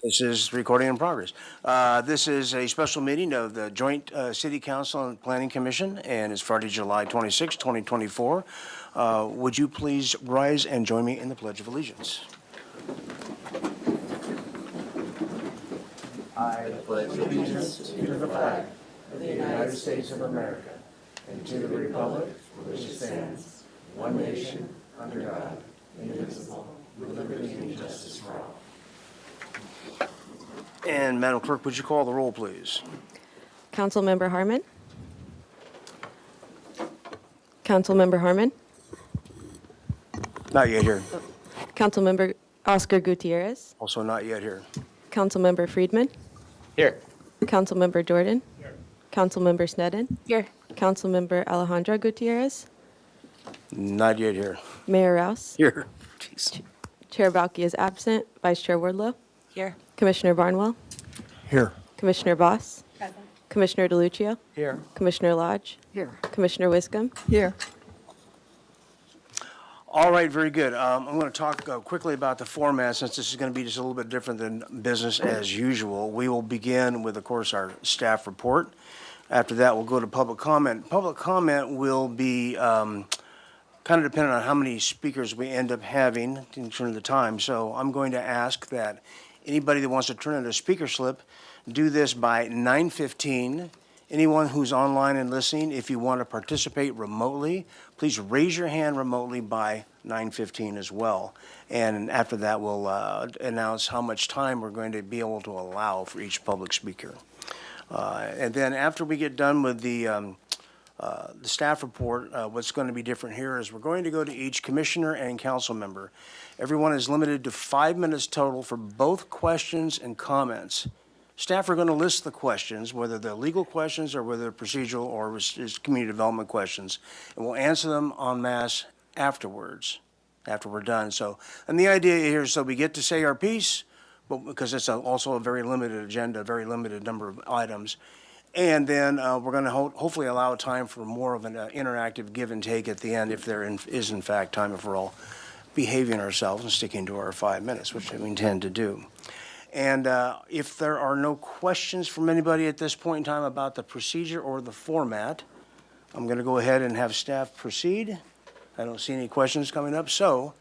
This is recording in progress. This is a special meeting of the Joint City Council and Planning Commission, and it's Friday, July 26, 2024. Would you please rise and join me in the Pledge of Allegiance? I pledge allegiance to the flag of the United States of America and to the republic for which it stands, one nation, under God, indivisible, with liberty and justice for all. And Madam Clerk, would you call the roll, please? Councilmember Harmon. Councilmember Harmon. Not yet here. Councilmember Oscar Gutierrez. Also not yet here. Councilmember Friedman. Here. Councilmember Jordan. Here. Councilmember Sneddon. Here. Councilmember Alejandra Gutierrez. Not yet here. Mayor Rouse. Here. Jeez. Chair Balke is absent. Vice Chair Wardlow. Here. Commissioner Barnwell. Here. Commissioner Boss. Present. Commissioner DeLuccio. Here. Commissioner Lodge. Here. Commissioner Wiscombe. Here. All right, very good. I'm going to talk quickly about the format, since this is going to be just a little bit different than business as usual. We will begin with, of course, our staff report. After that, we'll go to public comment. Public comment will be kind of dependent on how many speakers we end up having in terms of the time. So I'm going to ask that anybody that wants to turn in a speaker slip do this by 9:15. Anyone who's online and listening, if you want to participate remotely, please raise your hand remotely by 9:15 as well. And after that, we'll announce how much time we're going to be able to allow for each public speaker. And then after we get done with the staff report, what's going to be different here is we're going to go to each commissioner and council member. Everyone is limited to 5 minutes total for both questions and comments. Staff are going to list the questions, whether they're legal questions or whether they're procedural or just community development questions, and we'll answer them en masse afterwards, after we're done. So, and the idea here is so we get to say our piece, but because it's also a very limited agenda, a very limited number of items. And then we're going to hopefully allow time for more of an interactive give and take at the end, if there is in fact time, if we're all behaving ourselves and sticking to our 5 minutes, which we intend to do. And if there are no questions from anybody at this point in time about the procedure or the format, I'm going to go ahead and have staff proceed. I don't see any questions coming up, so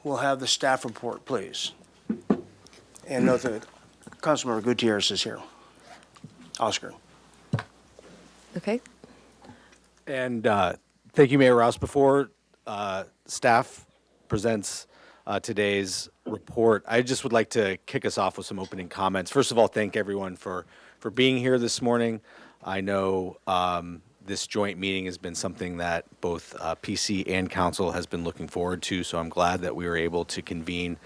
we'll have the staff report, please. And note that Councilmember Gutierrez is here. Oscar. Okay. And thank you, Mayor Rouse. Before staff presents today's report, I just would like to kick us off with some opening comments. First of all, thank everyone for being here this morning. I know this joint meeting has been something that both PC and council has been looking forward to, so I'm glad that we were able to convene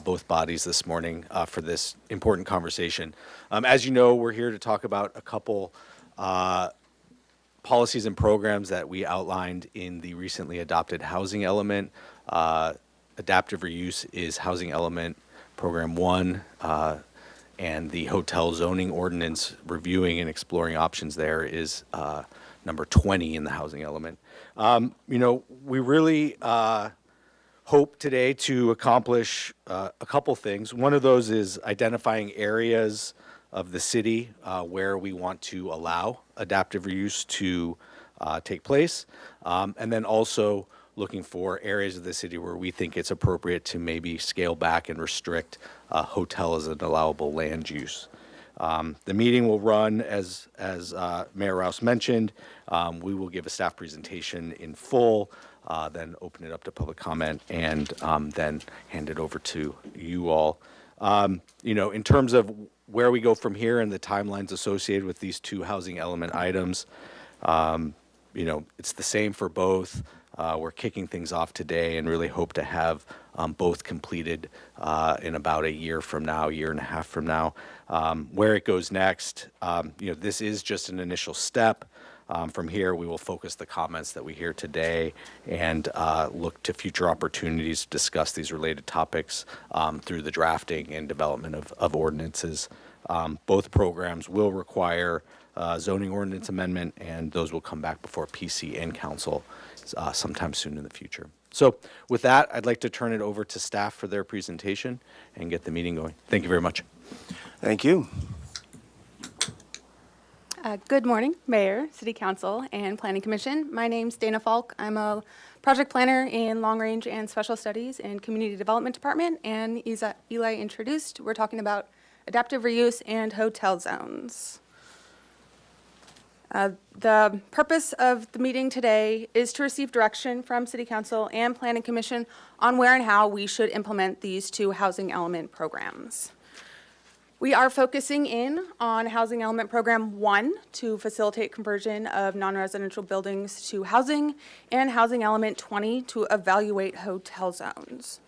both bodies this morning for this important conversation. As you know, we're here to talk about a couple policies and programs that we outlined in the recently adopted housing element. Adaptive reuse is housing element program 1, and the hotel zoning ordinance, reviewing and exploring options there, is number 20 in the housing element. We really hope today to accomplish a couple things. One of those is identifying areas of the city where we want to allow adaptive reuse to take place, and then also looking for areas of the city where we think it's appropriate to maybe scale back and restrict hotel as an allowable land use. The meeting will run, as Mayor Rouse mentioned. We will give a staff presentation in full, then open it up to public comment, and then hand it over to you all. In terms of where we go from here and the timelines associated with these two housing element items, it's the same for both. We're kicking things off today and really hope to have both completed in about a year from now, year and a half from now. Where it goes next, this is just an initial step. From here, we will focus the comments that we hear today and look to future opportunities to discuss these related topics through the drafting and development of ordinances. Both programs will require zoning ordinance amendment, and those will come back before PC and council sometime soon in the future. So with that, I'd like to turn it over to staff for their presentation and get the meeting going. Thank you very much. Thank you. Good morning, Mayor, City Council, and Planning Commission. My name's Dana Falk. I'm a project planner in Long Range and Special Studies in Community Development Department. And as Eli introduced, we're talking about adaptive reuse and hotel zones. The purpose of the meeting today is to receive direction from City Council and Planning Commission on where and how we should implement these two housing element programs. We are focusing in on Housing Element Program 1 to facilitate conversion of non-residential buildings to housing, and Housing Element 20 to evaluate hotel zones.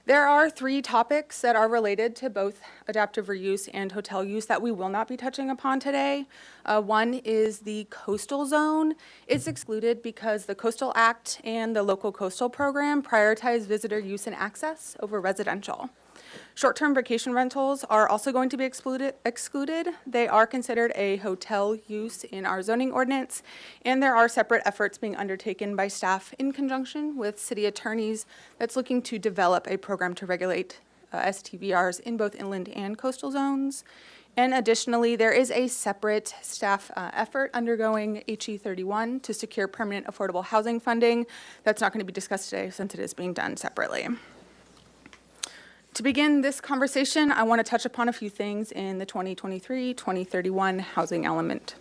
There are 3 topics that are related to both adaptive reuse and hotel use that we will not be touching upon today. One is the coastal zone. It's excluded because the Coastal Act and the local coastal program prioritize visitor use and access over residential. Short-term vacation rentals are also going to be excluded. They are considered a hotel use in our zoning ordinance, and there are separate efforts being undertaken by staff in conjunction with city attorneys that's looking to develop a program to regulate STVRs in both inland and coastal zones. And additionally, there is a separate staff effort undergoing HE 31 to secure permanent affordable housing funding. That's not going to be discussed today since it is being done separately. To begin this conversation, I want to touch upon a few things in the 2023-2031 housing element.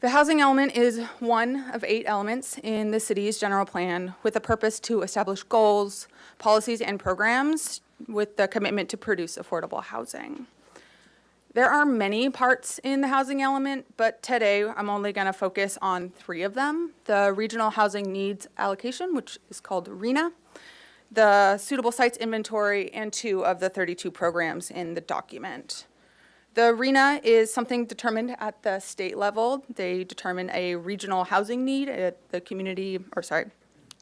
The housing element is one of 8 elements in the city's general plan with a purpose to establish goals, policies, and programs with the commitment to produce affordable housing. There are many parts in the housing element, but today I'm only going to focus on 3 of them. The Regional Housing Needs Allocation, which is called RHNA, the Suitable Sites Inventory, and 2 of the 32 programs in the document. The RHNA is something determined at the state level. They determine a regional housing need at the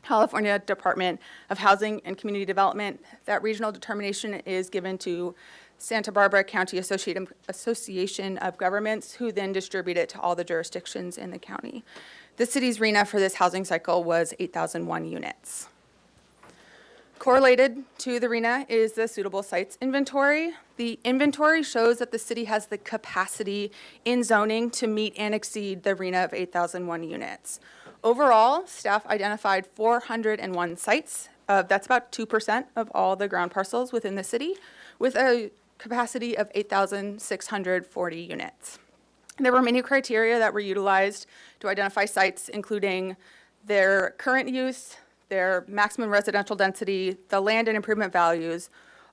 California Department of Housing and Community Development. That regional determination is given to Santa Barbara County Association of Governments, who then distribute it to all the jurisdictions in the county. The city's RHNA for this housing cycle was 8,001 units. Correlated to the RHNA is the Suitable Sites Inventory. The inventory shows that the city has the capacity in zoning to meet and exceed the RHNA of 8,001 units. Overall, staff identified 401 sites. That's about 2% of all the ground parcels within the city, with a capacity of 8,640 units. There were many criteria that were utilized to identify sites, including their current use, their maximum residential density, the land and improvement values.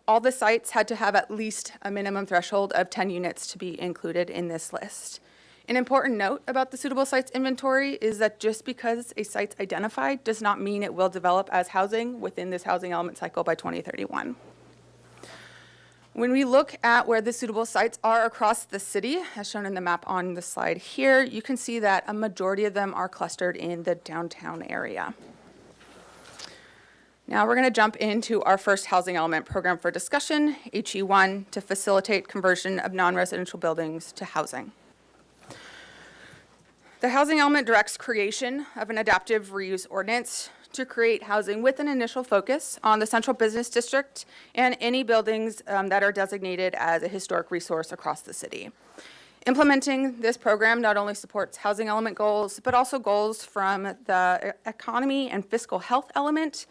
All the sites had to have at least a minimum threshold of 10 units to be included in this list. An important note about the Suitable Sites Inventory is that just because a site's identified does not mean it will develop as housing within this housing element cycle by 2031. When we look at where the suitable sites are across the city, as shown in the map on the slide here, you can see that a majority of them are clustered in the downtown area. Now we're going to jump into our first housing element program for discussion, HE1, to facilitate conversion of non-residential buildings to housing. The housing element directs creation of an adaptive reuse ordinance to create housing with an initial focus on the central business district and any buildings that are designated as a historic resource across the city. Implementing this program not only supports housing element goals, but also goals from the economy and fiscal health element,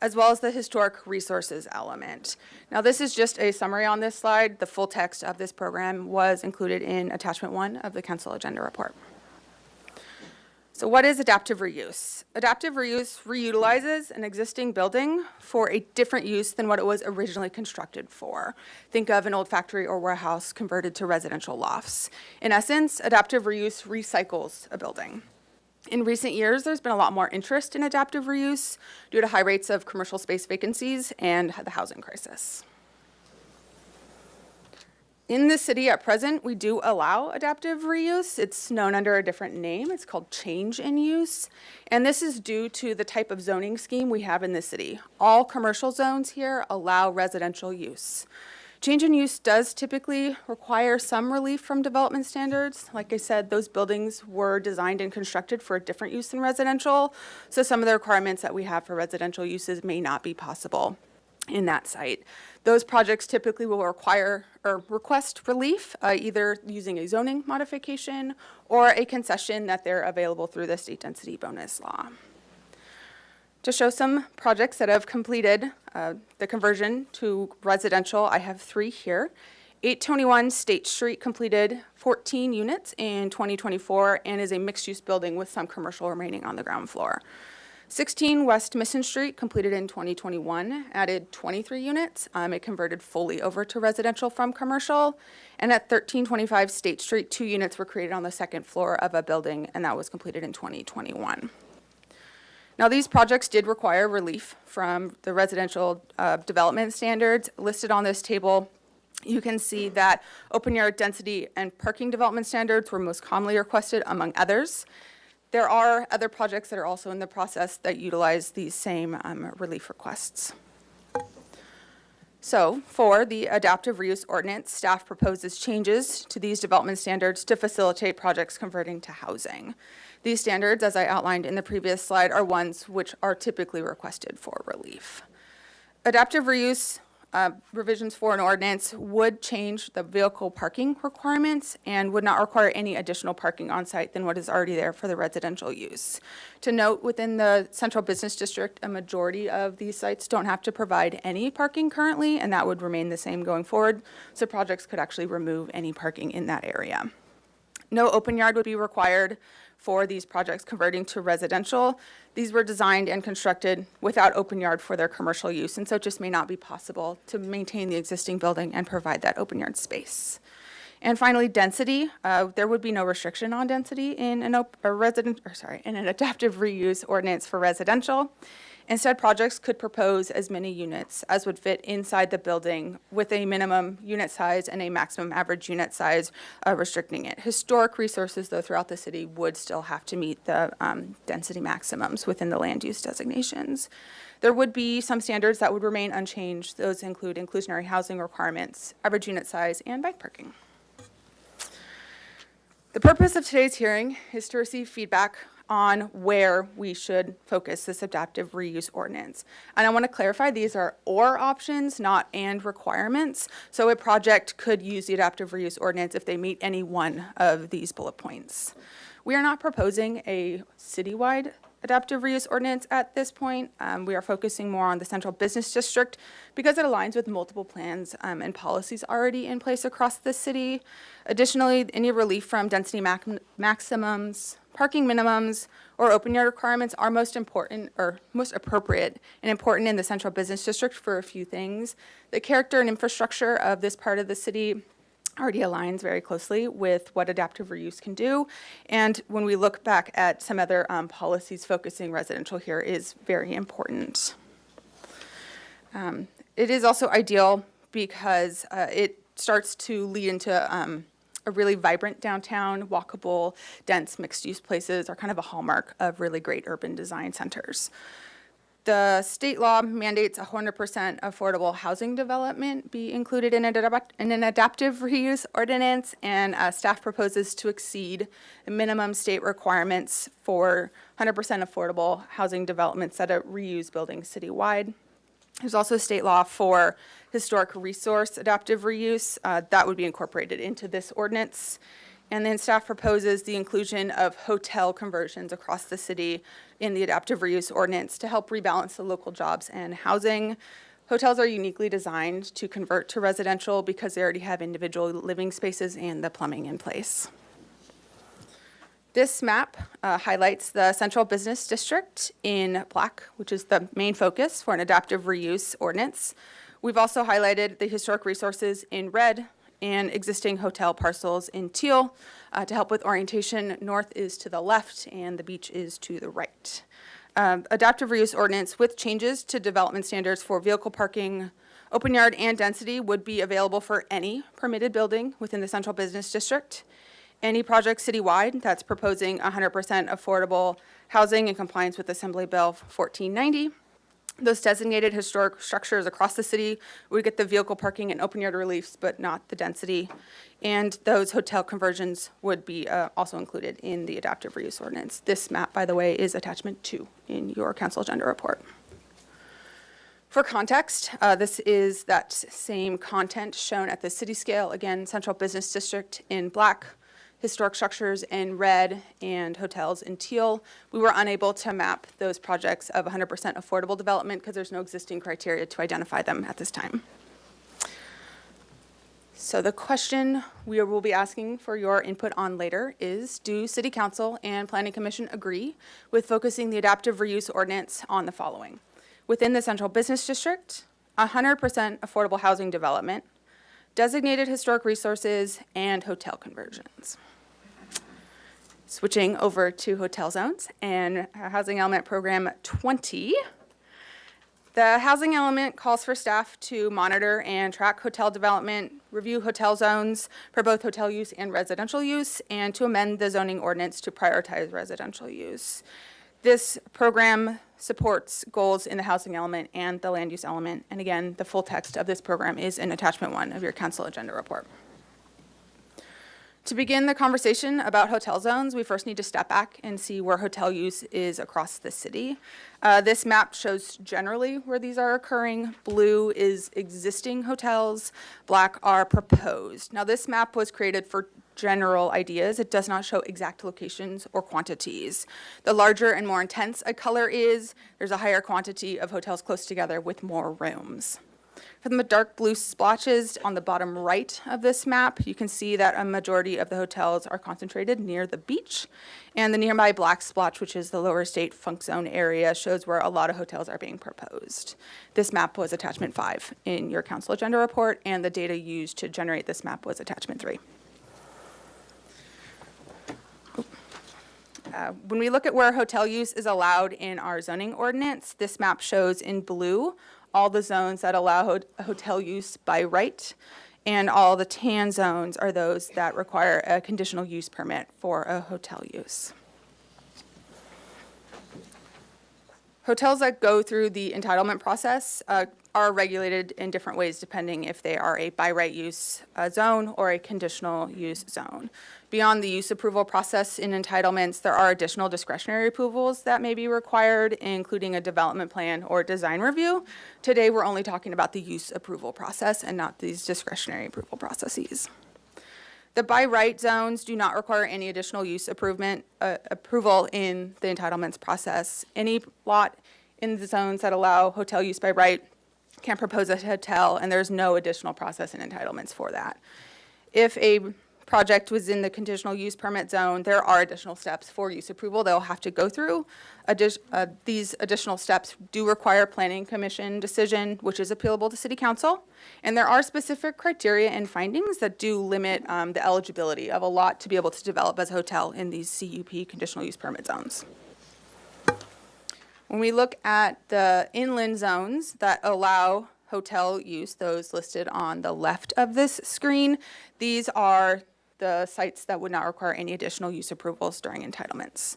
as well as the historic resources element. Now, this is just a summary on this slide. The full text of this program was included in attachment 1 of the council agenda report. So what is adaptive reuse? Adaptive reuse reutilizes an existing building for a different use than what it was originally constructed for. Think of an old factory or warehouse converted to residential lofts. In essence, adaptive reuse recycles a building. In recent years, there's been a lot more interest in adaptive reuse due to high rates of commercial space vacancies and the housing crisis. In the city at present, we do allow adaptive reuse. It's known under a different name. It's called change in use. And this is due to the type of zoning scheme we have in the city. All commercial zones here allow residential use. Change in use does typically require some relief from development standards. Like I said, those buildings were designed and constructed for a different use than residential, so some of the requirements that we have for residential uses may not be possible in that site. Those projects typically will require or request relief, either using a zoning modification or a concession that they're available through the state density bonus law. To show some projects that have completed the conversion to residential, I have 3 here. 821 State Street completed 14 units in 2024 and is a mixed-use building with some commercial remaining on the ground floor. 16 West Mission Street completed in 2021, added 23 units. It converted fully over to residential from commercial. And at 1325 State Street, 2 units were created on the second floor of a building, and that was completed in 2021. Now, these projects did require relief from the residential development standards listed on this table. You can see that open yard density and parking development standards were most commonly requested, among others. There are other projects that are also in the process that utilize these same relief requests. So, for the adaptive reuse ordinance, staff proposes changes to these development standards to facilitate projects converting to housing. These standards, as I outlined in the previous slide, are ones which are typically requested for relief. Adaptive reuse revisions for an ordinance would change the vehicle parking requirements and would not require any additional parking on site than what is already there for the residential use. To note, within the central business district, a majority of these sites don't have to provide any parking currently, and that would remain the same going forward. So projects could actually remove any parking in that area. No open yard would be required for these projects converting to residential. These were designed and constructed without open yard for their commercial use, and so it just may not be possible to maintain the existing building and provide that open yard space. And finally, density. There would be no restriction on density in an adaptive reuse ordinance for residential. Instead, projects could propose as many units as would fit inside the building with a minimum unit size and a maximum average unit size restricting it. Historic resources, though, throughout the city would still have to meet the density maximums within the land use designations. There would be some standards that would remain unchanged. Those include inclusionary housing requirements, average unit size, and bike parking. The purpose of today's hearing is to receive feedback on where we should focus this adaptive reuse ordinance. And I want to clarify, these are or options, not and requirements. So a project could use the adaptive reuse ordinance if they meet any one of these bullet points. We are not proposing a citywide adaptive reuse ordinance at this point. We are focusing more on the central business district because it aligns with multiple plans and policies already in place across the city. Additionally, any relief from density maximums, parking minimums, or open yard requirements are most important or most appropriate and important in the central business district for a few things. The character and infrastructure of this part of the city already aligns very closely with what adaptive reuse can do. And when we look back at some other policies focusing residential here is very important. It is also ideal because it starts to lead into a really vibrant downtown, walkable, dense, mixed-use places are kind of a hallmark of really great urban design centers. The state law mandates 100% affordable housing development be included in an adaptive reuse ordinance, and staff proposes to exceed the minimum state requirements for 100% affordable housing developments at a reuse building citywide. There's also state law for historic resource adaptive reuse. That would be incorporated into this ordinance. And then staff proposes the inclusion of hotel conversions across the city in the adaptive reuse ordinance to help rebalance the local jobs and housing. Hotels are uniquely designed to convert to residential because they already have individual living spaces and the plumbing in place. This map highlights the central business district in black, which is the main focus for an adaptive reuse ordinance. We've also highlighted the historic resources in red and existing hotel parcels in teal to help with orientation. North is to the left and the beach is to the right. Adaptive reuse ordinance with changes to development standards for vehicle parking, open yard, and density would be available for any permitted building within the central business district. Any project citywide that's proposing 100% affordable housing in compliance with Assembly Bill 1490 Those designated historic structures across the city would get the vehicle parking and open yard reliefs, but not the density. And those hotel conversions would be also included in the adaptive reuse ordinance. This map, by the way, is attachment 2 in your council agenda report. For context, this is that same content shown at the city scale. Again, central business district in black, historic structures in red, and hotels in teal. We were unable to map those projects of 100% affordable development because there's no existing criteria to identify them at this time. So the question we will be asking for your input on later is, do City Council and Planning Commission agree with focusing the adaptive reuse ordinance on the following? Within the central business district, 100% affordable housing development, designated historic resources, and hotel conversions. Switching over to hotel zones and housing element program 20. The housing element calls for staff to monitor and track hotel development, review hotel zones for both hotel use and residential use, and to amend the zoning ordinance to prioritize residential use. This program supports goals in the housing element and the land use element. And again, the full text of this program is in attachment 1 of your council agenda report. To begin the conversation about hotel zones, we first need to step back and see where hotel use is across the city. This map shows generally where these are occurring. Blue is existing hotels, black are proposed. Now, this map was created for general ideas. It does not show exact locations or quantities. The larger and more intense a color is, there's a higher quantity of hotels close together with more rooms. From the dark blue splotches on the bottom right of this map, you can see that a majority of the hotels are concentrated near the beach. And the nearby black splotch, which is the lower state funk zone area, shows where a lot of hotels are being proposed. This map was attachment 5 in your council agenda report, and the data used to generate this map was attachment 3. When we look at where hotel use is allowed in our zoning ordinance, this map shows in blue all the zones that allow hotel use by right, and all the tan zones are those that require a conditional use permit for a hotel use. Hotels that go through the entitlement process are regulated in different ways depending if they are a by right use zone or a conditional use zone. Beyond the use approval process in entitlements, there are additional discretionary approvals that may be required, including a development plan or design review. Today, we're only talking about the use approval process and not these discretionary approval processes. The by right zones do not require any additional use approval in the entitlements process. Any lot in the zones that allow hotel use by right can propose a hotel, and there's no additional process in entitlements for that. If a project was in the conditional use permit zone, there are additional steps for use approval they'll have to go through. These additional steps do require planning commission decision, which is appealable to city council. And there are specific criteria and findings that do limit the eligibility of a lot to be able to develop as a hotel in these CUP conditional use permit zones. When we look at the inland zones that allow hotel use, those listed on the left of this screen, these are the sites that would not require any additional use approvals during entitlements.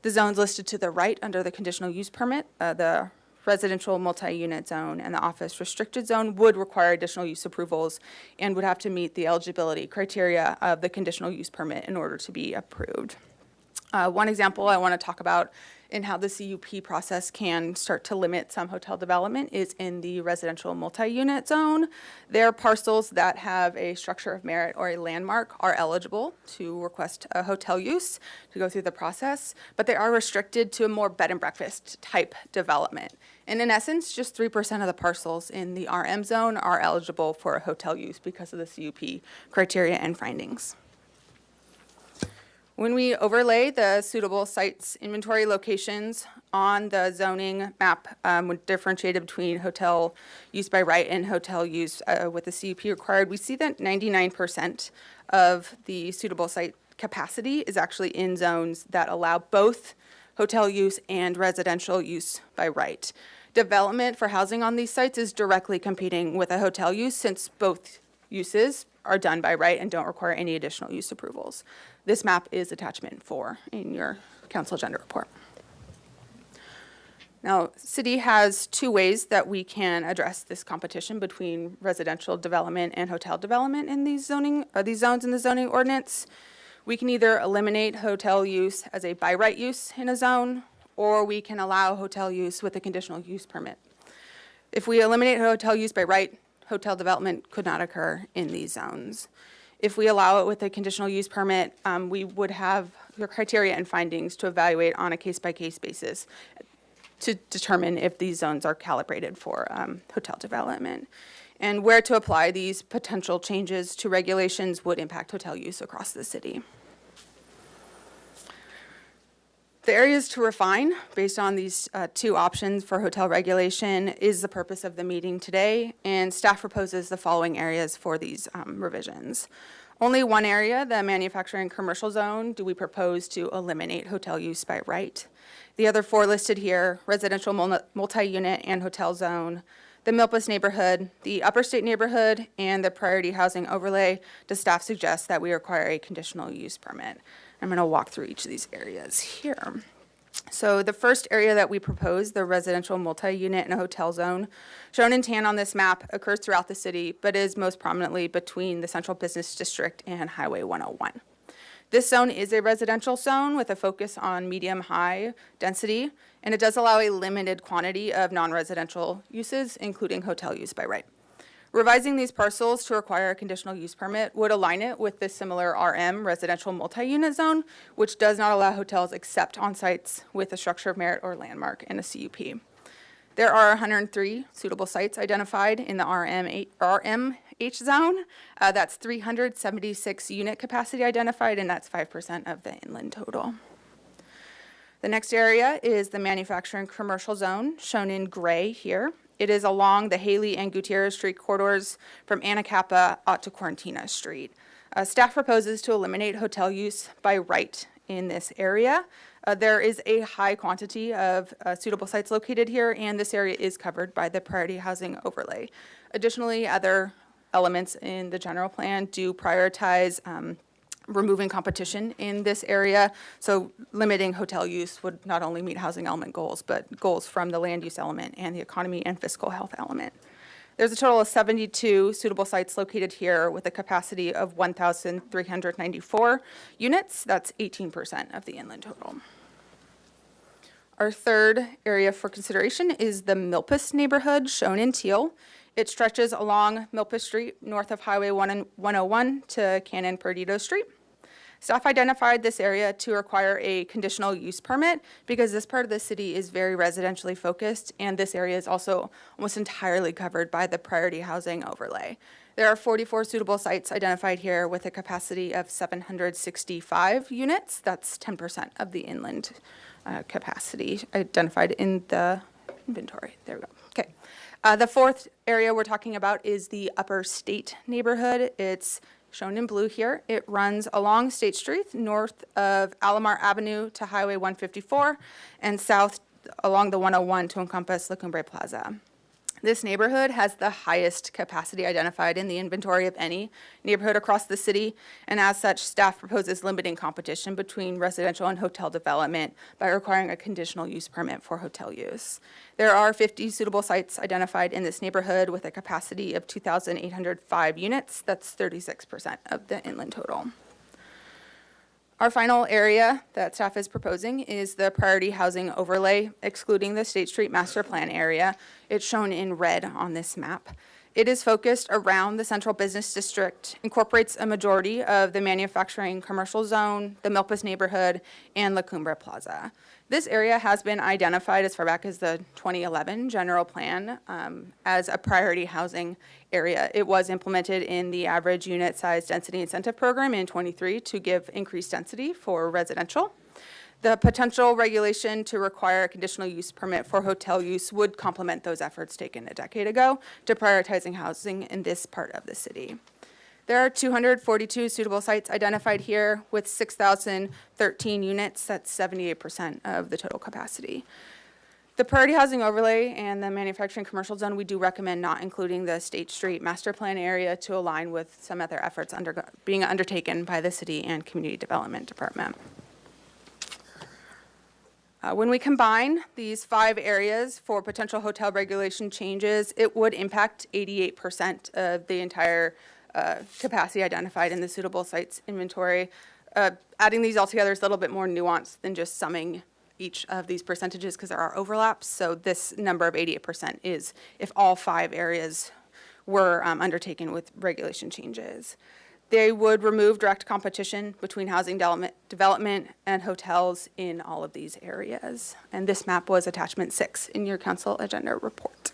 The zones listed to the right under the conditional use permit, the residential multi-unit zone and the office restricted zone would require additional use approvals and would have to meet the eligibility criteria of the conditional use permit in order to be approved. One example I want to talk about in how the CUP process can start to limit some hotel development is in the residential multi-unit zone. There, parcels that have a structure of merit or a landmark are eligible to request a hotel use to go through the process, but they are restricted to a more bed and breakfast type development. And in essence, just 3% of the parcels in the RM zone are eligible for a hotel use because of the CUP criteria and findings. When we overlay the suitable sites inventory locations on the zoning map, differentiated between hotel use by right and hotel use with the CUP required, we see that 99% of the suitable site capacity is actually in zones that allow both hotel use and residential use by right. Development for housing on these sites is directly competing with a hotel use since both uses are done by right and don't require any additional use approvals. This map is attachment 4 in your council agenda report. Now, city has two ways that we can address this competition between residential development and hotel development in these zones in the zoning ordinance. We can either eliminate hotel use as a by right use in a zone, or we can allow hotel use with a conditional use permit. If we eliminate hotel use by right, hotel development could not occur in these zones. If we allow it with a conditional use permit, we would have the criteria and findings to evaluate on a case-by-case basis to determine if these zones are calibrated for hotel development. And where to apply these potential changes to regulations would impact hotel use across the city. The areas to refine based on these two options for hotel regulation is the purpose of the meeting today, and staff proposes the following areas for these revisions. Only one area, the manufacturing commercial zone, do we propose to eliminate hotel use by right. The other four listed here, residential multi-unit and hotel zone, the Milpas neighborhood, the Upper State neighborhood, and the priority housing overlay, does staff suggest that we require a conditional use permit. I'm going to walk through each of these areas here. So the first area that we propose, the residential multi-unit and hotel zone, shown in tan on this map, occurs throughout the city, but is most prominently between the Central Business District and Highway 101. This zone is a residential zone with a focus on medium-high density, and it does allow a limited quantity of non-residential uses, including hotel use by right. Revising these parcels to require a conditional use permit would align it with the similar RM residential multi-unit zone, which does not allow hotels except on sites with a structure of merit or landmark and a CUP. There are 103 suitable sites identified in the RMH zone. That's 376 unit capacity identified, and that's 5% of the inland total. The next area is the manufacturing commercial zone, shown in gray here. It is along the Haley and Gutierrez Street corridors from Anacapa out to Quarantina Street. Staff proposes to eliminate hotel use by right in this area. There is a high quantity of suitable sites located here, and this area is covered by the priority housing overlay. Additionally, other elements in the general plan do prioritize removing competition in this area. So limiting hotel use would not only meet housing element goals, but goals from the land use element and the economy and fiscal health element. There's a total of 72 suitable sites located here with a capacity of 1,394 units. That's 18% of the inland total. Our third area for consideration is the Milpas neighborhood, shown in teal. It stretches along Milpas Street, north of Highway 101 to Cannon Perdido Street. Staff identified this area to require a conditional use permit because this part of the city is very residentially focused, and this area is also almost entirely covered by the priority housing overlay. There are 44 suitable sites identified here with a capacity of 765 units. That's 10% of the inland capacity identified in the inventory. There we go. Okay. The fourth area we're talking about is the Upper State neighborhood. It's shown in blue here. It runs along State Street, north of Alomar Avenue to Highway 154, and south along the 101 to encompass La Cumbre Plaza. This neighborhood has the highest capacity identified in the inventory of any neighborhood across the city, and as such, staff proposes limiting competition between residential and hotel development by requiring a conditional use permit for hotel use. There are 50 suitable sites identified in this neighborhood with a capacity of 2,805 units. That's 36% of the inland total. Our final area that staff is proposing is the priority housing overlay, excluding the State Street Master Plan area. It's shown in red on this map. It is focused around the Central Business District, incorporates a majority of the manufacturing commercial zone, the Milpas neighborhood, and La Cumbre Plaza. This area has been identified as far back as the 2011 general plan as a priority housing area. It was implemented in the average unit size density incentive program in 23 to give increased density for residential. The potential regulation to require a conditional use permit for hotel use would complement those efforts taken a decade ago to prioritizing housing in this part of the city. There are 242 suitable sites identified here with 6,013 units. That's 78% of the total capacity. The priority housing overlay and the manufacturing commercial zone, we do recommend not including the State Street Master Plan area to align with some other efforts being undertaken by the city and Community Development Department. When we combine these 5 areas for potential hotel regulation changes, it would impact 88% of the entire capacity identified in the suitable sites inventory. Adding these all together is a little bit more nuanced than just summing each of these percentages because there are overlaps. So this number of 88% is if all 5 areas were undertaken with regulation changes. They would remove direct competition between housing development and hotels in all of these areas. And this map was attachment 6 in your council agenda report.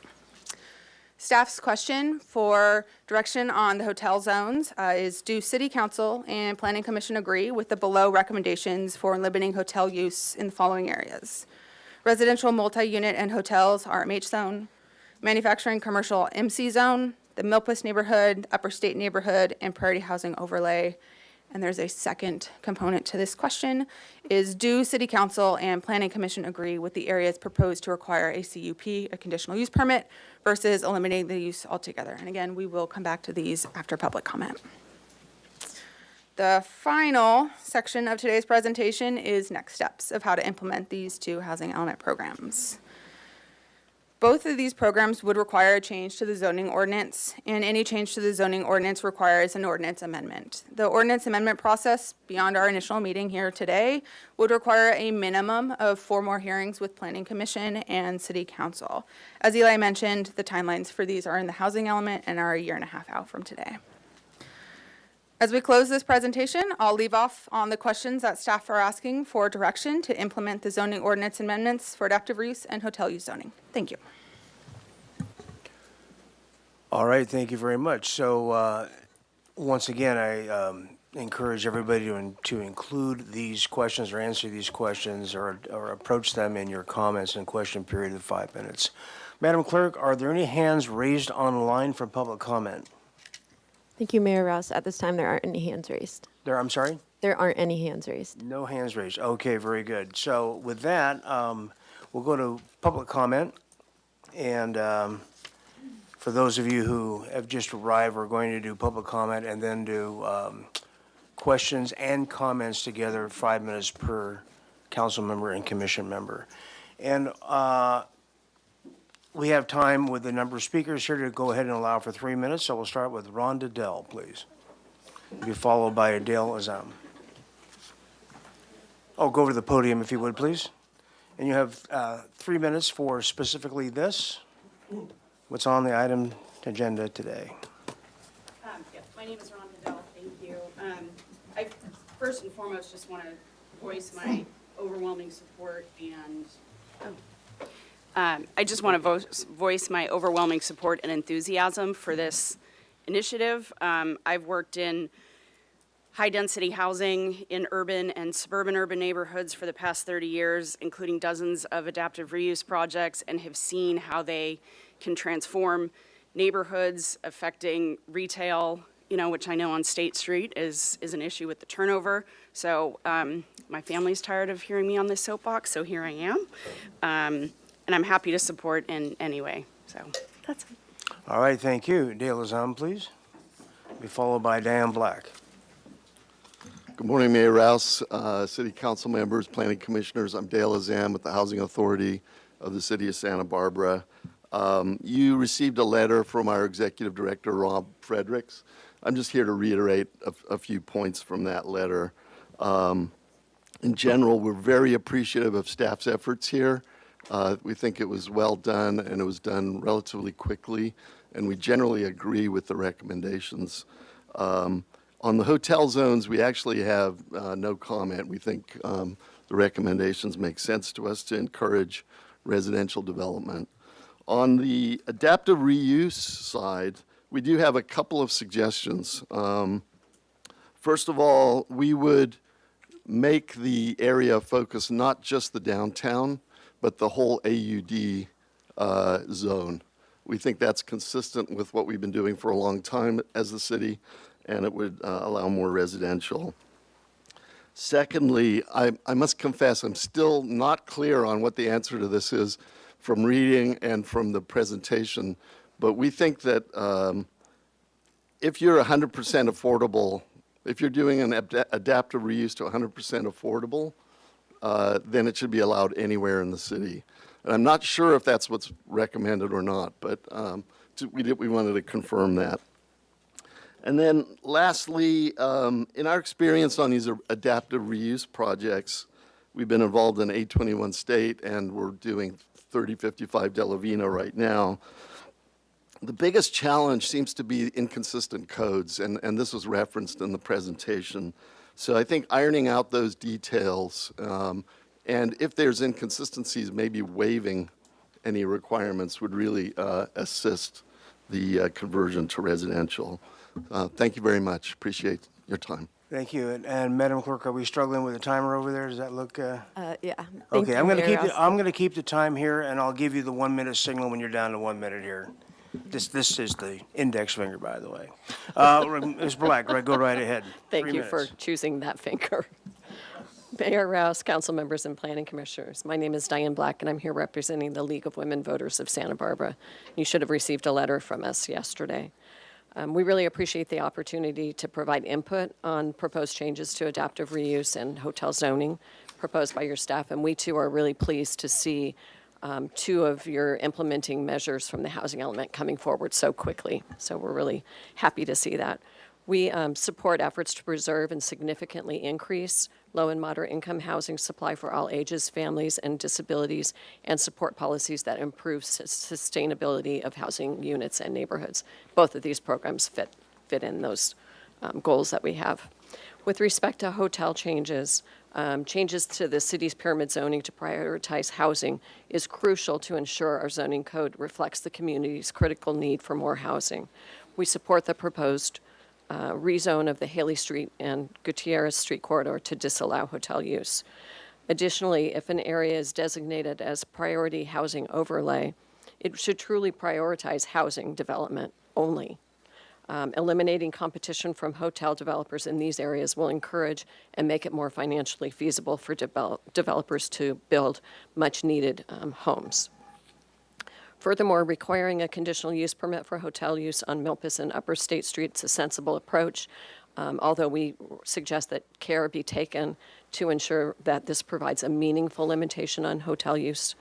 Staff's question for direction on the hotel zones is, do City Council and Planning Commission agree with the below recommendations for limiting hotel use in the following areas? Residential multi-unit and hotels RMH zone, manufacturing commercial MC zone, the Milpas neighborhood, Upper State neighborhood, and priority housing overlay. And there's a second component to this question, is do City Council and Planning Commission agree with the areas proposed to require a CUP, a conditional use permit, versus eliminating the use altogether? And again, we will come back to these after public comment. The final section of today's presentation is next steps of how to implement these 2 housing element programs. Both of these programs would require a change to the zoning ordinance, and any change to the zoning ordinance requires an ordinance amendment. The ordinance amendment process, beyond our initial meeting here today, would require a minimum of 4 more hearings with Planning Commission and City Council. As Eli mentioned, the timelines for these are in the housing element and are 1.5 years out from today. As we close this presentation, I'll leave off on the questions that staff are asking for direction to implement the zoning ordinance amendments for adaptive reuse and hotel use zoning. Thank you. All right, thank you very much. So, once again, I encourage everybody to include these questions or answer these questions or approach them in your comments and question period of 5 minutes. Madam Clerk, are there any hands raised online for public comment? Thank you, Mayor Rouse. At this time, there aren't any hands raised. I'm sorry? There aren't any hands raised. No hands raised. Okay, very good. So with that, we'll go to public comment. And for those of you who have just arrived, we're going to do public comment and then do questions and comments together, 5 minutes per council member and commission member. And we have time with the number of speakers here to go ahead and allow for 3 minutes. So we'll start with Rhonda Dell, please. Be followed by Adele Azam. Oh, go over to the podium if you would, please. And you have 3 minutes for specifically this, what's on the item agenda today. My name is Rhonda Dell. Thank you. I first and foremost just want to voice my overwhelming support and I just want to voice my overwhelming support and enthusiasm for this initiative. I've worked in high-density housing in urban and suburban urban neighborhoods for the past 30 years, including dozens of adaptive reuse projects, and have seen how they can transform neighborhoods affecting retail, which I know on State Street is an issue with the turnover. So my family's tired of hearing me on this soapbox, so here I am. And I'm happy to support in any way. So that's it. All right, thank you. Dale Azam, please. Be followed by Dan Black. Good morning, Mayor Rouse, City Council members, Planning Commissioners. I'm Dale Azam with the Housing Authority of the City of Santa Barbara. You received a letter from our Executive Director, Rob Fredericks. I'm just here to reiterate a few points from that letter. In general, we're very appreciative of staff's efforts here. We think it was well done, and it was done relatively quickly, and we generally agree with the recommendations. On the hotel zones, we actually have no comment. We think the recommendations make sense to us to encourage residential development. On the adaptive reuse side, we do have a couple of suggestions. First of all, we would make the area focus not just the downtown, but the whole AUD zone. We think that's consistent with what we've been doing for a long time as the city, and it would allow more residential. Secondly, I must confess, I'm still not clear on what the answer to this is from reading and from the presentation, but we think that if you're 100% affordable, if you're doing an adaptive reuse to 100% affordable, then it should be allowed anywhere in the city. And I'm not sure if that's what's recommended or not, but we wanted to confirm that. And then lastly, in our experience on these adaptive reuse projects, we've been involved in 821 State, and we're doing 3055 Delavino right now. The biggest challenge seems to be inconsistent codes, and this was referenced in the presentation. So I think ironing out those details, and if there's inconsistencies, maybe waiving any requirements would really assist the conversion to residential. Thank you very much. Appreciate your time. Thank you. And Madam Clerk, are we struggling with the timer over there? Does that look? Yeah. Okay, I'm going to keep the time here, and I'll give you the 1 minute signal when you're down to 1 minute here. This is the index finger, by the way. Ms. Black, go right ahead. Thank 3 you for minutes. choosing that finger. Mayor Rouse, council members, and planning commissioners. My name is Diane Black, and I'm here representing the League of Women Voters of Santa Barbara. You should have received a letter from us yesterday. We really appreciate the opportunity to provide input on proposed changes to adaptive reuse and hotel zoning proposed by your staff, and we too are really pleased to see two of your implementing measures from the housing element coming forward so quickly. So we're really happy to see that. We support efforts to preserve and significantly increase low and moderate income housing supply for all ages, families, and disabilities, and support policies that improve sustainability of housing units and neighborhoods. Both of these programs fit in those goals that we have. With respect to hotel changes, changes to the city's pyramid zoning to prioritize housing is crucial to ensure our zoning code reflects the community's critical need for more housing. We support the proposed rezone of the Haley Street and Gutierrez Street corridor to disallow hotel use. Additionally, if an area is designated as priority housing overlay, it should truly prioritize housing development only. Eliminating competition from hotel developers in these areas will encourage and make it more financially feasible for developers to build much-needed homes. Furthermore, requiring a conditional use permit for hotel use on Milpas and Upper State Street is a sensible approach, although we suggest that care be taken to ensure that this provides a meaningful limitation on hotel use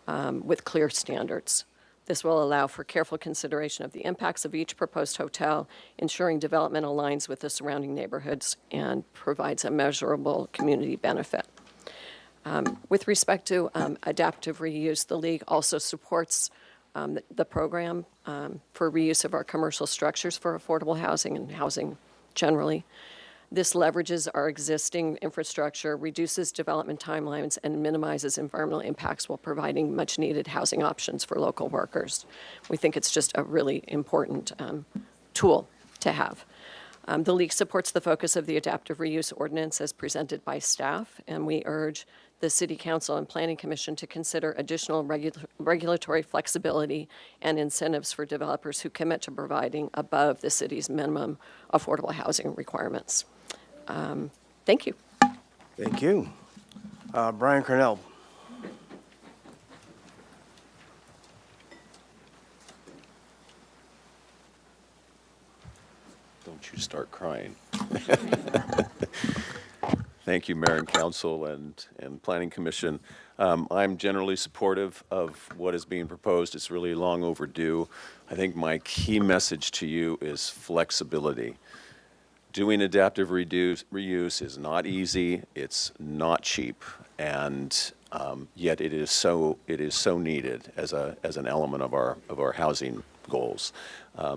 with clear standards. This will allow for careful consideration of the impacts of each proposed hotel, ensuring development aligns with the surrounding neighborhoods and provides a measurable community benefit. With respect to adaptive reuse, the League also supports the program for reuse of our commercial structures for affordable housing and housing generally. This leverages our existing infrastructure, reduces development timelines, and minimizes environmental impacts while providing much-needed housing options for local workers. We think it's just a really important tool to have. The League supports the focus of the adaptive reuse ordinance as presented by staff, and we urge the City Council and Planning Commission to consider additional regulatory flexibility and incentives for developers who commit to providing above the city's minimum affordable housing requirements. Thank you. Thank you. Brian Cornell. Don't you start crying. Thank you, Mayor and Council and Planning Commission. I'm generally supportive of what is being proposed. It's really long overdue. I think my key message to you is flexibility. Doing adaptive reuse is not easy. It's not cheap, and yet it is so needed as an element of our housing goals.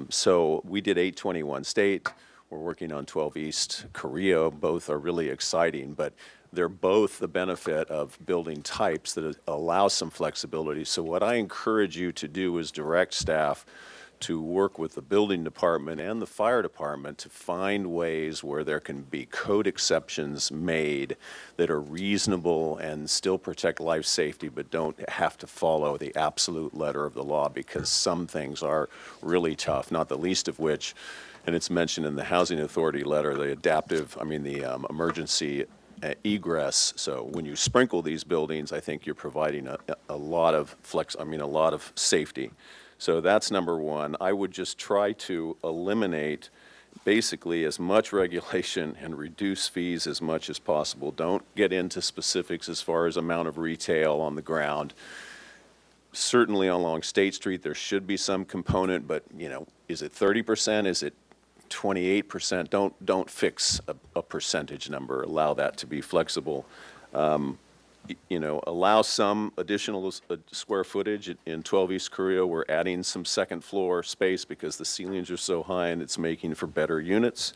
So we did 821 State. We're working on 12 East Carrillo. Both are really exciting, but they're both the benefit of building types that allow some flexibility. So what I encourage you to do is direct staff to work with the building department and the fire department to find ways where there can be code exceptions made that are reasonable and still protect life safety, but don't have to follow the absolute letter of the law, because some things are really tough, not the least of which, and it's mentioned in the Housing Authority letter, the emergency egress. So when you sprinkle these buildings, I think you're providing a lot of a lot of safety. So that's number one. I would just try to eliminate basically as much regulation and reduce fees as much as possible. Don't get into specifics as far as amount of retail on the ground. Certainly along State Street, there should be some component, but, is it 30%? Is it 28%? Don't fix a percentage number. Allow that to be flexible. Allow some additional square footage. In 12 East Carrillo, we're adding some second floor space because the ceilings are so high and it's making for better units.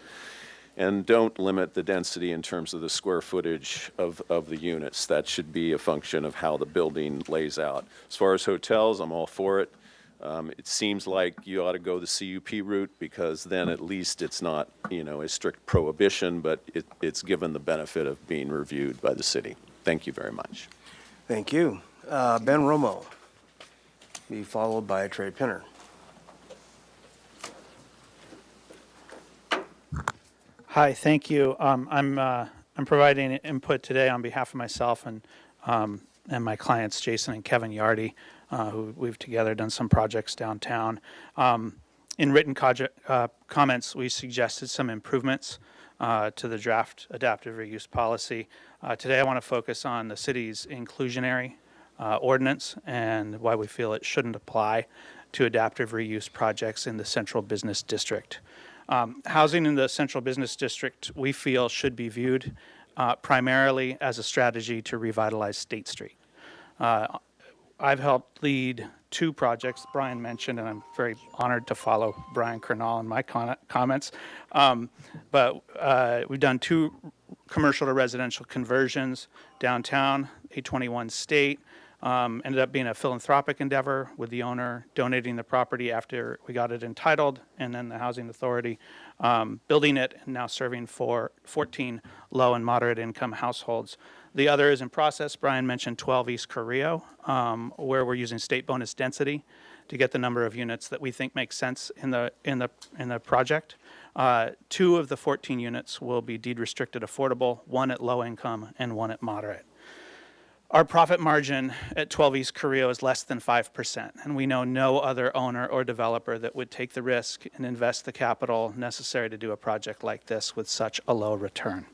And don't limit the density in terms of the square footage of the units. That should be a function of how the building lays out. As far as hotels, I'm all for it. It seems like you ought to go the CUP route because then at least it's not, a strict prohibition, but it's given the benefit of being reviewed by the city. Thank you very much. Thank you. Ben Romo, be followed by Trey Pinner. Hi, thank you. I'm providing input today on behalf of myself and my clients, Jason and Kevin Yardy, who we've together done some projects downtown. In written comments, we suggested some improvements to the draft adaptive reuse policy. Today, I want to focus on the city's inclusionary ordinance and why we feel it shouldn't apply to adaptive reuse projects in the central business district. Housing in the central business district, we feel, should be viewed primarily as a strategy to revitalize State Street. I've helped lead 2 projects Brian mentioned, and I'm very honored to follow Brian Kernall in my comments. But we've done 2 commercial to residential conversions downtown, 821 State. Ended up being a philanthropic endeavor with the owner donating the property after we got it entitled, and then the housing authority building it and now serving for 14 low and moderate income households. The other is in process. Brian mentioned 12 East Carrillo, where we're using state bonus density to get the number of units that we think makes sense in the project. 2 of the 14 units will be deed restricted affordable, 1 at low income and 1 at moderate. Our profit margin at 12 East Carrillo is less than 5%, and we know no other owner or developer that would take the risk and invest the capital necessary to do a project like this with such a low return.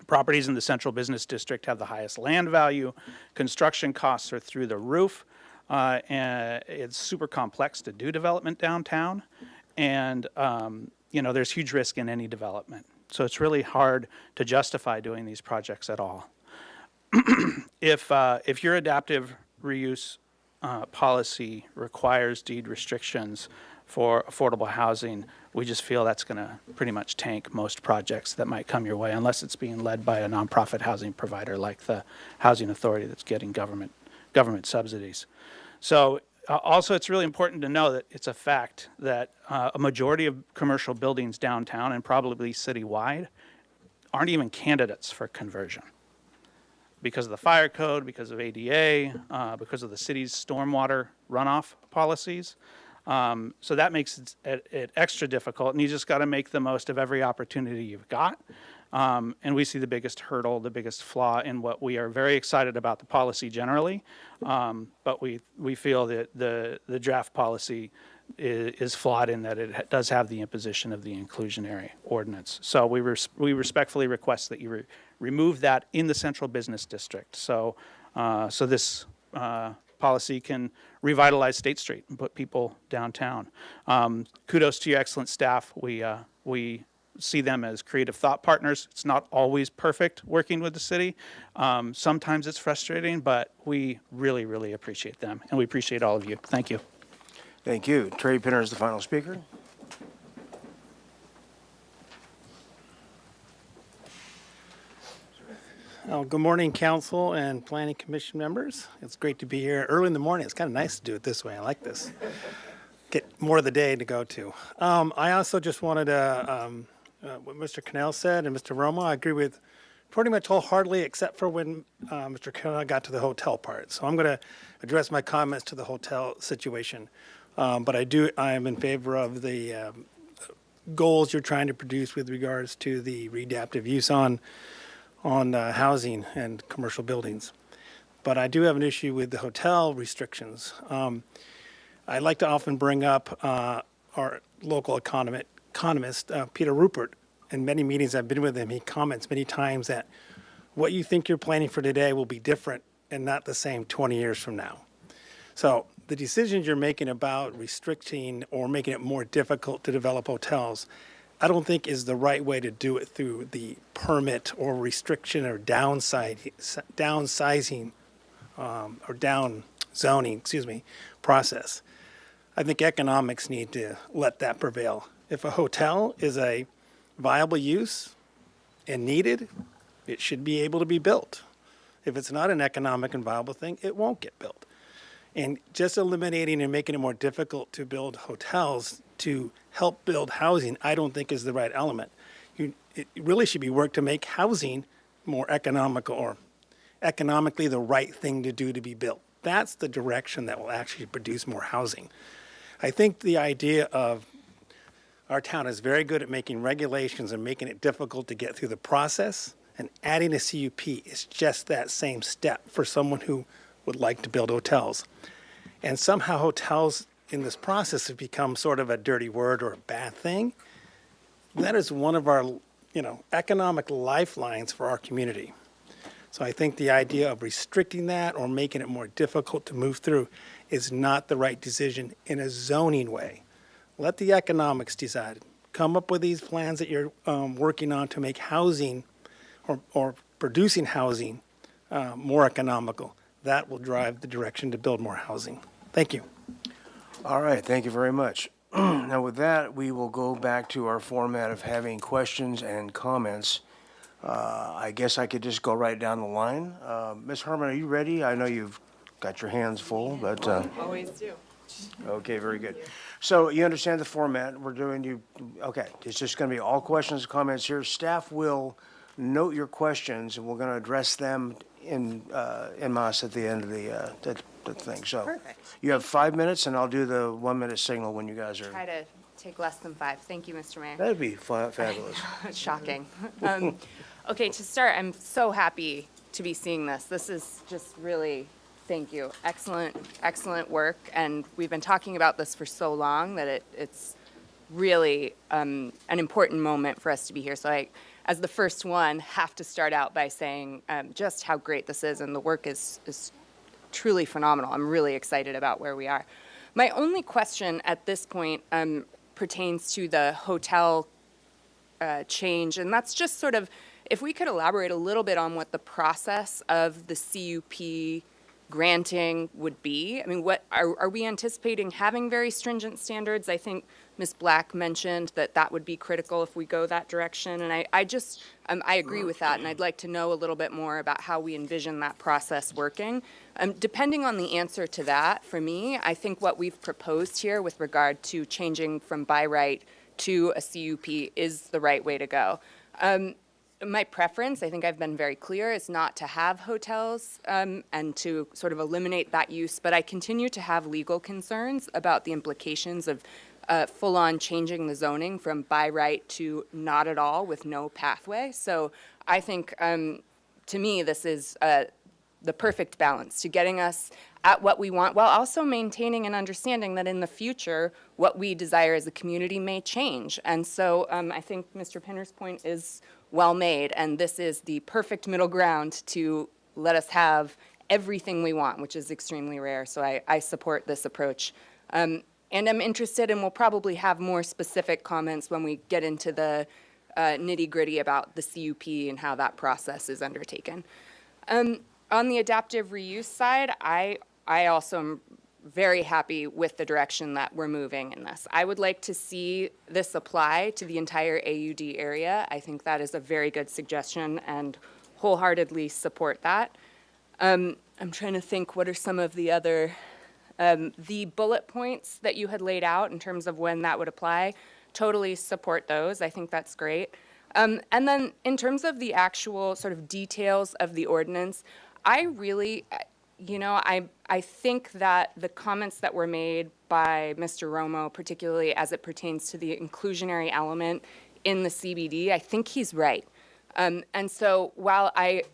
Properties in the central business district have the highest land value. Construction costs are through the roof, and it's super complex to do development downtown, and there's huge risk in any development. So it's really hard to justify doing these projects at all. If your adaptive reuse policy requires deed restrictions for affordable housing, we just feel that's going to pretty much tank most projects that might come your way, unless it's being led by a nonprofit housing provider like the housing authority that's getting government subsidies. So also, it's really important to know that it's a fact that a majority of commercial buildings downtown and probably citywide aren't even candidates for conversion, because of the fire code, because of ADA, because of the city's stormwater runoff policies. So that makes it extra difficult, and you just got to make the most of every opportunity you've got. And we see the biggest hurdle, the biggest flaw in what we are very excited about the policy generally, but we feel that the draft policy is flawed in that it does have the imposition of the inclusionary ordinance. So we respectfully request that you remove that in the central business district. So this policy can revitalize State Street and put people downtown. Kudos to your excellent staff. We see them as creative thought partners. It's not always perfect working with the city. Sometimes it's frustrating, but we really, really appreciate them, and we appreciate all of you. Thank you. Thank you. Trey Pinner is the final speaker. Good morning, council and planning commission members. It's great to be here early in the morning. It's kind of nice to do it this way. I like this. Get more of the day to go to. I also just wanted to, what Mr. Cannell said and Mr. Roma, I agree with pretty much wholeheartedly, except for when Mr. Cannell got to the hotel part. So I'm going to address my comments to the hotel situation. But I am in favor of the goals you're trying to produce with regards to the readaptive use on housing and commercial buildings. But I do have an issue with the hotel restrictions. I like to often bring up our local economist, Peter Rupert. In many meetings I've been with him, he comments many times that what you think you're planning for today will be different and not the same 20 years from now. So the decisions you're making about restricting or making it more difficult to develop hotels, I don't think is the right way to do it through the permit or restriction or downsizing or down zoning, process. I think economics need to let that prevail. If a hotel is a viable use and needed, it should be able to be built. If it's not an economic and viable thing, it won't get built. And just eliminating and making it more difficult to build hotels to help build housing, I don't think is the right element. It really should be work to make housing more economical or economically the right thing to do to be built. That's the direction that will actually produce more housing. I think the idea of our town is very good at making regulations and making it difficult to get through the process, and adding a CUP is just that same step for someone who would like to build hotels. And somehow hotels in this process have become sort of a dirty word or a bad thing. That is one of our, economic lifelines for our community. So I think the idea of restricting that or making it more difficult to move through is not the right decision in a zoning way. Let the economics decide. Come up with these plans that you're working on to make housing or producing housing more economical. That will drive the direction to build more housing. Thank you. All right, thank you very much. Now with that, we will go back to our format of having questions and comments. I guess I could just go right down the line. Ms. Herman, are you ready? I know you've got your hands full, but. Always do. Okay, very good. So you understand the format. Okay, it's just going to be all questions and comments here. Staff will note your questions, and we're going to address them in mass at the end of the thing. So Perfect. you have 5 minutes, and I'll do the 1 minute signal when you guys are. Try to take less than 5. Thank you, Mr. Mayor. That'd be fabulous. Shocking. Okay, to start, I'm so happy to be seeing this. This is just really, thank you. Excellent work. And we've been talking about this for so long that it's really an important moment for us to be here. So I, as the first one, have to start out by saying just how great this is, and the work is truly phenomenal. I'm really excited about where we are. My only question at this point pertains to the hotel change, and that's just sort of, if we could elaborate a little bit on what the process of the CUP granting would be. I mean, what are we anticipating having very stringent standards? I think Ms. Black mentioned that would be critical if we go that direction, and I just I agree with that, and I'd like to know a little bit more about how we envision that process working. Depending on the answer to that, for me, I think what we've proposed here with regard to changing from by right to a CUP is the right way to go. My preference, I think I've been very clear, is not to have hotels and to sort of eliminate that use, but I continue to have legal concerns about the implications of full-on changing the zoning from by right to not at all with no pathway. So I think, to me, this is the perfect balance to getting us at what we want, while also maintaining and understanding that in the future, what we desire as a community may change. And so I think Mr. Pinner's point is well made, and this is the perfect middle ground to let us have everything we want, which is extremely rare. So I support this approach. And I'm interested, and we'll probably have more specific comments when we get into the nitty-gritty about the CUP and how that process is undertaken. On the adaptive reuse side, I also am very happy with the direction that we're moving in this. I would like to see this apply to the entire AUD area. I think that is a very good suggestion and wholeheartedly support that. I'm trying to think, what are some of the other, the bullet points that you had laid out in terms of when that would apply, totally support those. I think that's great. And then in terms of the actual sort of details of the ordinance, I really, I think that the comments that were made by Mr. Romo, particularly as it pertains to the inclusionary element in the CBD, I think he's right. And so while I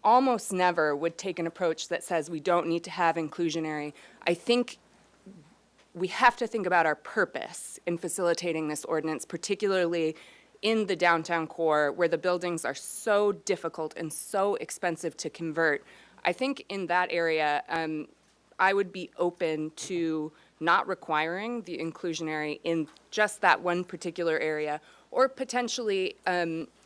almost never would take an approach that says we don't need to have inclusionary, I think we have to think about our purpose in facilitating this ordinance, particularly in the downtown core where the buildings are so difficult and so expensive to convert. I think in that area, I would be open to not requiring the inclusionary in just that one particular area, or potentially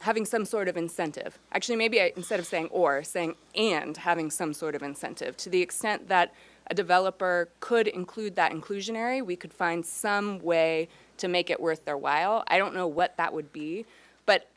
having some sort of incentive. Actually, maybe instead of saying or, saying and having some sort of incentive. To the extent that a developer could include that inclusionary, we could find some way to make it worth their while. I don't know what that would be, but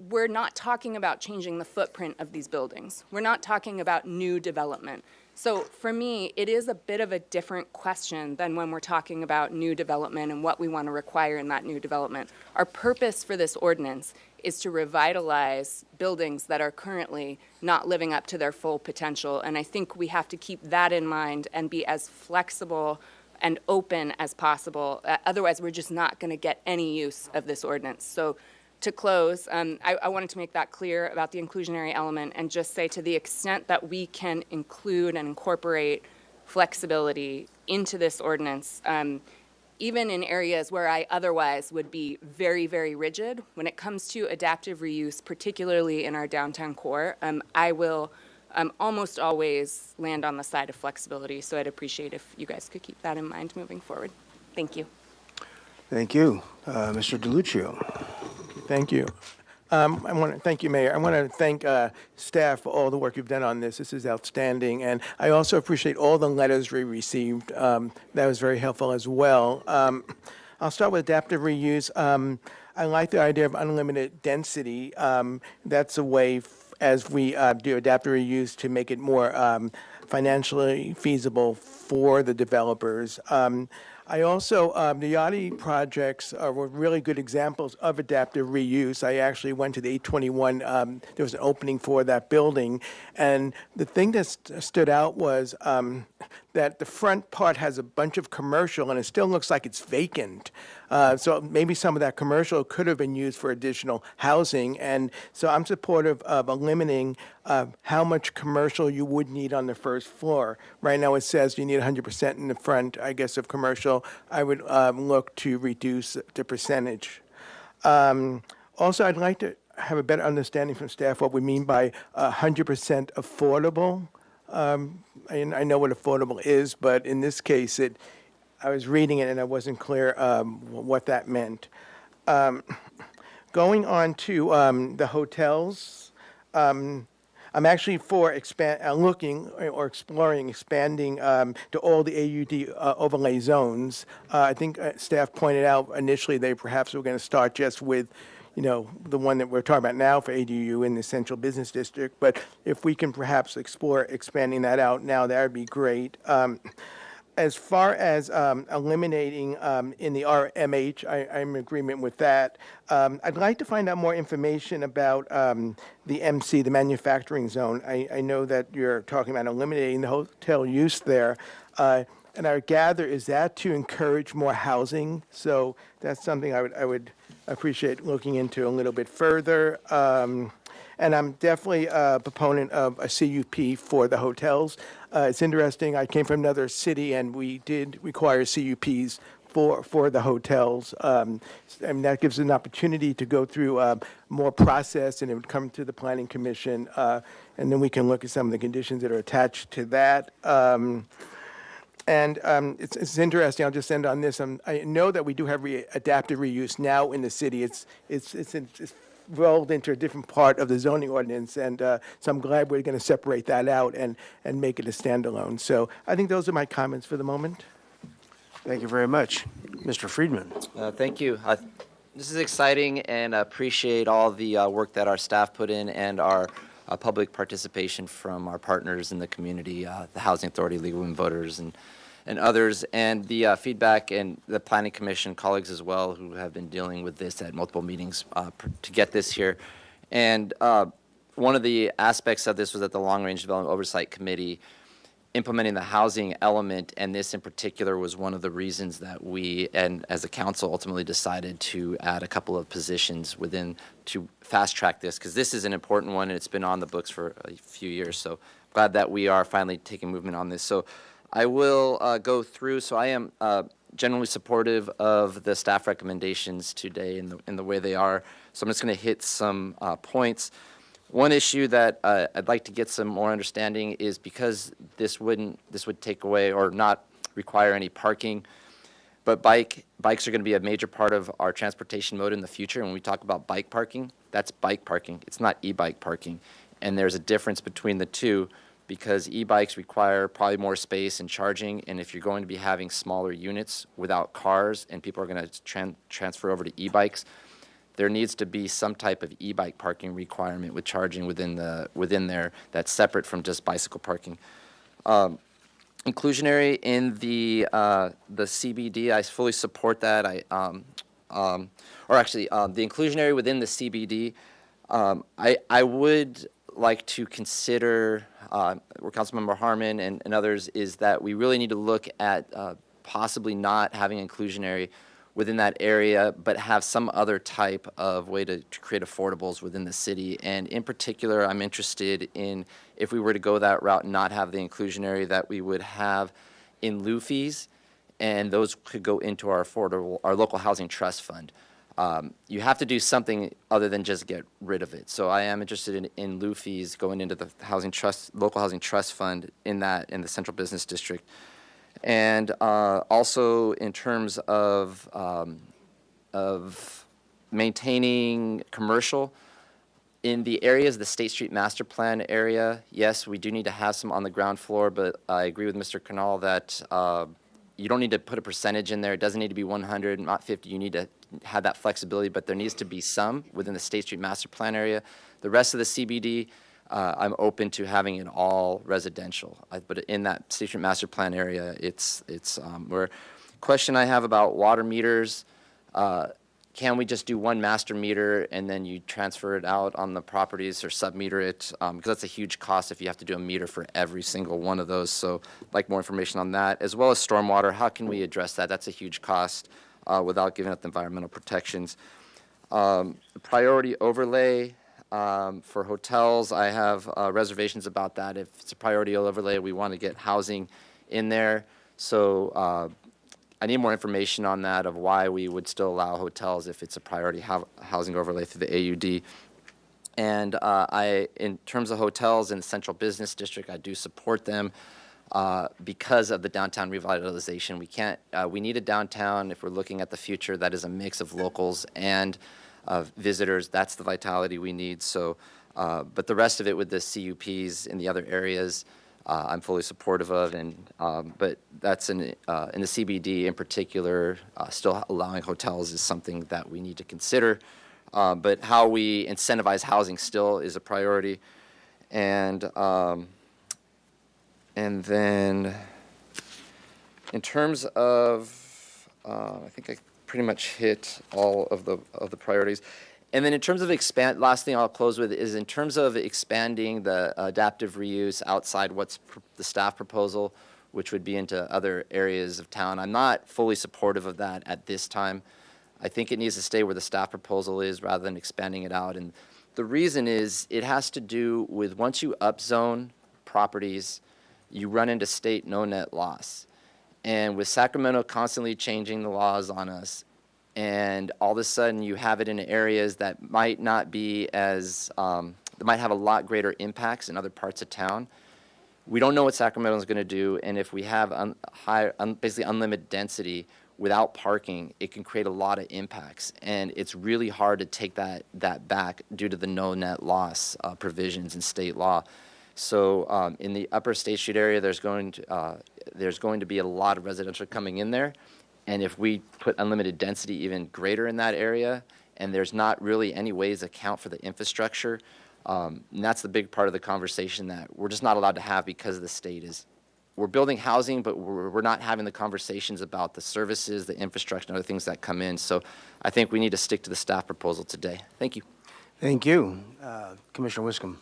we're not talking about changing the footprint of these buildings. We're not talking about new development. So for me, it is a bit of a different question than when we're talking about new development and what we want to require in that new development. Our purpose for this ordinance is to revitalize buildings that are currently not living up to their full potential. And I think we have to keep that in mind and be as flexible and open as possible. Otherwise, we're just not going to get any use of this ordinance. So to close, I wanted to make that clear about the inclusionary element and just say, to the extent that we can include and incorporate flexibility into this ordinance, even in areas where I otherwise would be very, very rigid, when it comes to adaptive reuse, particularly in our downtown core, I will almost always land on the side of flexibility. So I'd appreciate if you guys could keep that in mind moving forward. Thank you. Thank you. Mr. DeLuccio. Thank you. Thank you, Mayor. I want to thank staff for all the work you've done on this. This is outstanding. And I also appreciate all the letters we received. That was very helpful as well. I'll start with adaptive reuse. I like the idea of unlimited density. That's a way, as we do adaptive reuse, to make it more financially feasible for the developers. I also, the Yachty projects were really good examples of adaptive reuse. I actually went to the 821, there was an opening for that building, and the thing that stood out was that the front part has a bunch of commercial, and it still looks like it's vacant. So maybe some of that commercial could have been used for additional housing, and so I'm supportive of eliminating how much commercial you would need on the first floor. Right now it says you need 100% in the front, I guess, of commercial. I would look to reduce the percentage. Also, I'd like to have a better understanding from staff what we mean by 100% affordable. I know what affordable is, but in this case, I was reading it and I wasn't clear what that meant. Going on to the hotels, I'm actually for looking or exploring expanding to all the AUD overlay zones. I think staff pointed out initially they perhaps were going to start just with the one that we're talking about now for ADU in the central business district. But if we can perhaps explore expanding that out now, that would be great. As far as eliminating in the RMH, I'm in agreement with that. I'd like to find out more information about the MC, the manufacturing zone. I know that you're talking about eliminating the hotel use there. And I gather, is that to encourage more housing? So that's something I would appreciate looking into a little bit further. And I'm definitely a proponent of a CUP for the hotels. It's interesting, I came from another city and we did require CUPs for the hotels. And that gives an opportunity to go through more process, and it would come to the Planning Commission. And then we can look at some of the conditions that are attached to that. And it's interesting, I'll just end on this. I know that we do have adaptive reuse now in the city. It's rolled into a different part of the zoning ordinance, and so I'm glad we're going to separate that out and make it a standalone. So I think those are my comments for the moment. Thank you very much. Mr. Friedman. Thank you. This is exciting, and I appreciate all the work that our staff put in and our public participation from our partners in the community, the Housing Authority, League of Women Voters, and others, and the feedback and the Planning Commission colleagues as well, who have been dealing with this at multiple meetings to get this here. And one of the aspects of this was that the Long Range Development Oversight Committee implementing the housing element, and this in particular was one of the reasons that we, and as a council, ultimately decided to add a couple of positions within to fast track this, because this is an important one and it's been on the books for a few years. So glad that we are finally taking movement on this. So I will go through, so I am generally supportive of the staff recommendations today in the way they are. So I'm just going to hit some points. One issue that I'd like to get some more understanding is because this would take away or not require any parking, but bikes are going to be a major part of our transportation mode in the future. And when we talk about bike parking, that's bike parking. It's not e-bike parking. And there's a difference between the two because e-bikes require probably more space and charging. And if you're going to be having smaller units without cars and people are going to transfer over to e-bikes, there needs to be some type of e-bike parking requirement with charging within there that's separate from just bicycle parking. Inclusionary in the CBD, I fully support that. The inclusionary within the CBD, I would like to consider, where Councilmember Harmon and others, is that we really need to look at possibly not having inclusionary within that area, but have some other type of way to create affordables within the city. And in particular, I'm interested in, if we were to go that route and not have the inclusionary, that we would have in lieu fees, and those could go into our local housing trust fund. You have to do something other than just get rid of it. So I am interested in lieu fees going into the local housing trust fund in the central business district. And also in terms of maintaining commercial, in the areas, the State Street Master Plan area, yes, we do need to have some on the ground floor, but I agree with Mr. Canal that you don't need to put a percentage in there. It doesn't need to be 100, not 50. You need to have that flexibility, but there needs to be some within the State Street Master Plan area. The rest of the CBD, I'm open to having it all residential. But in that State Street Master Plan area, it's where question I have about water meters, can we just do one master meter and then you transfer it out on the properties or sub-meter it? Because that's a huge cost if you have to do a meter for every single one of those. So I'd like more information on that, as well as stormwater. How can we address that? That's a huge cost without giving up the environmental protections. Priority overlay for hotels, I have reservations about that. If it's a priority overlay, we want to get housing in there. So I need more information on that, of why we would still allow hotels if it's a priority housing overlay through the AUD. And in terms of hotels in the central business district, I do support them because of the downtown revitalization. We need a downtown, if we're looking at the future, that is a mix of locals and visitors. That's the vitality we need. So, but the rest of it with the CUPs in the other areas, I'm fully supportive of, but that's in the CBD in particular. Still allowing hotels is something that we need to consider, but how we incentivize housing still is a priority, and then in terms of, I think I pretty much hit all of the priorities. And then in terms of last thing I'll close with is in terms of expanding the adaptive reuse outside what's the staff proposal, which would be into other areas of town. I'm not fully supportive of that at this time. I think it needs to stay where the staff proposal is rather than expanding it out. And the reason is it has to do with once you upzone properties, you run into state no net loss. And with Sacramento constantly changing the laws on us, and all of a sudden you have it in areas that might not be as, that might have a lot greater impacts in other parts of town. We don't know what Sacramento is going to do, and if we have basically unlimited density without parking, it can create a lot of impacts, and it's really hard to take that back due to the no net loss provisions in state law. So in the upper State Street area, there's going to be a lot of residential coming in there. And if we put unlimited density even greater in that area, and there's not really any ways to account for the infrastructure, and that's the big part of the conversation that we're just not allowed to have because the state is. We're building housing, but we're not having the conversations about the services, the infrastructure, and other things that come in. So I think we need to stick to the staff proposal today. Thank you. Thank you. Commissioner Wiscombe.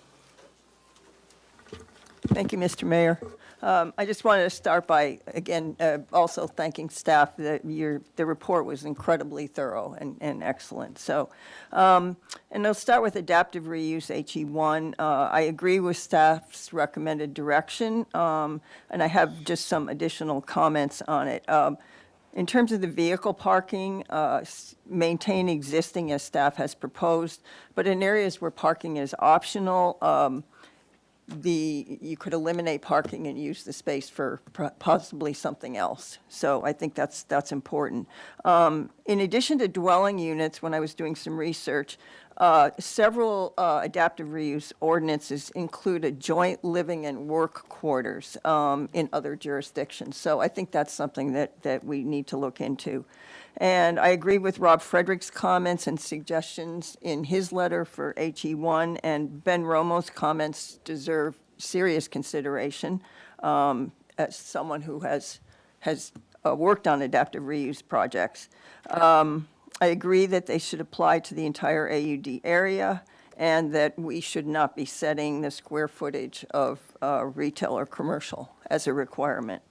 Thank you, Mr. Mayor. I just wanted to start by, again, also thanking staff that the report was incredibly thorough and excellent. So, and I'll start with adaptive reuse, HE1. I agree with staff's recommended direction, and I have just some additional comments on it. In terms of the vehicle parking, maintain existing as staff has proposed, but in areas where parking is optional, you could eliminate parking and use the space for possibly something else. So I think that's important. In addition to dwelling units, when I was doing some research, several adaptive reuse ordinances include a joint living and work quarters in other jurisdictions. So I think that's something that we need to look into. And I agree with Rob Frederick's comments and suggestions in his letter for HE1, and Ben Romo's comments deserve serious consideration as someone who has worked on adaptive reuse projects. I agree that they should apply to the entire AUD area and that we should not be setting the square footage of retail or commercial as a requirement.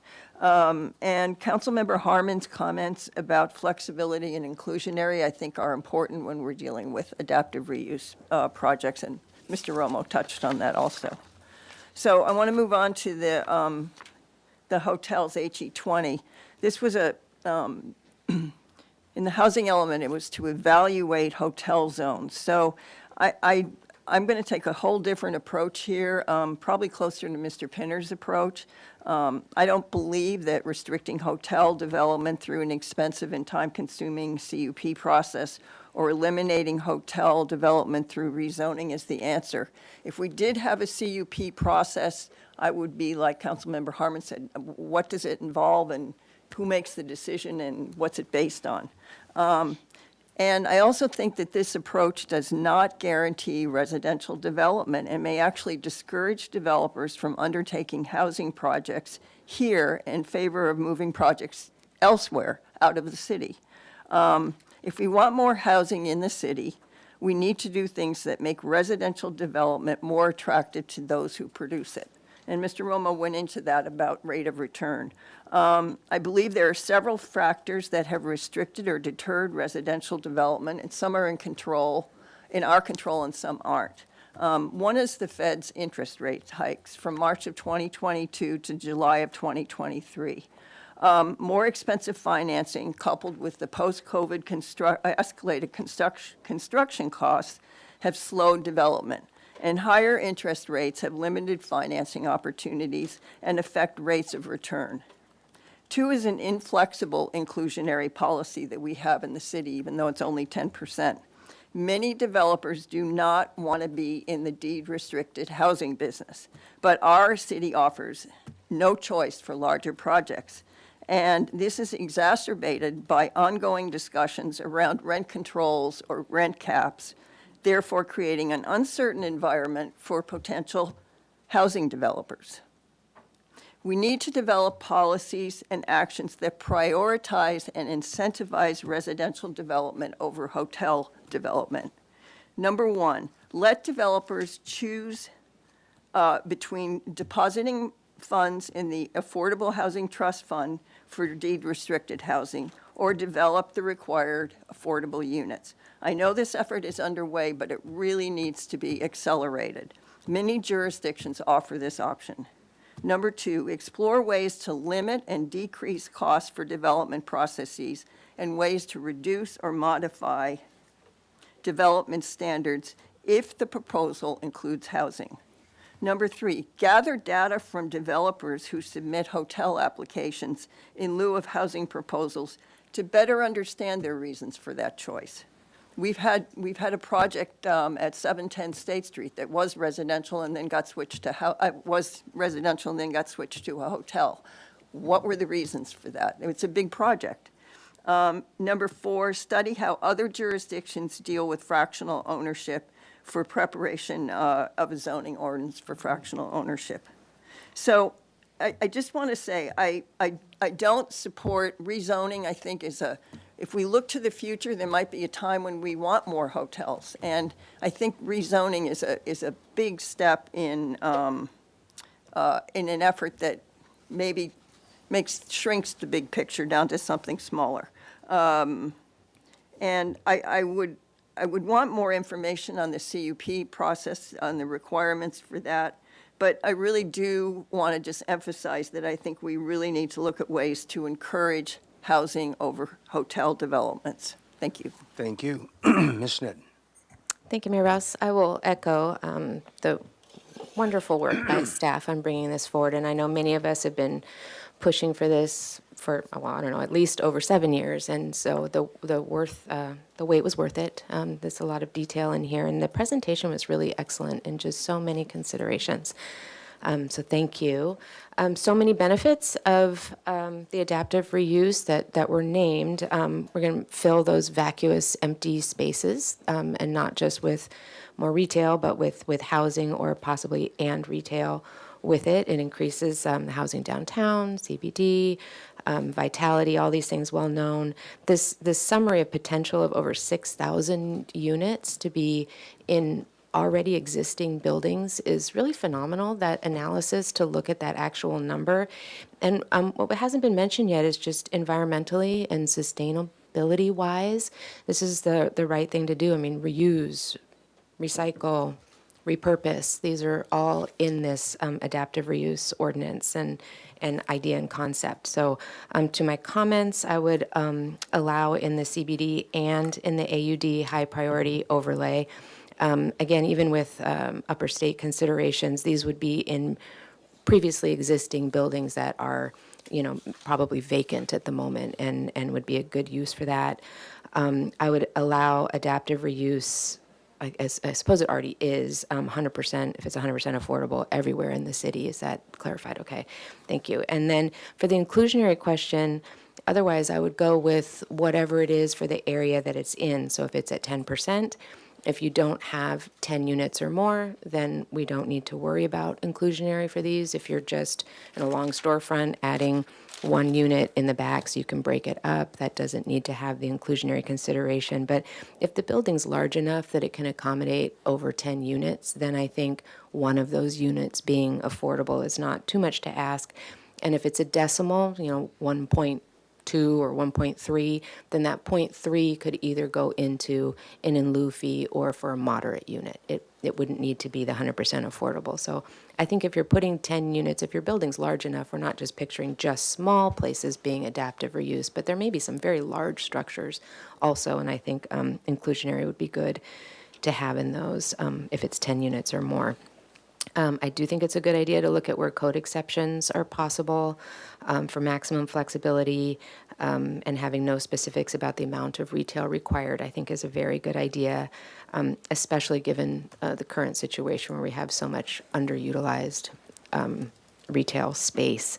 And Councilmember Harmon's comments about flexibility and inclusionary, I think, are important when we're dealing with adaptive reuse projects, and Mr. Romo touched on that also. So I want to move on to the hotels, HE20. This was in the housing element, it was to evaluate hotel zones. So I'm going to take a whole different approach here, probably closer to Mr. Pinner's approach. I don't believe that restricting hotel development through an expensive and time-consuming CUP process or eliminating hotel development through rezoning is the answer. If we did have a CUP process, I would be like Councilmember Harmon said, what does it involve and who makes the decision and what's it based on? And I also think that this approach does not guarantee residential development and may actually discourage developers from undertaking housing projects here in favor of moving projects elsewhere out of the city. If we want more housing in the city, we need to do things that make residential development more attractive to those who produce it. And Mr. Romo went into that about rate of return. I believe there are several factors that have restricted or deterred residential development, and some are in our control, and some aren't. One is the Fed's interest rate hikes from March of 2022 to July of 2023. More expensive financing coupled with the post-COVID escalated construction costs have slowed development, and higher interest rates have limited financing opportunities and affect rates of return. Two is an inflexible inclusionary policy that we have in the city, even though it's only 10%. Many developers do not want to be in the deed-restricted housing business, but our city offers no choice for larger projects. And this is exacerbated by ongoing discussions around rent controls or rent caps, therefore creating an uncertain environment for potential housing developers. We need to develop policies and actions that prioritize and incentivize residential development over hotel development. Number one, let developers choose between depositing funds in the Affordable Housing Trust Fund for deed-restricted housing or develop the required affordable units. I know this effort is underway, but it really needs to be accelerated. Many jurisdictions offer this option. Number two, explore ways to limit and decrease costs for development processes and ways to reduce or modify development standards if the proposal includes housing. Number three, gather data from developers who submit hotel applications in lieu of housing proposals to better understand their reasons for that choice. We've had a project at 710 State Street that was residential and then got switched to a hotel. What were the reasons for that? It's a big project. Number four, study how other jurisdictions deal with fractional ownership for preparation of a zoning ordinance for fractional ownership. So I just want to say I don't support rezoning. I think if we look to the future, there might be a time when we want more hotels. And I think rezoning is a big step in in an effort that maybe shrinks the big picture down to something smaller. And I would want more information on the CUP process, on the requirements for that. But I really do want to just emphasize that I think we really need to look at ways to encourage housing over hotel developments. Thank you. Thank you. Ms. Snidd. Thank you, Mayor Rouse. I will echo the wonderful work by staff on bringing this forward, and I know many of us have been pushing for this for, well, I don't know, at least over 7 years, and so the wait was worth it. There's a lot of detail in here, and the presentation was really excellent and just so many considerations. So thank you. So many benefits of the adaptive reuse that were named. We're going to fill those vacuous, empty spaces, and not just with more retail, but with housing or possibly and retail with it. It increases the housing downtown, CBD, vitality, all these things well known. This summary of potential of over 6,000 units to be in already existing buildings is really phenomenal, that analysis to look at that actual number. And what hasn't been mentioned yet is just environmentally and sustainability-wise, this is the right thing to do. I mean, reuse, recycle, repurpose, these are all in this adaptive reuse ordinance and idea and concept. So to my comments, I would allow in the CBD and in the AUD high priority overlay. Again, even with upper state considerations, these would be in previously existing buildings that are, probably vacant at the moment and would be a good use for that. I would allow adaptive reuse, I suppose it already is, 100%, if it's 100% affordable everywhere in the city. Is that clarified? Okay, thank you. And then for the inclusionary question, otherwise I would go with whatever it is for the area that it's in. So if it's at 10%, if you don't have 10 units or more, then we don't need to worry about inclusionary for these. If you're just in a long storefront adding 1 unit in the back so you can break it up, that doesn't need to have the inclusionary consideration. But if the building's large enough that it can accommodate over 10 units, then I think one of those units being affordable is not too much to ask. And if it's a decimal, 1.2 or 1.3, then that 0.3 could either go into an in lieu fee or for a moderate unit. It wouldn't need to be the 100% affordable. So I think if you're putting 10 units, if your building's large enough, we're not just picturing just small places being adaptive reuse, but there may be some very large structures also, and I think inclusionary would be good to have in those if it's 10 units or more. I do think it's a good idea to look at where code exceptions are possible for maximum flexibility, and having no specifics about the amount of retail required, I think is a very good idea, especially given the current situation where we have so much underutilized retail space.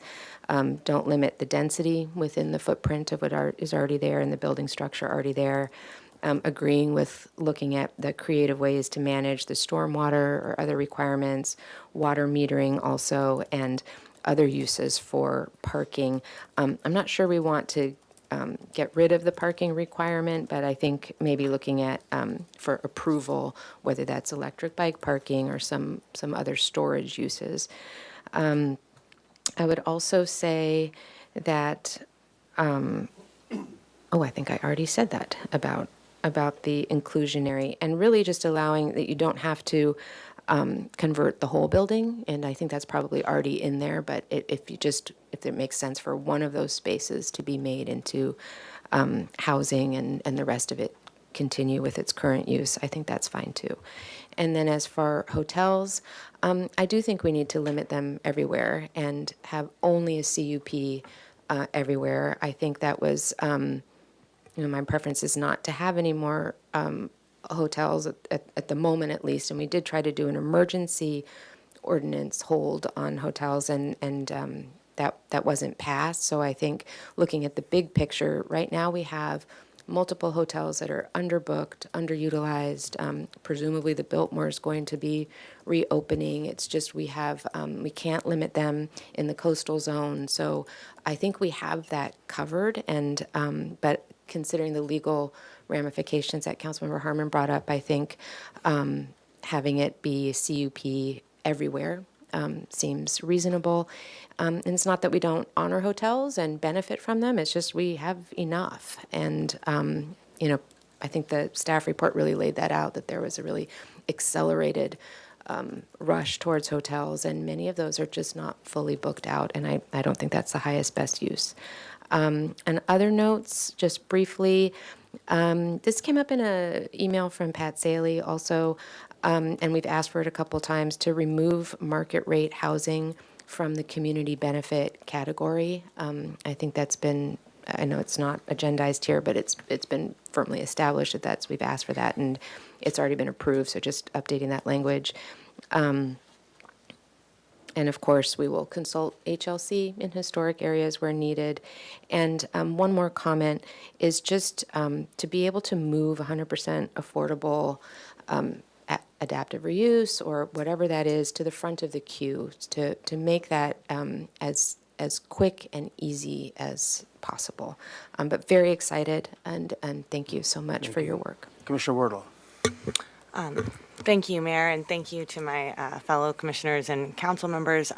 Don't limit the density within the footprint of what is already there and the building structure already there. Agreeing with looking at the creative ways to manage the stormwater or other requirements, water metering also, and other uses for parking. I'm not sure we want to get rid of the parking requirement, but I think maybe looking at for approval, whether that's electric bike parking or some other storage uses. I would also say that, I think I already said that about the inclusionary, and really just allowing that you don't have to convert the whole building, and I think that's probably already in there, but if it makes sense for one of those spaces to be made into housing and the rest of it continue with its current use, I think that's fine too. And then as for hotels, I do think we need to limit them everywhere and have only a CUP everywhere. I think that was my preference is not to have any more hotels at the moment, at least. And we did try to do an emergency ordinance hold on hotels, and that wasn't passed. So I think looking at the big picture, right now we have multiple hotels that are underbooked, underutilized. Presumably the Biltmore is going to be reopening. It's just we can't limit them in the coastal zone. So I think we have that covered. And but considering the legal ramifications that Councilmember Harmon brought up, I think having it be CUP everywhere seems reasonable. And it's not that we don't honor hotels and benefit from them, it's just we have enough. And, I think the staff report really laid that out, that there was a really accelerated rush towards hotels, and many of those are just not fully booked out, and I don't think that's the highest best use. And other notes, just briefly, this came up in an email from Pat Saley also, and we've asked for it a couple times, to remove market rate housing from the community benefit category. I think that's been, I know it's not agendized here, but it's been firmly established that we've asked for that, and it's already been approved, so just updating that language. And of course, we will consult HLC in historic areas where needed. And one more comment is just to be able to move 100% affordable adaptive reuse, or whatever that is, to the front of the queue, to make that as quick and easy as possible. But very excited, and thank you so much for your work. Commissioner Wardle. Thank you, Mayor, and thank you to my fellow commissioners and council members.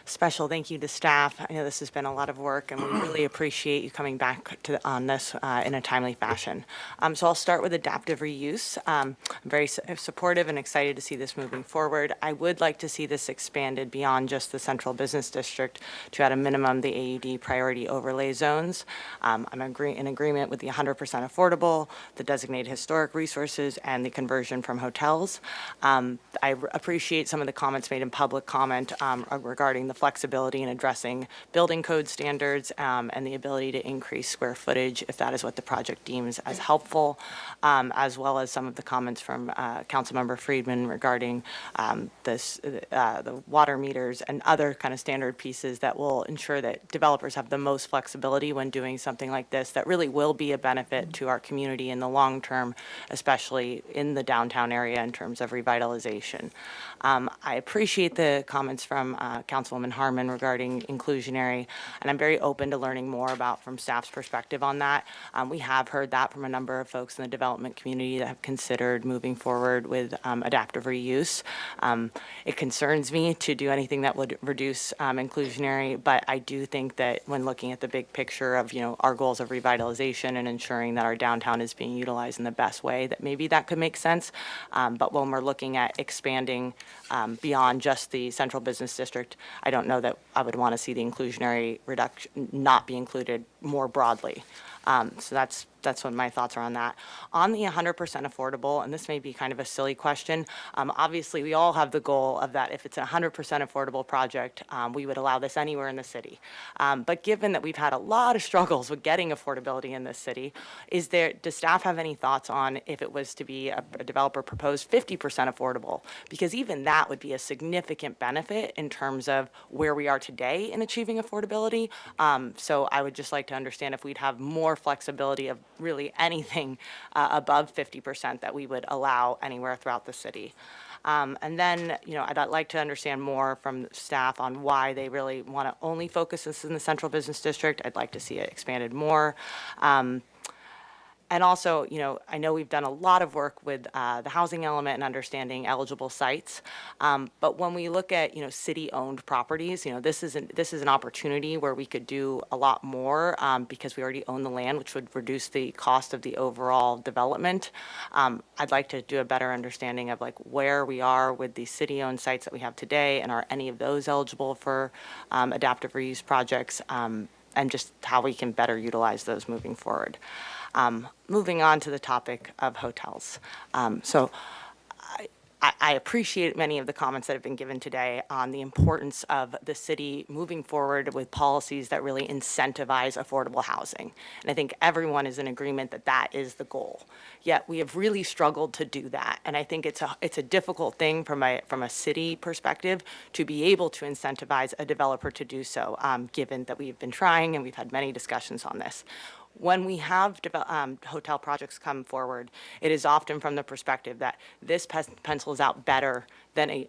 Special thank you to staff. I know this has been a lot of work, and we really appreciate you coming back on this in a timely fashion. So I'll start with adaptive reuse. I'm very supportive and excited to see this moving forward. I would like to see this expanded beyond just the central business district to, at a minimum, the AUD priority overlay zones. I'm in agreement with the 100% affordable, the designated historic resources, and the conversion from hotels. I appreciate some of the comments made in public comment regarding the flexibility in addressing building code standards and the ability to increase square footage if that is what the project deems as helpful, as well as some of the comments from Councilmember Friedman regarding the water meters and other kind of standard pieces that will ensure that developers have the most flexibility when doing something like this that really will be a benefit to our community in the long term, especially in the downtown area in terms of revitalization. I appreciate the comments from Councilwoman Harmon regarding inclusionary, and I'm very open to learning more about from staff's perspective on that. We have heard that from a number of folks in the development community that have considered moving forward with adaptive reuse. It concerns me to do anything that would reduce inclusionary, but I do think that when looking at the big picture of our goals of revitalization and ensuring that our downtown is being utilized in the best way, that maybe that could make sense. But when we're looking at expanding beyond just the central business district, I don't know that I would want to see the inclusionary reduction not be included more broadly. So that's what my thoughts are on that. On the 100% affordable, and this may be kind of a silly question, obviously we all have the goal of that if it's a 100% affordable project, we would allow this anywhere in the city. But given that we've had a lot of struggles with getting affordability in this city, does staff have any thoughts on if it was to be a developer proposed 50% affordable? Because even that would be a significant benefit in terms of where we are today in achieving affordability. So I would just like to understand if we'd have more flexibility of really anything above 50% that we would allow anywhere throughout the city. And then, I'd like to understand more from staff on why they really want to only focus this in the central business district. I'd like to see it expanded more. And also, I know we've done a lot of work with the housing element and understanding eligible sites. But when we look at, city-owned properties, this is an opportunity where we could do a lot more because we already own the land, which would reduce the cost of the overall development. I'd like to do a better understanding of where we are with the city-owned sites that we have today, and are any of those eligible for adaptive reuse projects, and just how we can better utilize those moving forward. Moving on to the topic of hotels. So I appreciate many of the comments that have been given today on the importance of the city moving forward with policies that really incentivize affordable housing. And I think everyone is in agreement that that is the goal. Yet we have really struggled to do that. And I think it's a difficult thing from a city perspective to be able to incentivize a developer to do so, given that we've been trying and we've had many discussions on this. When we have hotel projects come forward, it is often from the perspective that this pencils out better than a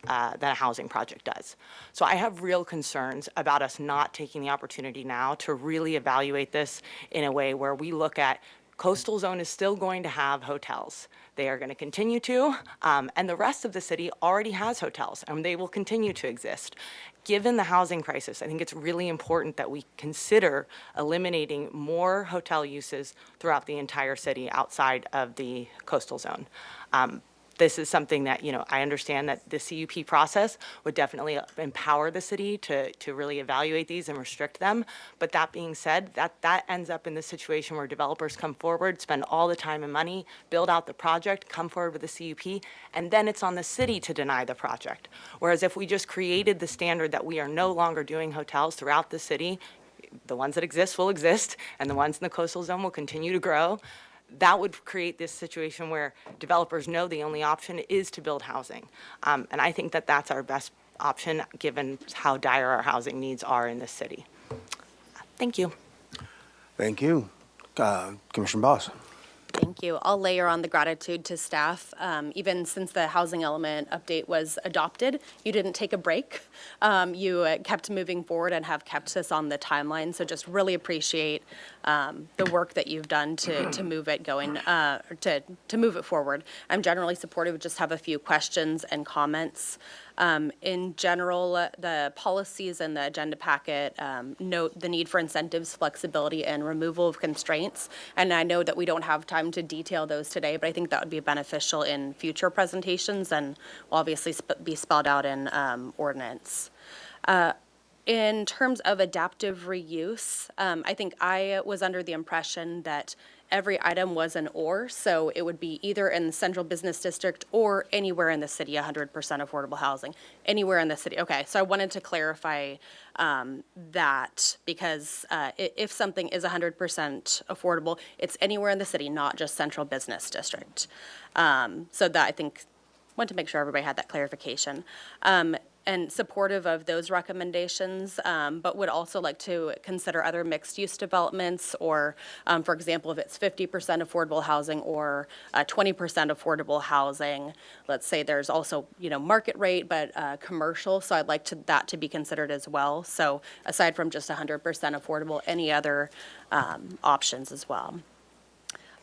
housing project does. So I have real concerns about us not taking the opportunity now to really evaluate this in a way where we look at coastal zone is still going to have hotels. They are going to continue to, and the rest of the city already has hotels, and they will continue to exist. Given the housing crisis, I think it's really important that we consider eliminating more hotel uses throughout the entire city outside of the coastal zone. This is something that, I understand that the CUP process would definitely empower the city to really evaluate these and restrict them. But that being said, that ends up in the situation where developers come forward, spend all the time and money, build out the project, come forward with the CUP, and then it's on the city to deny the project. Whereas if we just created the standard that we are no longer doing hotels throughout the city, the ones that exist will exist, and the ones in the coastal zone will continue to grow. That would create this situation where developers know the only option is to build housing. And I think that that's our best option, given how dire our housing needs are in this city. Thank you. Thank you. Commissioner Boss. Thank you. I'll layer on the gratitude to staff. Even since the housing element update was adopted, you didn't take a break. You kept moving forward and have kept us on the timeline. So just really appreciate the work that you've done to move it going, to move it forward. I'm generally supportive. Just have a few questions and comments. In general, the policies and the agenda packet note the need for incentives, flexibility, and removal of constraints. And I know that we don't have time to detail those today, but I think that would be beneficial in future presentations and will obviously be spelled out in ordinance. In terms of adaptive reuse, I think I was under the impression that every item was an or, so it would be either in the central business district or anywhere in the city, 100% affordable housing, anywhere in the city. Okay, so I wanted to clarify that because if something is 100% affordable, it's anywhere in the city, not just central business district. So that I think, wanted to make sure everybody had that clarification. And supportive of those recommendations, but would also like to consider other mixed-use developments or, for example, if it's 50% affordable housing or 20% affordable housing, let's say there's also, market rate, but commercial, so I'd like that to be considered as well. So aside from just 100% affordable, any other options as well.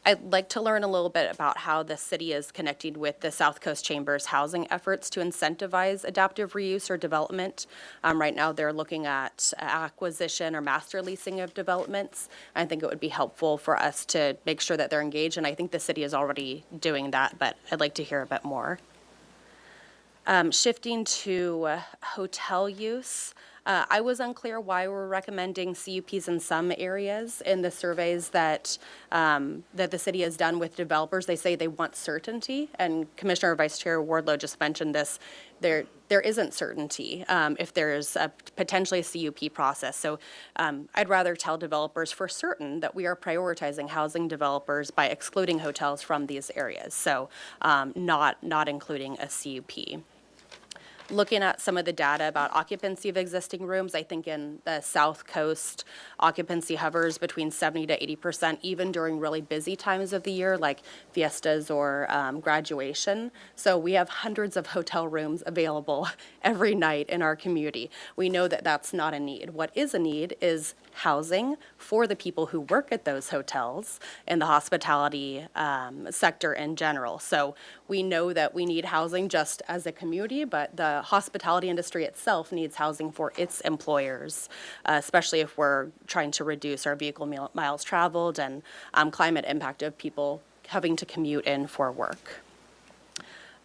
I'd like to learn a little bit about how the city is connecting with the South Coast Chamber's housing efforts to incentivize adaptive reuse or development. Right now, they're looking at acquisition or master leasing of developments. I think it would be helpful for us to make sure that they're engaged, and I think the city is already doing that, but I'd like to hear a bit more. Shifting to hotel use. I was unclear why we're recommending CUPs in some areas. In the surveys that the city has done with developers, they say they want certainty, and Commissioner Vice Chair Wardlow just mentioned this. There isn't certainty if there's potentially a CUP process. So I'd rather tell developers for certain that we are prioritizing housing developers by excluding hotels from these areas. So not including a CUP. Looking at some of the data about occupancy of existing rooms, I think in the South Coast, occupancy hovers between 70 to 80%, even during really busy times of the year, like fiestas or graduation. So we have hundreds of hotel rooms available every night in our community. We know that that's not a need. What is a need is housing for the people who work at those hotels in the hospitality sector in general. So we know that we need housing just as a community, but the hospitality industry itself needs housing for its employers, especially if we're trying to reduce our vehicle miles traveled and climate impact of people having to commute in for work.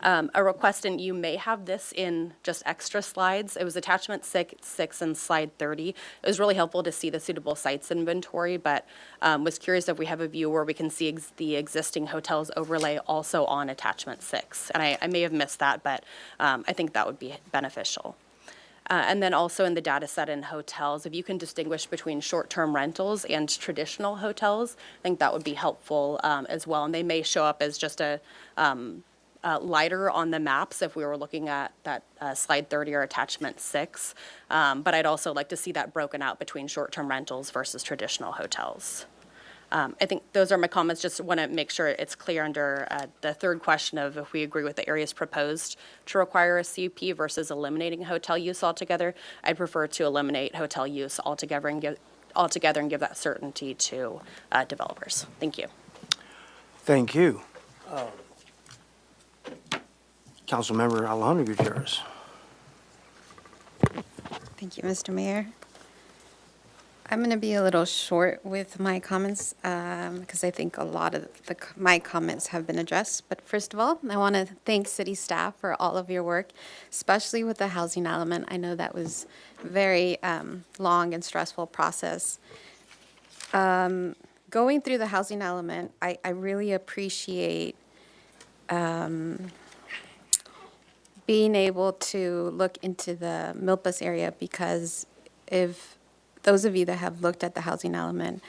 A request, and you may have this in just extra slides. It was attachment 6 and slide 30. It was really helpful to see the suitable sites inventory, but was curious if we have a view where we can see the existing hotels overlay also on attachment 6. And I may have missed that, but I think that would be beneficial. And then also in the data set in hotels, if you can distinguish between short-term rentals and traditional hotels, I think that would be helpful as well. And they may show up as just a lighter on the maps if we were looking at that slide 30 or attachment 6. But I'd also like to see that broken out between short-term rentals versus traditional hotels. I think those are my comments. Just want to make sure it's clear under the third question of if we agree with the areas proposed to require a CUP versus eliminating hotel use altogether. I'd prefer to eliminate hotel use altogether and give that certainty to developers. Thank you. Thank you. Councilmember Alejandro Gutierrez. Thank you, Mr. Mayor. I'm going to be a little short with my comments because I think a lot of my comments have been addressed. But first of all, I want to thank city staff for all of your work, especially with the housing element. I know that was a very long and stressful process. Going through the housing element, I really appreciate being able to look into the Milpas area, because if those of you that have looked at the housing element,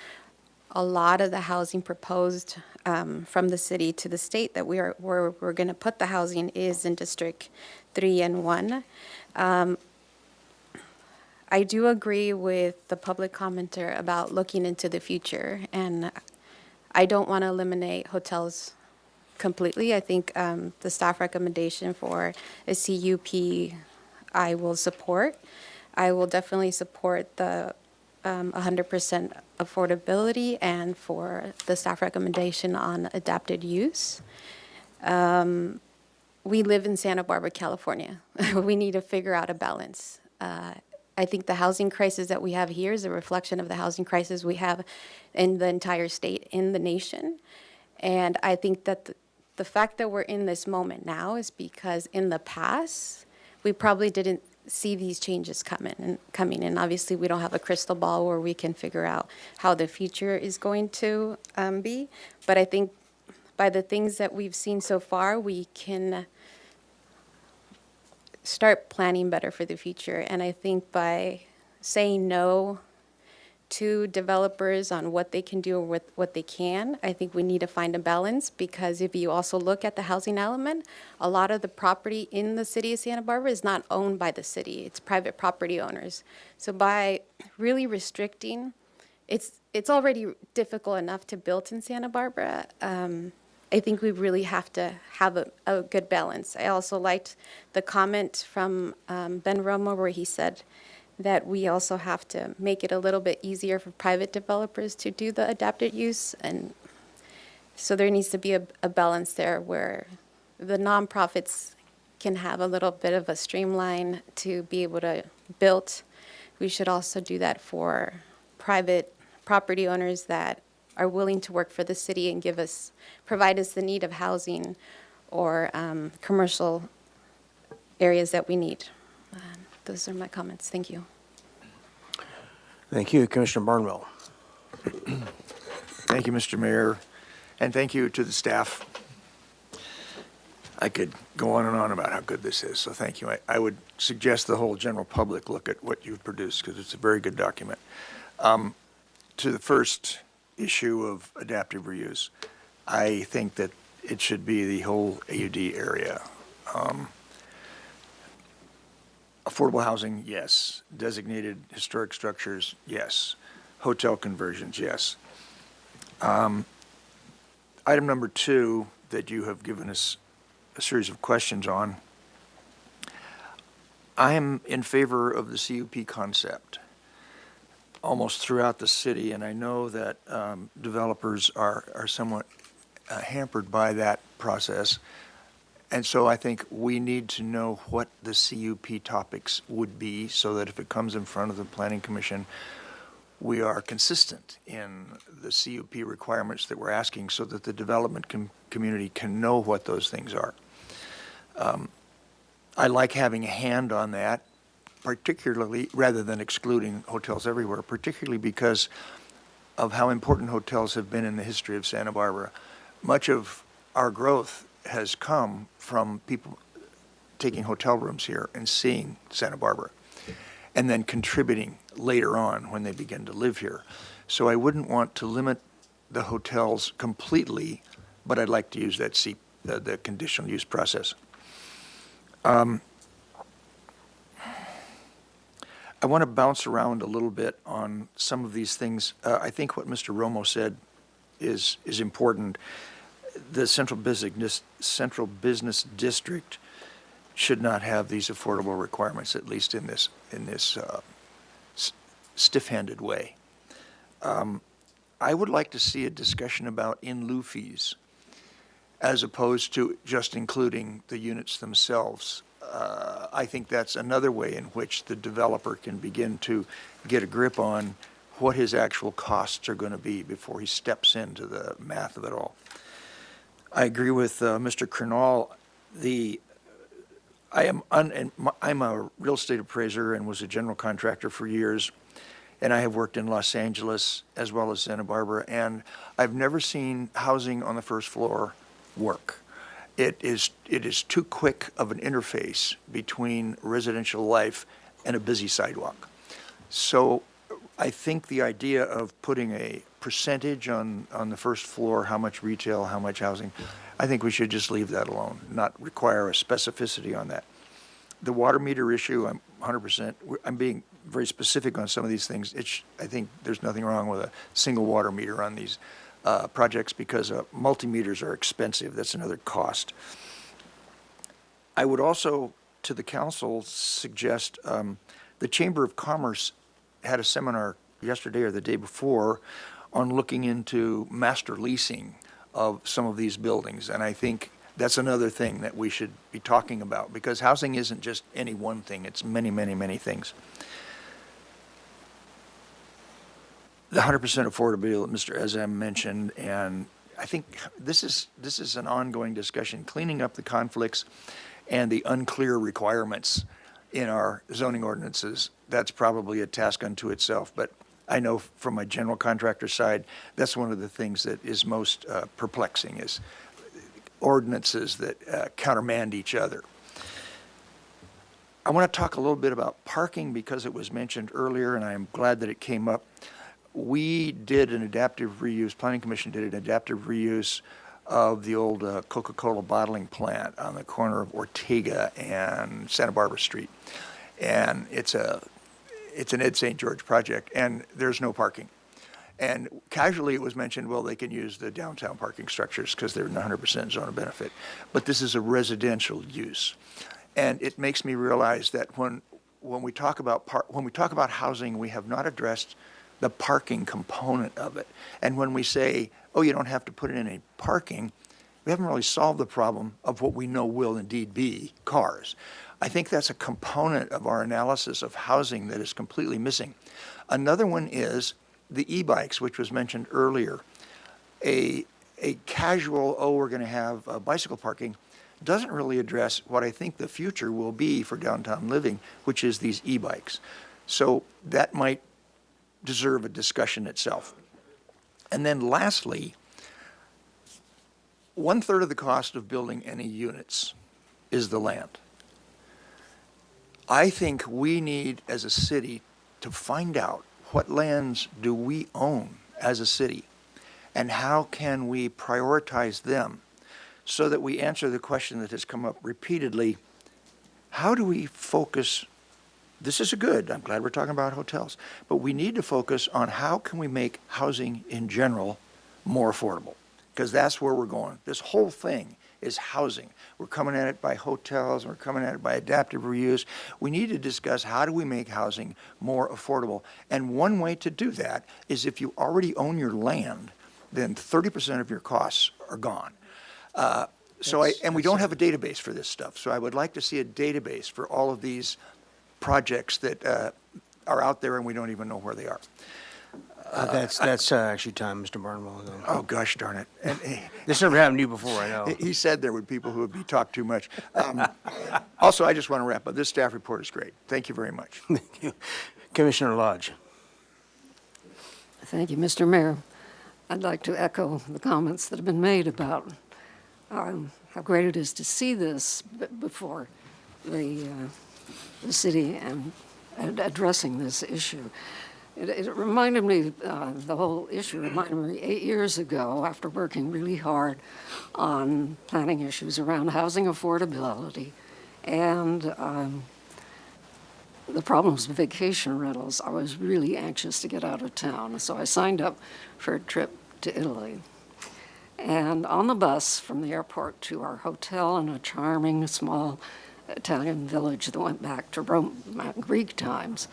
a lot of the housing proposed from the city to the state that we're going to put the housing is in District 3 and 1. I do agree with the public commenter about looking into the future, and I don't want to eliminate hotels completely. I think the staff recommendation for a CUP I will support. I will definitely support the 100% affordability and for the staff recommendation on adapted use. We live in Santa Barbara, California. We need to figure out a balance. I think the housing crisis that we have here is a reflection of the housing crisis we have in the entire state, in the nation. And I think that the fact that we're in this moment now is because in the past, we probably didn't see these changes coming. And obviously, we don't have a crystal ball where we can figure out how the future is going to be. But I think by the things that we've seen so far, we can start planning better for the future. And I think by saying no to developers on what they can do with what they can, I think we need to find a balance, because if you also look at the housing element, a lot of the property in the city of Santa Barbara is not owned by the city. It's private property owners. So by really restricting, it's already difficult enough to build in Santa Barbara. I think we really have to have a good balance. I also liked the comment from Ben Romo where he said that we also have to make it a little bit easier for private developers to do the adapted use. And so there needs to be a balance there where the nonprofits can have a little bit of a streamline to be able to build. We should also do that for private property owners that are willing to work for the city and provide us the need of housing or commercial areas that we need. Those are my comments. Thank you. Thank you, Commissioner Barnwell. Thank you, Mr. Mayor, and thank you to the staff. I could go on and on about how good this is, so thank you. I would suggest the whole general public look at what you've produced, because it's a very good document. To the first issue of adaptive reuse, I think that it should be the whole AUD area. Affordable housing, yes. Designated historic structures, yes. Hotel conversions, yes. Item number 2 that you have given us a series of questions on, I am in favor of the CUP concept almost throughout the city, and I know that developers are somewhat hampered by that process. And so I think we need to know what the CUP topics would be so that if it comes in front of the Planning Commission, we are consistent in the CUP requirements that we're asking so that the development community can know what those things are. I like having a hand on that, particularly, rather than excluding hotels everywhere, particularly because of how important hotels have been in the history of Santa Barbara. Much of our growth has come from people taking hotel rooms here and seeing Santa Barbara, and then contributing later on when they begin to live here. So I wouldn't want to limit the hotels completely, but I'd like to use that the conditional use process. I want to bounce around a little bit on some of these things. I think what Mr. Romo said is important. The central business district should not have these affordable requirements, at least in this stiff-handed way. I would like to see a discussion about in lieu fees. as opposed to just including the units themselves. I think that's another way in which the developer can begin to get a grip on what his actual costs are going to be before he steps into the math of it all. I agree with Mr. Kernall. I'm a real estate appraiser and was a general contractor for years, and I have worked in Los Angeles as well as Santa Barbara, and I've never seen housing on the first floor work. It is too quick of an interface between residential life and a busy sidewalk. So I think the idea of putting a percentage on the first floor, how much retail, how much housing, I think we should just leave that alone, not require a specificity on that. The water meter issue, I'm 100%, I'm being very specific on some of these things. I think there's nothing wrong with a single water meter on these projects because multimeters are expensive. That's another cost. I would also, to the council, suggest the Chamber of Commerce had a seminar yesterday or the day before on looking into master leasing of some of these buildings. And I think that's another thing that we should be talking about because housing isn't just any one thing. It's many, many, many things. The 100% affordability that Mr. Ezem mentioned, and I think this is an ongoing discussion, cleaning up the conflicts and the unclear requirements in our zoning ordinances. That's probably a task unto itself, but I know from my general contractor side, that's one of the things that is most perplexing is ordinances that countermand each other. I want to talk a little bit about parking because it was mentioned earlier, and I'm glad that it came up. We did an adaptive reuse, Planning Commission did an adaptive reuse of the old Coca-Cola bottling plant on the corner of Ortega and Santa Barbara Street. And it's an Ed St. George project, and there's no parking. And casually it was mentioned, well, they can use the downtown parking structures because they're in 100% zone of benefit. But this is a residential use. And it makes me realize that when we talk about housing, we have not addressed the parking component of it. And when we say, oh, you don't have to put in any parking, we haven't really solved the problem of what we know will indeed be cars. I think that's a component of our analysis of housing that is completely missing. Another one is the e-bikes, which was mentioned earlier. A casual, oh, we're going to have bicycle parking, doesn't really address what I think the future will be for downtown living, which is these e-bikes. So that might deserve a discussion itself. And then lastly, 1/3 of the cost of building any units is the land. I think we need, as a city, to find out what lands do we own as a city, and how can we prioritize them so that we answer the question that has come up repeatedly, how do we focus, this is good, I'm glad we're talking about hotels, but we need to focus on how can we make housing in general more affordable, because that's where we're going. This whole thing is housing. We're coming at it by hotels, we're coming at it by adaptive reuse. We need to discuss how do we make housing more affordable. And one way to do that is if you already own your land, then 30% of your costs are gone. And we don't have a database for this stuff. So I would like to see a database for all of these projects that are out there and we don't even know where they are. That's actually time, Mr. Barnwell. Oh, gosh darn it. And this never happened to you before, I know. He said there were people who would be talked too much. Also, I just want to wrap up. This staff report is great. Thank you very much. Thank you. Commissioner Lodge. Thank you, Mr. Mayor. I'd like to echo the comments that have been made about how great it is to see this before the city and addressing this issue. It reminded me, the whole issue reminded me 8 years ago, after working really hard on planning issues around housing affordability and the problems with vacation rentals. I was really anxious to get out of town, so I signed up for a trip to Italy. And on the bus from the airport to our hotel in a charming small Italian village that went back to Greek times,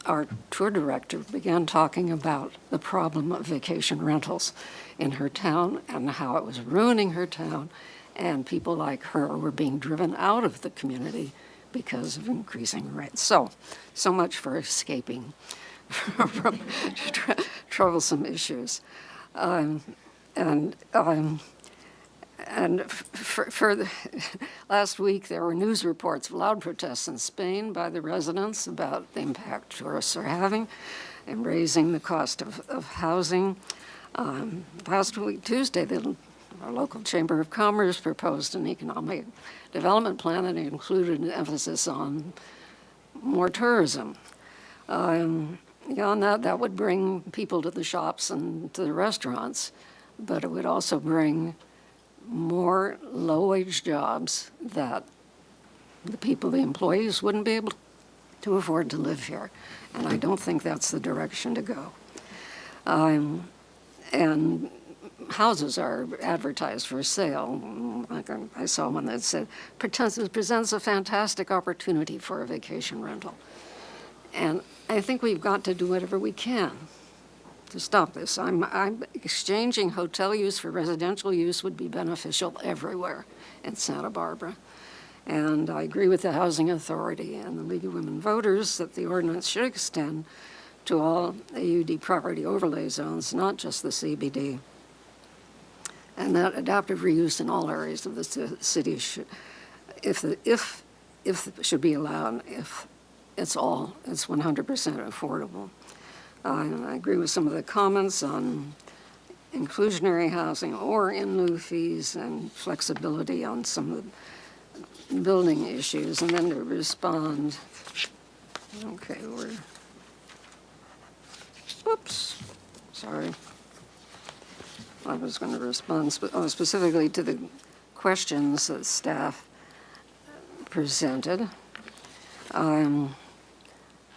our tour director began talking about the problem of vacation rentals in her town and how it was ruining her town, and people like her were being driven out of the community because of increasing rates. So much for escaping from troublesome issues. Last week, there were news reports of loud protests in Spain by the residents about the impact tourists are having and raising the cost of housing. Last week, Tuesday, our local Chamber of Commerce proposed an economic development plan that included an emphasis on more tourism. That would bring people to the shops and to the restaurants, but it would also bring more low-wage jobs that the employees wouldn't be able to afford to live here. And I don't think that's the direction to go. And houses are advertised for sale. Like I saw one that said, presents a fantastic opportunity for a vacation rental. And I think we've got to do whatever we can to stop this. I'm exchanging hotel use for residential use would be beneficial everywhere in Santa Barbara. And I agree with the Housing Authority and the League of Women Voters that the ordinance should extend to all AUD property overlay zones, not just the CBD. And that adaptive reuse in all areas of the city should be allowed if it's 100% affordable. I agree with some of the comments on inclusionary housing or in lieu fees and flexibility on some of the building issues. And then to respond, whoops, sorry. I was going to respond specifically to the questions that staff presented.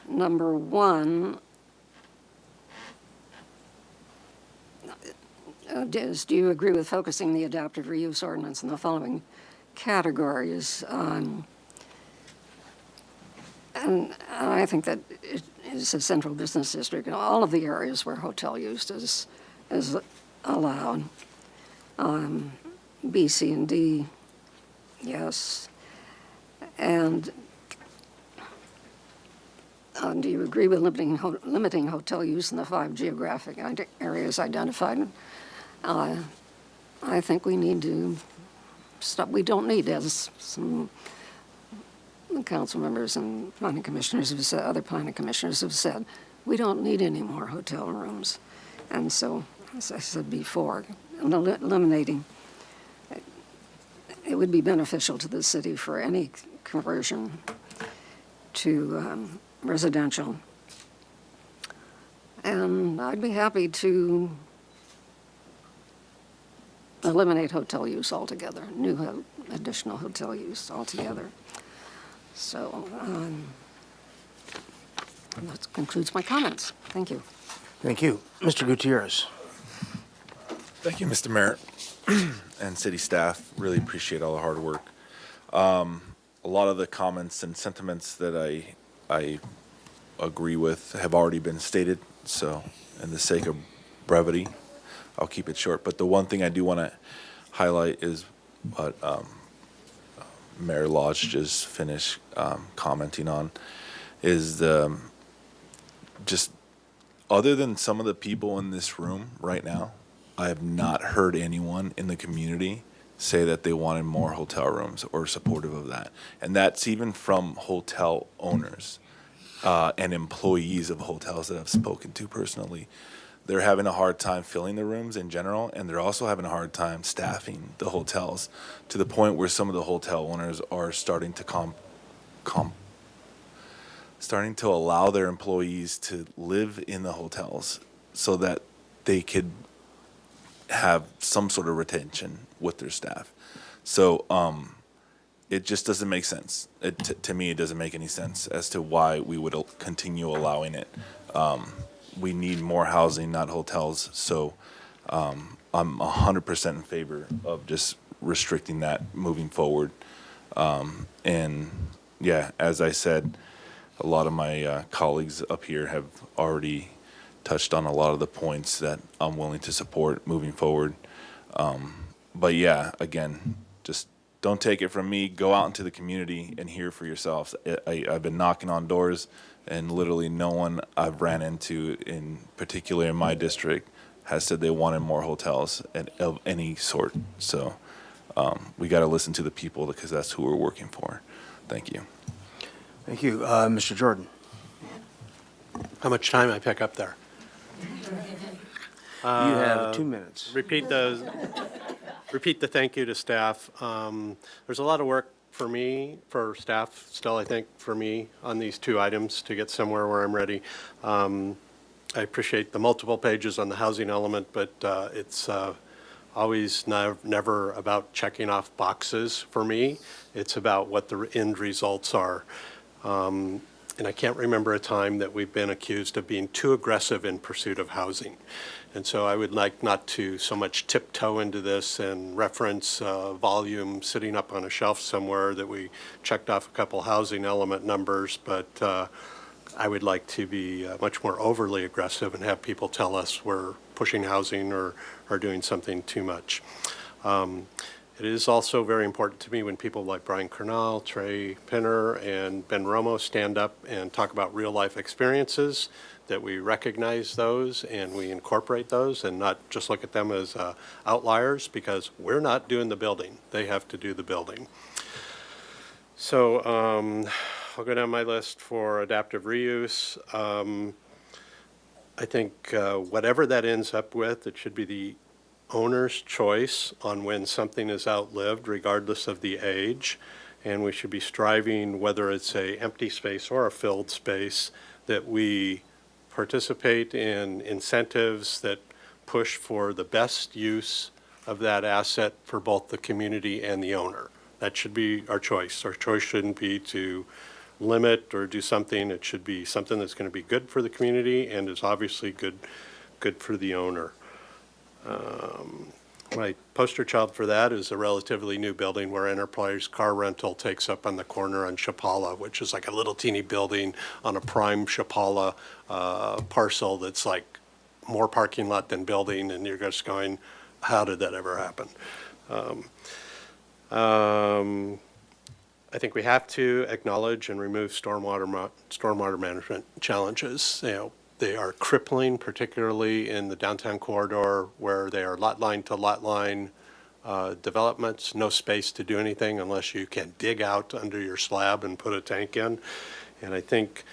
Number one, do you agree with focusing the adaptive reuse ordinance in the following categories? And I think that it is a central business district in all of the areas where hotel use is allowed. B, C, and D, yes. And do you agree with limiting hotel use in the 5 geographic areas identified? I think we need to stop. We don't need, as some council members and planning commissioners have said, other planning commissioners have said, we don't need any more hotel rooms. And so, as I said before, eliminating, it would be beneficial to the city for any conversion to residential. And I'd be happy to eliminate hotel use altogether, additional hotel use altogether. So that concludes my comments. Thank you. Thank you. Mr. Gutierrez. Thank you, Mr. Mayor and city staff. Really appreciate all the hard work. A lot of the comments and sentiments that I agree with have already been stated, so in the sake of brevity, I'll keep it short. But the one thing I do want to highlight is what Mayor Lodge just finished commenting on, is just other than some of the people in this room right now, I have not heard anyone in the community say that they wanted more hotel rooms or supportive of that. And that's even from hotel owners and employees of hotels that I've spoken to personally. They're having a hard time filling the rooms in general, and they're also having a hard time staffing the hotels, to the point where some of the hotel owners are starting to starting to allow their employees to live in the hotels so that they could have some sort of retention with their staff. So it just doesn't make sense. To me, it doesn't make any sense as to why we would continue allowing it. We need more housing, not hotels. So I'm 100% in favor of just restricting that moving forward. And yeah, as I said, a lot of my colleagues up here have already touched on a lot of the points that I'm willing to support moving forward. But yeah, again, just don't take it from me. Go out into the community and hear for yourselves. I've been knocking on doors, and literally no one I've ran into, in particular in my district, has said they wanted more hotels of any sort. So we got to listen to the people, because that's who we're working for. Thank you. Thank you. Mr. Jordan. How much time I pick up there? You have 2 minutes. Repeat the thank you to staff. There's a lot of work for me, for staff still, I think, for me on these 2 items to get somewhere where I'm ready. I appreciate the multiple pages on the housing element, but it's always never about checking off boxes for me. It's about what the end results are. And I can't remember a time that we've been accused of being too aggressive in pursuit of housing. And so I would like not to so much tiptoe into this and reference volume sitting up on a shelf somewhere that we checked off a couple housing element numbers, but I would like to be much more overly aggressive and have people tell us we're pushing housing or doing something too much. It is also very important to me when people like Brian Kernal, Trey Pinner, and Ben Romo stand up and talk about real-life experiences, that we recognize those and we incorporate those and not just look at them as outliers, because we're not doing the building. They have to do the building. So I'll go down my list for adaptive reuse. I think whatever that ends up with, it should be the owner's choice on when something is outlived, regardless of the age. And we should be striving, whether it's a empty space or a filled space, that we participate in incentives that push for the best use of that asset for both the community and the owner. That should be our choice. Our choice shouldn't be to limit or do something. It should be something that's going to be good for the community and is obviously good for the owner. My poster child for that is a relatively new building where Enterprise Car Rental takes up on the corner on Chapala, which is like a little teeny building on a prime Chapala parcel that's like more parking lot than building, and you're just going, how did that ever happen? I think we have to acknowledge and remove stormwater management challenges. You know, they are crippling, particularly in the downtown corridor where they are lot line to lot line developments, no space to do anything unless you can dig out under your slab and put a tank in. And I think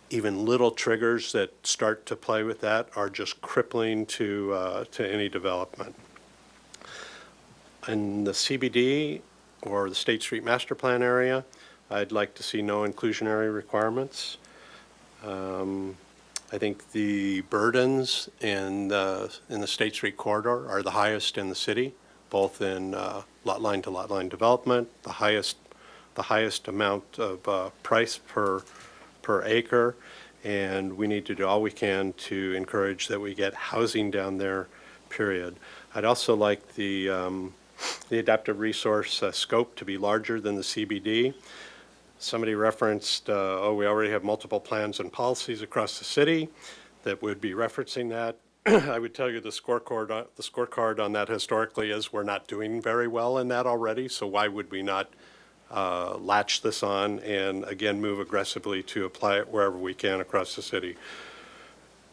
even little triggers that start to play with that are just crippling to any development. In the CBD or the State Street Master Plan area, I'd like to see no inclusionary requirements. I think the burdens in the State Street corridor are the highest in the city, both in lot line to lot line development, the highest amount of price per acre, and we need to do all we can to encourage that we get housing down there, period. I'd also like the adaptive resource scope to be larger than the CBD. Somebody referenced, we already have multiple plans and policies across the city that would be referencing that. I would tell you the scorecard on that historically is we're not doing very well in that already, so why would we not latch this on and, again, move aggressively to apply it wherever we can across the city.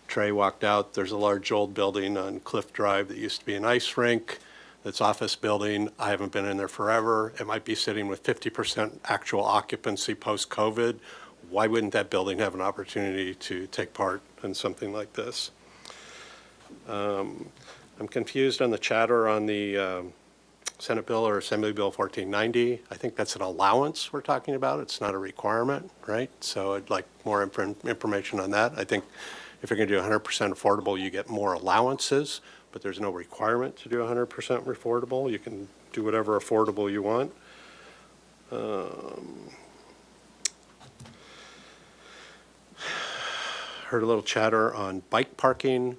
Trey walked out. There's a large old building on Cliff Drive that used to be an ice rink. That's office building. I haven't been in there forever. It might be sitting with 50% actual occupancy post-COVID. Why wouldn't that building have an opportunity to take part in something like this? I'm confused on the chatter on the Senate bill or Assembly Bill 1490. I think that's an allowance we're talking about. It's not a requirement, right? So I'd like more information on that. I think if you're going to do 100% affordable, you get more allowances, but there's no requirement to do 100% affordable. You can do whatever affordable you want. Heard a little chatter on bike parking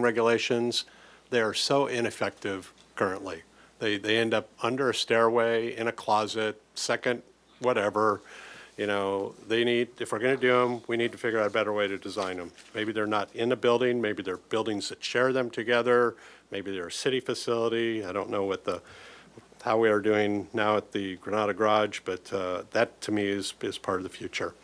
regulations. They are so ineffective currently. They end up under a stairway, in a closet, second, whatever. You know, they need, if we're going to do them, we need to figure out a better way to design them. Maybe they're not in a building, maybe they're buildings that share them together, maybe they're a city facility. I don't know how we are doing now at the Granada Garage, but that to me is part of the future.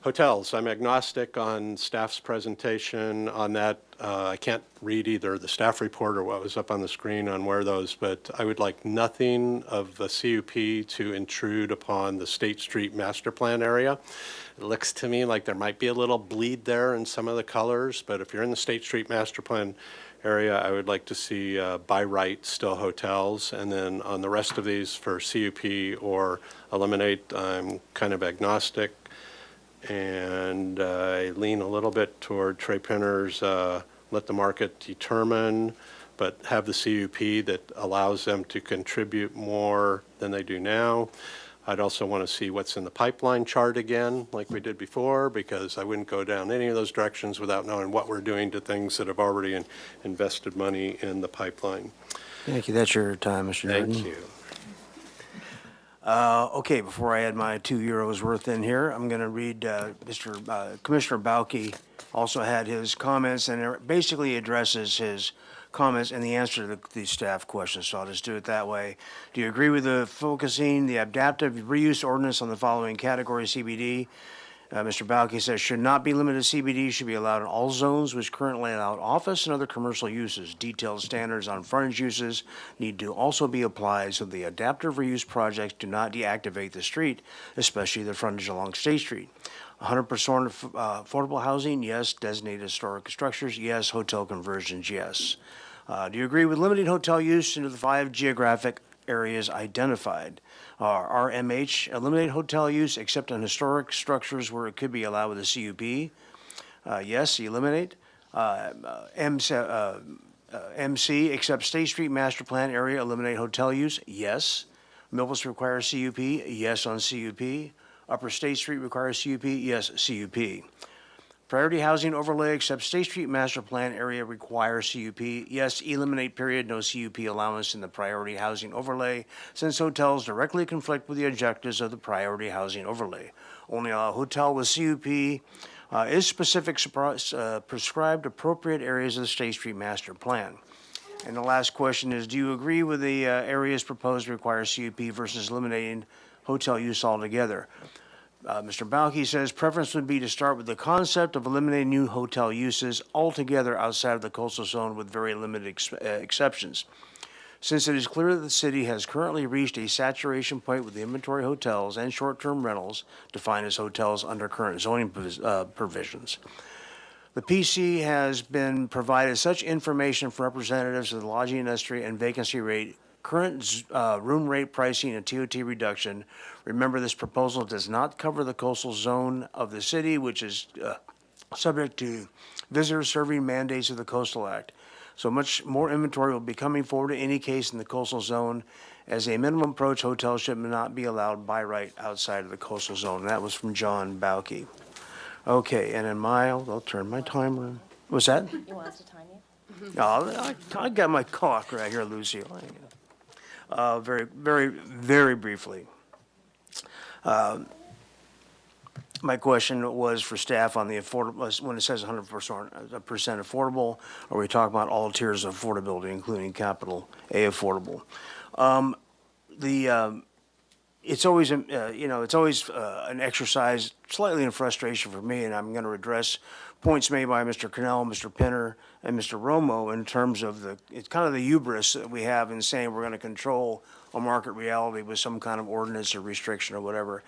Hotels, I'm agnostic on staff's presentation on that. I can't read either the staff report or what was up on the screen on where those, but I would like nothing of the CUP to intrude upon the State Street master plan area. It looks to me like there might be a little bleed there in some of the colors, but if you're in the State Street master plan area, I would like to see by right still hotels, and then on the rest of these for CUP or eliminate, I'm kind of agnostic. And I lean a little bit toward Trey Pinner's let the market determine, but have the CUP that allows them to contribute more than they do now. I'd also want to see what's in the pipeline chart again, like we did before, because I wouldn't go down any of those directions without knowing what we're doing to things that have already invested money in the pipeline. Thank you. That's your time, Mr. Jordan. Thank you. Okay, before I add my €2 worth in here, I'm going to read Commissioner Bauke also had his comments, and it basically addresses his comments and the answer to the staff questions, so I'll just do it that way. Do you agree with focusing the adaptive reuse ordinance on the following category CBD? Mr. Bauke says should not be limited to CBD, should be allowed in all zones, which currently allow office and other commercial uses. Detailed standards on frontage uses need to also be applied so the adaptive reuse projects do not deactivate the street, especially the frontage along State Street. 100% affordable housing, yes. Designated historic structures, yes. Hotel conversions, yes. Do you agree with limiting hotel use into the 5 geographic areas identified? RMH, eliminate hotel use except on historic structures where it could be allowed with a CUP. Yes, eliminate. MC, except State Street Master Plan area, eliminate hotel use. Yes. Milpas requires CUP. Yes on CUP. Upper State Street requires CUP. Yes, CUP. Priority housing overlay except State Street Master Plan area requires CUP. Yes, eliminate period, no CUP allowance in the priority housing overlay since hotels directly conflict with the objectives of the priority housing overlay. Only a hotel with CUP is specific prescribed appropriate areas of the State Street Master Plan. And the last question is, do you agree with the areas proposed to require CUP versus eliminating hotel use altogether? Mr. Bauke says preference would be to start with the concept of eliminating new hotel uses altogether outside of the coastal zone with very limited exceptions. Since it is clear that the city has currently reached a saturation point with the inventory hotels and short-term rentals defined as hotels under current zoning provisions. The PC has been provided such information from representatives of the lodging industry and vacancy rate, current room rate pricing, and TOT reduction. Remember, this proposal does not cover the coastal zone of the city, which is subject to visitor serving mandates of the Coastal Act. So much more inventory will be coming forward in any case in the coastal zone. As a minimum approach, hotels should not be allowed by right outside of the coastal zone. That was from John Bauke. Okay, and in I'll turn my timer. What's that? You want us to time you? No, I got my clock right here, Lucy. Very briefly. My question was for staff on the affordable, when it says 100% affordable, are we talking about all tiers of affordability, including capital A affordable? It's always, an exercise, slightly in frustration for me, and I'm going to address points made by Mr. Cannell, Mr. Pinner, and Mr. Romo in terms of it's kind of the hubris that we have in saying we're going to control a market reality with some kind of ordinance or restriction or whatever.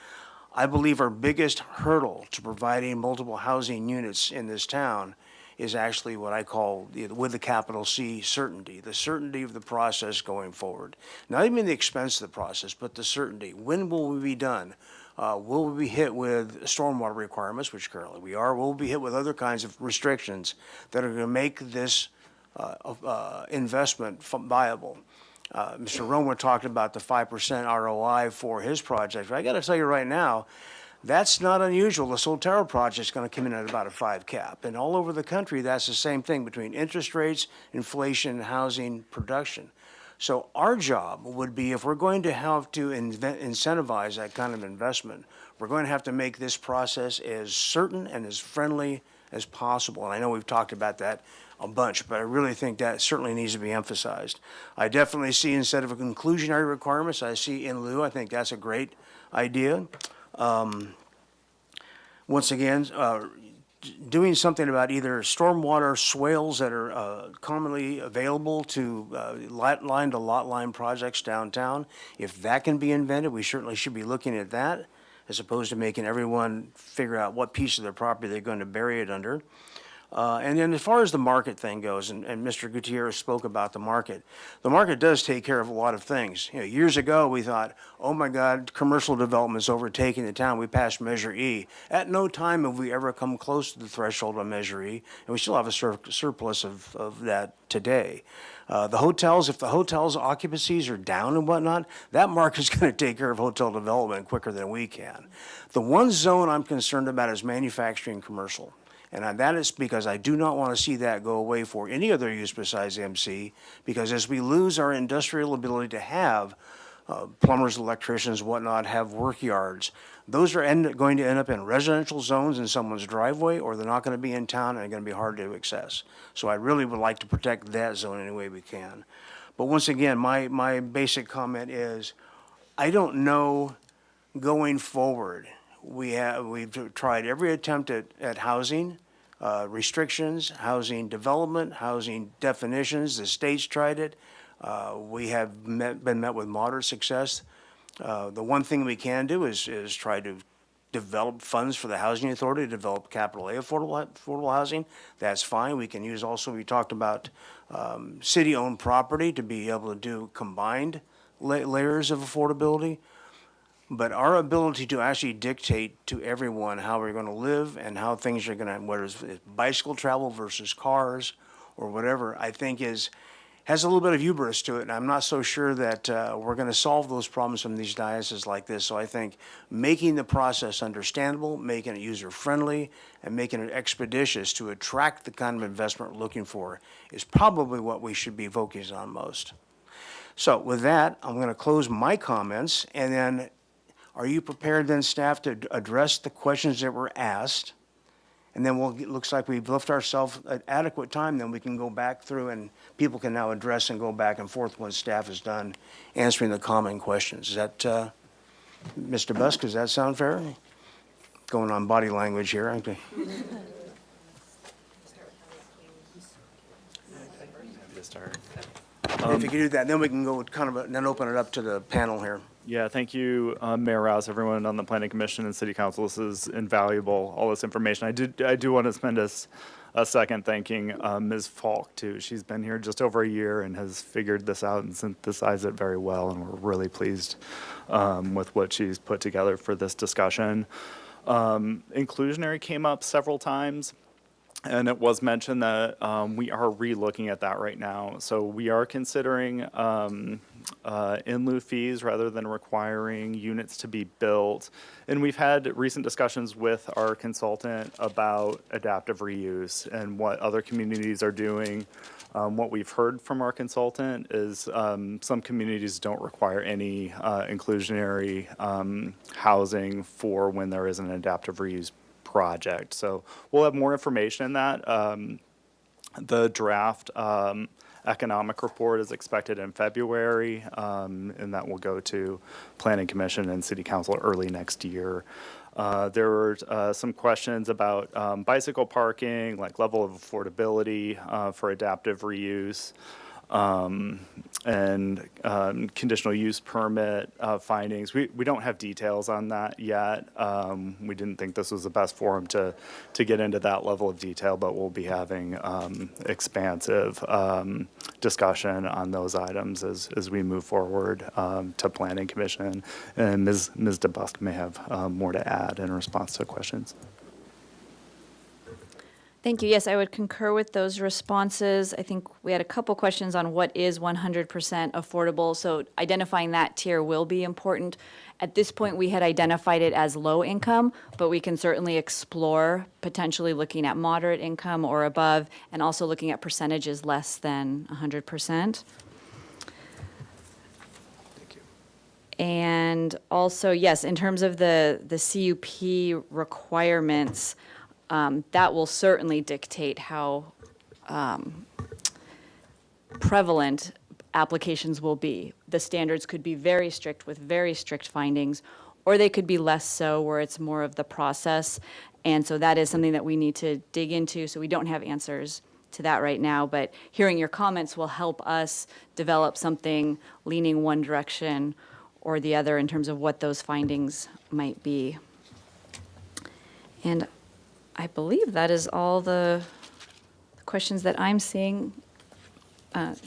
I believe our biggest hurdle to providing multiple housing units in this town is actually what I call, with the capital C, certainty, the certainty of the process going forward. Not even the expense of the process, but the certainty. When will we be done? Will we be hit with stormwater requirements, which currently we are? Will we be hit with other kinds of restrictions that are going to make this investment viable? Mr. Romer talked about the 5% ROI for his project. I got to tell you right now, that's not unusual. The Solterra project is going to come in at about a 5 cap. And all over the country, that's the same thing between interest rates, inflation, and housing production. So our job would be, if we're going to have to incentivize that kind of investment, we're going to have to make this process as certain and as friendly as possible. And I know we've talked about that a bunch, but I really think that certainly needs to be emphasized. I definitely see, instead of a conclusionary requirements, I see in lieu. I think that's a great idea. Once again, doing something about either stormwater swales that are commonly available to lot line projects downtown. If that can be invented, we certainly should be looking at that, as opposed to making everyone figure out what piece of their property they're going to bury it under. And then as far as the market thing goes, and Mr. Gutierrez spoke about the market does take care of a lot of things. You know, years ago, we thought, oh my God, commercial development's overtaking the town. We passed Measure E. At no time have we ever come close to the threshold of Measure E, and we still have a surplus of that today. The hotels, if the hotels' occupancies are down and whatnot, that market's going to take care of hotel development quicker than we can. The one zone I'm concerned about is manufacturing commercial. And that is because I do not want to see that go away for any other use besides MC, because as we lose our industrial ability to have plumbers, electricians, whatnot, have work yards, those are going to end up in residential zones in someone's driveway, or they're not going to be in town and they're going to be hard to access. So I really would like to protect that zone any way we can. But once again, my basic comment is, I don't know going forward. We've tried every attempt at housing restrictions, housing development, housing definitions. The state's tried it. We have been met with moderate success. The one thing we can do is try to develop funds for the Housing Authority to develop Capital A affordable housing. That's fine. We can use also, we talked about city-owned property to be able to do combined layers of affordability. But our ability to actually dictate to everyone how we're going to live and how things are going to, whether it's bicycle travel versus cars or whatever, I think has a little bit of hubris to it. And I'm not so sure that we're going to solve those problems from these dioceses like this. So I think making the process understandable, making it user-friendly, and making it expeditious to attract the kind of investment we're looking for is probably what we should be focusing on most. So with that, I'm going to close my comments, and then are you prepared then, staff, to address the questions that were asked? And then it looks like we've left ourselves at adequate time, then we can go back through and people can now address and go back and forth when staff is done answering the common questions. Is that, Mr. Busk, does that sound fair? Going on body language here, okay. If you could do that, then we can go then open it up to the panel here. Yeah, thank you, Mayor Rouse, everyone on the Planning Commission and City Council. This is invaluable, all this information. I do want to spend a second thanking Ms. Falk, too. She's been here just over a year and has figured this out and synthesized it very well, and we're really pleased with what she's put together for this discussion. Inclusionary came up several times. And it was mentioned that we are re-looking at that right now. So we are considering in lieu fees rather than requiring units to be built. And we've had recent discussions with our consultant about adaptive reuse and what other communities are doing. What we've heard from our consultant is some communities don't require any inclusionary housing for when there is an adaptive reuse project. So we'll have more information in that. The draft economic report is expected in February, and that will go to Planning Commission and City Council early next year. There were some questions about bicycle parking, like level of affordability for adaptive reuse. And conditional use permit findings. We don't have details on that yet. We didn't think this was the best forum to get into that level of detail, but we'll be having expansive discussion on those items as we move forward to Planning Commission. And Ms. DeBusk may have more to add in response to questions. Thank you. Yes, I would concur with those responses. I think we had a couple questions on what is 100% affordable. So identifying that tier will be important. At this point, we had identified it as low income, but we can certainly explore potentially looking at moderate income or above, and also looking at percentages less than 100%. And also, yes, in terms of the CUP requirements, that will certainly dictate how prevalent applications will be. The standards could be very strict with very strict findings, or they could be less so where it's more of the process. And so that is something that we need to dig into, so we don't have answers to that right now. But hearing your comments will help us develop something leaning one direction or the other in terms of what those findings might be. And I believe that is all the questions that I'm seeing.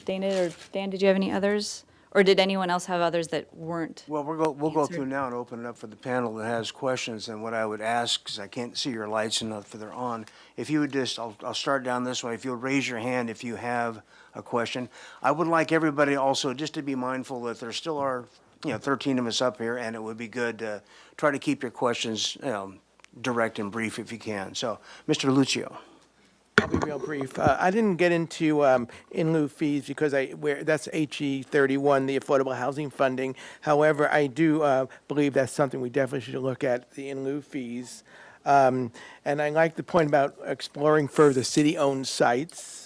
Dana or Dan, did you have any others? Or did anyone else have others that weren't? Well, we'll go answered? through now and open it up for the panel that has questions. And what I would ask, because I can't see your lights enough for they're on, if you would just, I'll start down this way. If you'll raise your hand if you have a question. I would like everybody also just to be mindful that there still are, 13 of us up here, and it would be good to try to keep your questions, direct and brief if you can. So, Mr. Lucio. I'll be real brief. I didn't get into in lieu fees because that's HE 31, the affordable housing funding. However, I do believe that's something we definitely should look at, the in lieu fees. And I like the point about exploring further city-owned sites.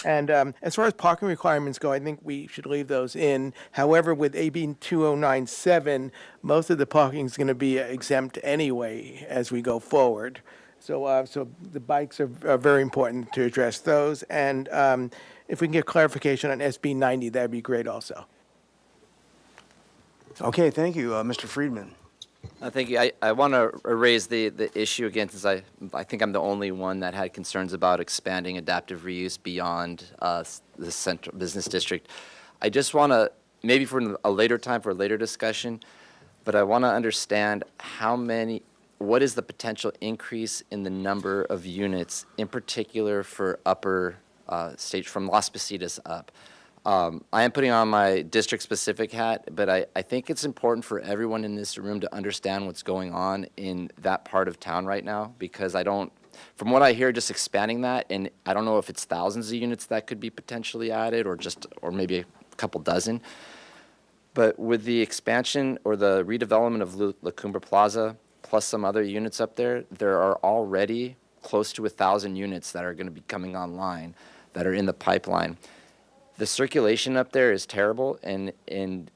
And as far as parking requirements go, I think we should leave those in. However, with AB 2097, most of the parking is going to be exempt anyway as we go forward. So the bikes are very important to address those. And if we can get clarification on SB 90, that'd be great also. Okay, thank you, Mr. Friedman. Thank you. I want to raise the issue again, since I think I'm the only one that had concerns about expanding adaptive reuse beyond the central business district. I just want to, maybe for a later time, for a later discussion, but I want to understand what is the potential increase in the number of units, in particular for upper stage, from Las Positas up. I am putting on my district-specific hat, but I think it's important for everyone in this room to understand what's going on in that part of town right now, because from what I hear, just expanding that, and I don't know if it's thousands of units that could be potentially added, or maybe a couple dozen. But with the expansion or the redevelopment of La Cumbre Plaza, plus some other units up there, there are already close to 1,000 units that are going to be coming online that are in the pipeline. The circulation up there is terrible, and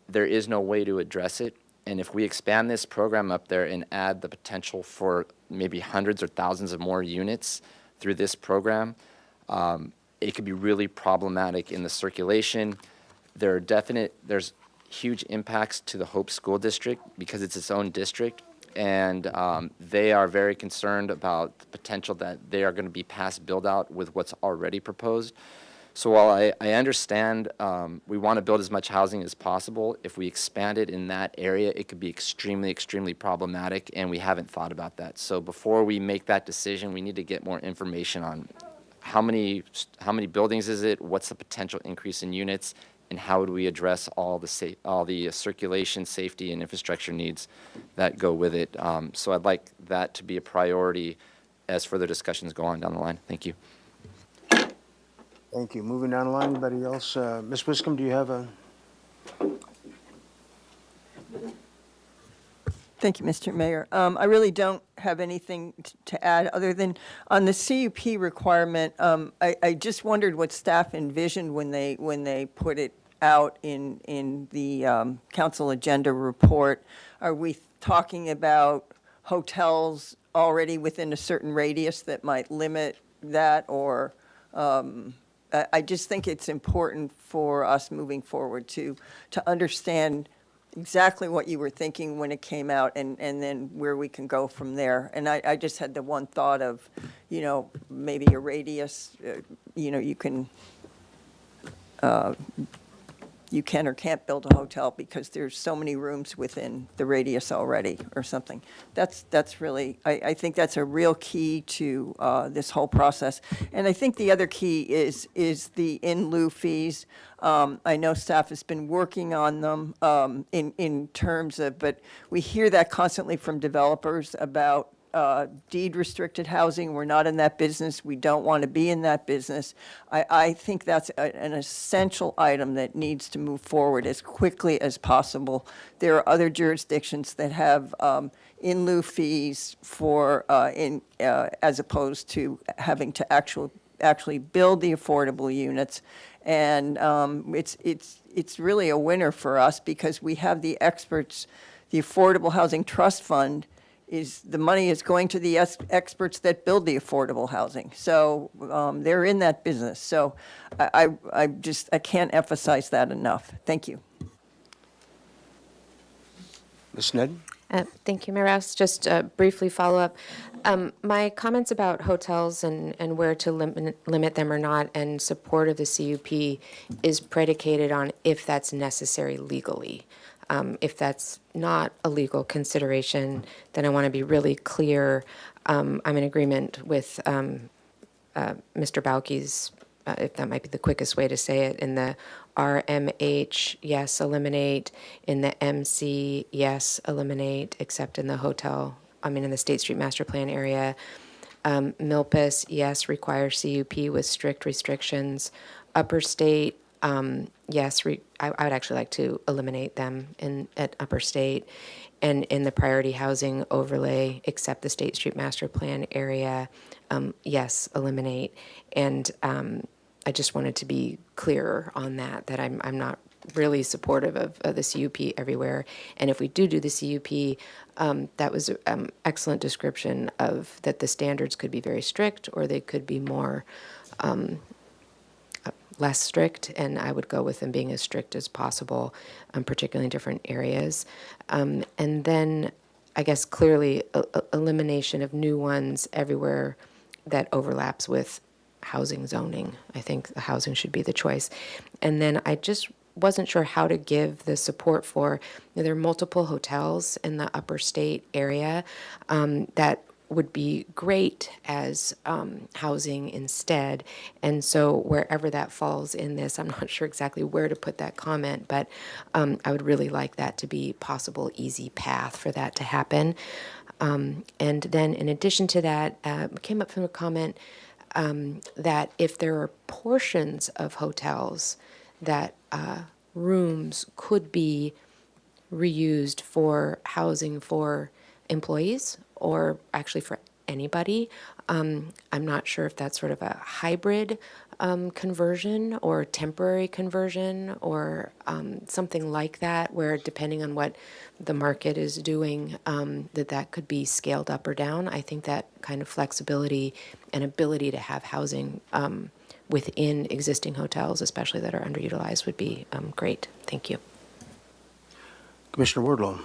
there is no way to address it. And if we expand this program up there and add the potential for maybe hundreds or thousands of more units through this program, it could be really problematic in the circulation. There's huge impacts to the Hope School District because it's its own district. And they are very concerned about the potential that they are going to be past build-out with what's already proposed. So while I understand we want to build as much housing as possible, if we expand it in that area, it could be extremely, extremely problematic, and we haven't thought about that. So before we make that decision, we need to get more information on how many buildings is it, what's the potential increase in units, and how would we address all the circulation, safety, and infrastructure needs that go with it. So I'd like that to be a priority as further discussions go on down the line. Thank you. Thank you. Moving down the line, anybody else? Ms. Wiscombe, do you have a? Thank you, Mr. Mayor. I really don't have anything to add other than on the CUP requirement. I just wondered what staff envisioned when they put it out in the council agenda report. Are we talking about hotels already within a certain radius that might limit that, or I just think it's important for us moving forward to understand exactly what you were thinking when it came out, and then where we can go from there. And I just had the one thought of, maybe a radius, you can or can't build a hotel because there's so many rooms within the radius already or something. That's really, I think that's a real key to this whole process. And I think the other key is the in lieu fees. I know staff has been working on them in terms of, but we hear that constantly from developers about deed restricted housing. We're not in that business. We don't want to be in that business. I think that's an essential item that needs to move forward as quickly as possible. There are other jurisdictions that have in lieu fees for as opposed to having to actually build the affordable units. And it's really a winner for us because we have the experts. The Affordable Housing Trust Fund the money is going to the experts that build the affordable housing. So they're in that business. So I can't emphasize that enough. Thank you. Ms. Ned? Thank you, Mayor Rouse. Just briefly follow up. My comments about hotels and where to limit them or not and support of the CUP is predicated on if that's necessary legally. If that's not a legal consideration, then I want to be really clear. I'm in agreement with Mr. Bauke's, if that might be the quickest way to say it, in the RMH, yes, eliminate. In the MC, yes, eliminate, except in the in the State Street Master Plan area. Milpas, yes, require CUP with strict restrictions. Upper State, yes, I would actually like to eliminate them at Upper State. And in the priority housing overlay, except the State Street Master Plan area, yes, eliminate. And I just wanted to be clearer on that I'm not really supportive of the CUP everywhere. And if we do the CUP, that was an excellent description of that the standards could be very strict or they could be more less strict, and I would go with them being as strict as possible, particularly in different areas. And then I guess clearly elimination of new ones everywhere that overlaps with housing zoning. I think the housing should be the choice. And then I just wasn't sure how to give the support for, there are multiple hotels in the Upper State area that would be great as housing instead. And so wherever that falls in this, I'm not sure exactly where to put that comment, but I would really like that to be possible, easy path for that to happen. And then in addition to that, came up from a comment that if there are portions of hotels that rooms could be reused for housing for employees or actually for anybody. I'm not sure if that's sort of a hybrid conversion or temporary conversion or something like that, where depending on what the market is doing, that could be scaled up or down. I think that kind of flexibility and ability to have housing within existing hotels, especially that are underutilized, would be great. Thank you. Commissioner Wardlow.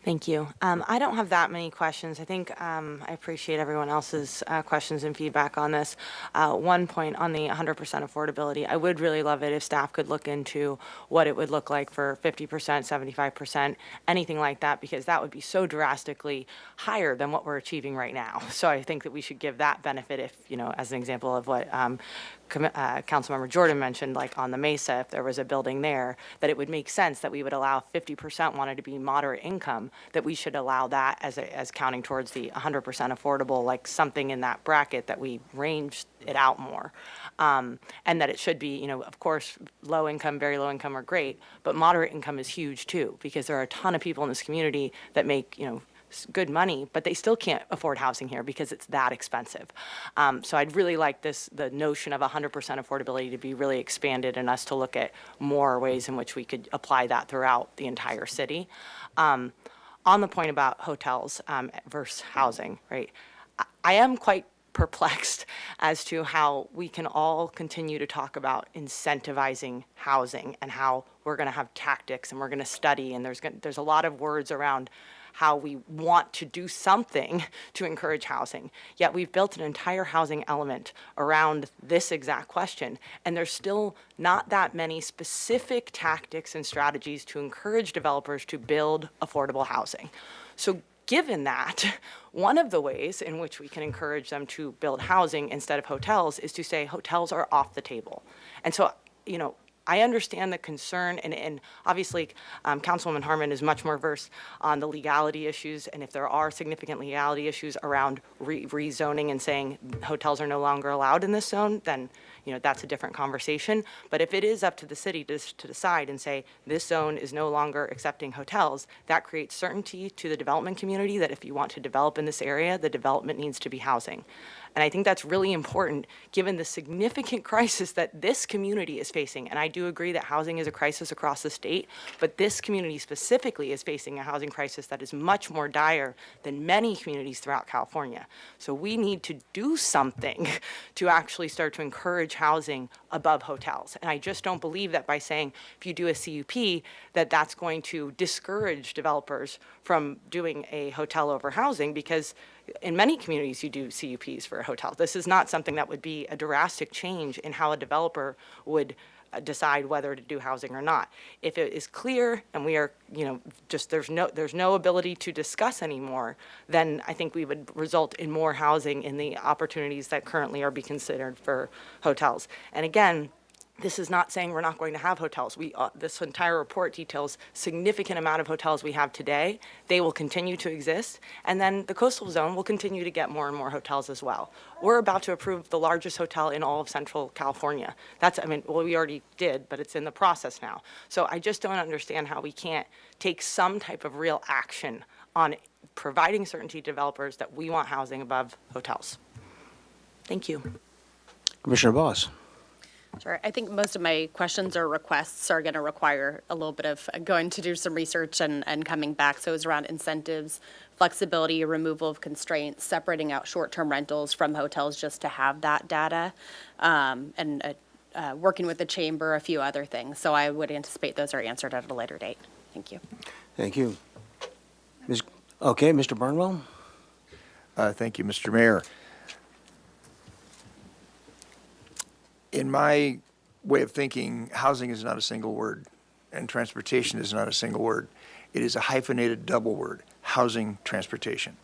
Thank you. I don't have that many questions. I think I appreciate everyone else's questions and feedback on this. One point on the 100% affordability, I would really love it if staff could look into what it would look like for 50%, 75%, anything like that, because that would be so drastically higher than what we're achieving right now. So I think that we should give that benefit if, as an example of what Councilmember Jordan mentioned, like on the Mesa, if there was a building there, that it would make sense that we would allow 50% wanted to be moderate income, that we should allow that as counting towards the 100% affordable, like something in that bracket that we range it out more. And that it should be, of course, low income, very low income are great, but moderate income is huge too, because there are a ton of people in this community that make, good money, but they still can't afford housing here because it's that expensive. So I'd really like the notion of 100% affordability to be really expanded and us to look at more ways in which we could apply that throughout the entire city. On the point about hotels versus housing, right? I am quite perplexed as to how we can all continue to talk about incentivizing housing and how we're going to have tactics and we're going to study, and there's a lot of words around how we want to do something to encourage housing. Yet we've built an entire housing element around this exact question, and there's still not that many specific tactics and strategies to encourage developers to build affordable housing. So given that, one of the ways in which we can encourage them to build housing instead of hotels is to say hotels are off the table. And so, I understand the concern, and obviously, Councilwoman Harmon is much more versed on the legality issues, and if there are significant legality issues around rezoning and saying hotels are no longer allowed in this zone, then, that's a different conversation. But if it is up to the city to decide and say, this zone is no longer accepting hotels, that creates certainty to the development community that if you want to develop in this area, the development needs to be housing. And I think that's really important, given the significant crisis that this community is facing. And I do agree that housing is a crisis across the state, but this community specifically is facing a housing crisis that is much more dire than many communities throughout California. So we need to do something to actually start to encourage housing above hotels. And I just don't believe that by saying, if you do a CUP, that that's going to discourage developers from doing a hotel over housing, because in many communities, you do CUPs for a hotel. This is not something that would be a drastic change in how a developer would decide whether to do housing or not. If it is clear and we are, just there's no ability to discuss anymore, then I think we would result in more housing in the opportunities that currently are being considered for hotels. And again, this is not saying we're not going to have hotels. This entire report details significant amount of hotels we have today. They will continue to exist, and then the coastal zone will continue to get more and more hotels as well. We're about to approve the largest hotel in all of Central California. We already did, but it's in the process now. So I just don't understand how we can't take some type of real action on providing certainty to developers that we want housing above hotels. Thank you. Commissioner Boss. Sure. I think most of my questions or requests are going to require a little bit of going to do some research and coming back. So it's around incentives, flexibility, removal of constraints, separating out short-term rentals from hotels just to have that data, and working with the chamber, a few other things. So I would anticipate those are answered at a later date. Thank you. Thank you. Mr. Barnwell? Thank you, Mr. Mayor. In my way of thinking, housing is not a single word, and transportation is not a single word. It is a hyphenated double word, housing, transportation.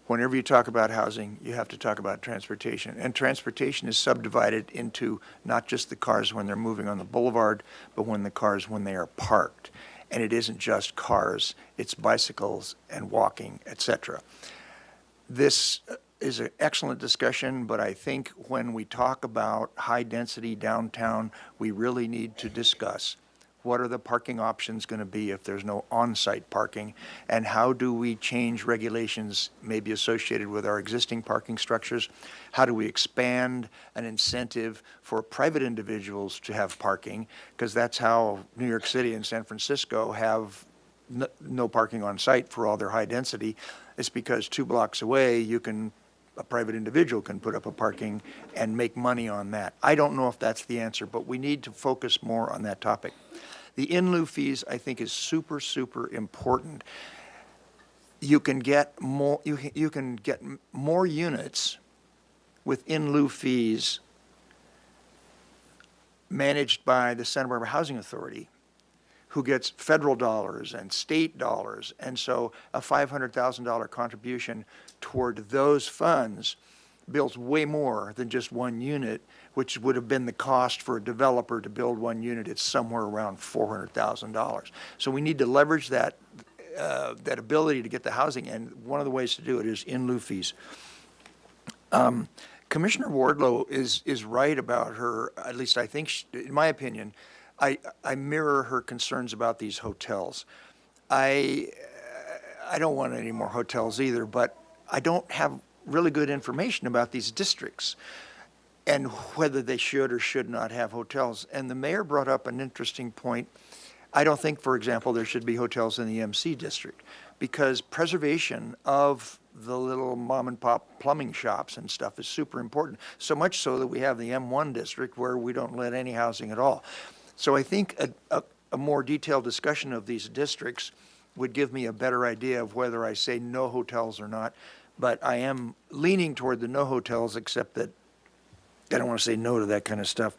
Whenever you talk about housing, you have to talk about transportation. And transportation is subdivided into not just the cars when they're moving on the boulevard, but when they are parked. And it isn't just cars, it's bicycles and walking, etc. This is an excellent discussion, but I think when we talk about high-density downtown, we really need to discuss what are the parking options going to be if there's no on-site parking, and how do we change regulations maybe associated with our existing parking structures? How do we expand an incentive for private individuals to have parking? Because that's how New York City and San Francisco have no parking on site for all their high density. It's because 2 blocks away, a private individual can put up a parking and make money on that. I don't know if that's the answer, but we need to focus more on that topic. The in lieu fees, I think, is super, super important. You can get more. You can get more units with in lieu fees managed by the Santa Barbara Housing Authority, who gets federal dollars and state dollars, and so a $500,000 contribution toward those funds builds way more than just one unit, which would have been the cost for a developer to build one unit. It's somewhere around $400,000. So we need to leverage that ability to get the housing, and one of the ways to do it is in lieu fees. Commissioner Wardlow is right about her, at least I think, in my opinion, I mirror her concerns about these hotels. I don't want any more hotels either, but I don't have really good information about these districts and whether they should or should not have hotels. And the mayor brought up an interesting point. I don't think, for example, there should be hotels in the MC district, because preservation of the little mom and pop plumbing shops and stuff is super important, so much so that we have the M1 district where we don't let any housing at all. So I think a more detailed discussion of these districts would give me a better idea of whether I say no hotels or not. But I am leaning toward the no hotels, except that I don't want to say no to that kind of stuff.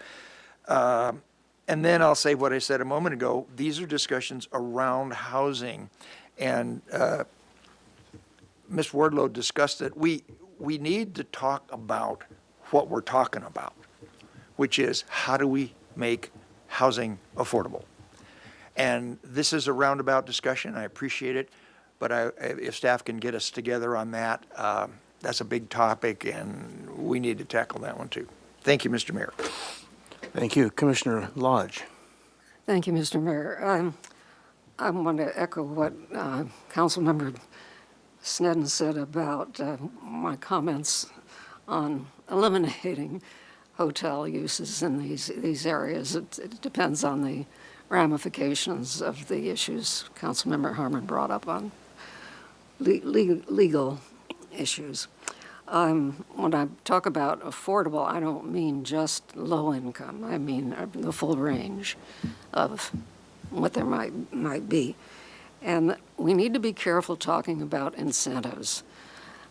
And then I'll say what I said a moment ago. These are discussions around housing. And Ms. Wardlow discussed it. We need to talk about what we're talking about, which is how do we make housing affordable. And this is a roundabout discussion. I appreciate it. But if staff can get us together on that, that's a big topic, and we need to tackle that one too. Thank you, Mr. Mayor. Thank you. Commissioner Lodge. Thank you, Mr. Mayor. I want to echo what Councilmember Sneddon said about my comments on eliminating hotel uses in these areas. It depends on the ramifications of the issues Councilmember Harmon brought up on legal issues. When I talk about affordable, I don't mean just low income. I mean the full range of what there might be. And we need to be careful talking about incentives.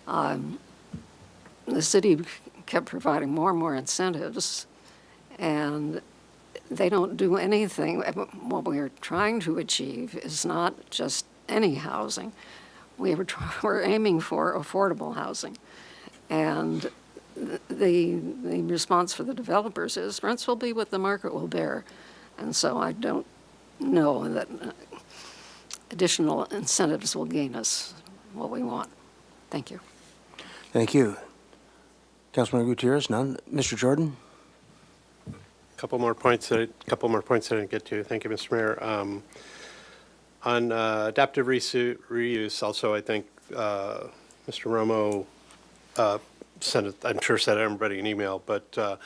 The city kept providing more and more incentives, and they don't do anything. What we're trying to achieve is not just any housing. We're aiming for affordable housing. And the response for the developers is rents will be what the market will bear. And so I don't know that additional incentives will gain us what we want. Thank you. Thank you. Councilman Gutierrez, none. Mr. Jordan? Couple more points that I didn't get to. Thank you, Mr. Mayor. On adaptive reuse, also, I think Mr. Romo sent it, I'm sure sent everybody an email, but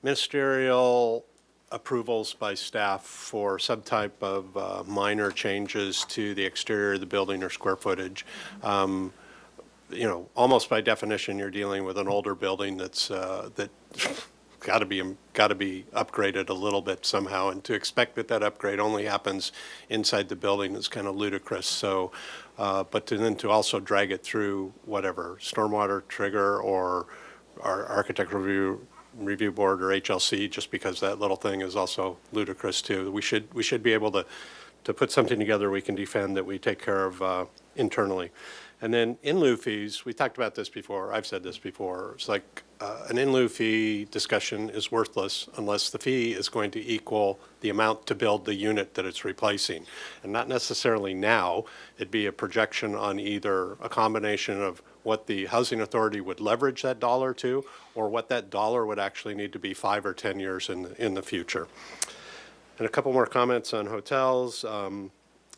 ministerial approvals by staff for some type of minor changes to the exterior of the building or square footage. You know, almost by definition, you're dealing with an older building that's got to be upgraded a little bit somehow, and to expect that upgrade only happens inside the building is kind of ludicrous. So, but then to also drag it through whatever stormwater trigger or our architectural review board or HLC, just because that little thing is also ludicrous too. We should be able to put something together we can defend that we take care of internally. And then in lieu fees, we talked about this before, I've said this before, it's like an in lieu fee discussion is worthless unless the fee is going to equal the amount to build the unit that it's replacing. And not necessarily now, it'd be a projection on either a combination of what the housing authority would leverage that dollar to, or what that dollar would actually need to be 5 or 10 years in the future. And a couple more comments on hotels.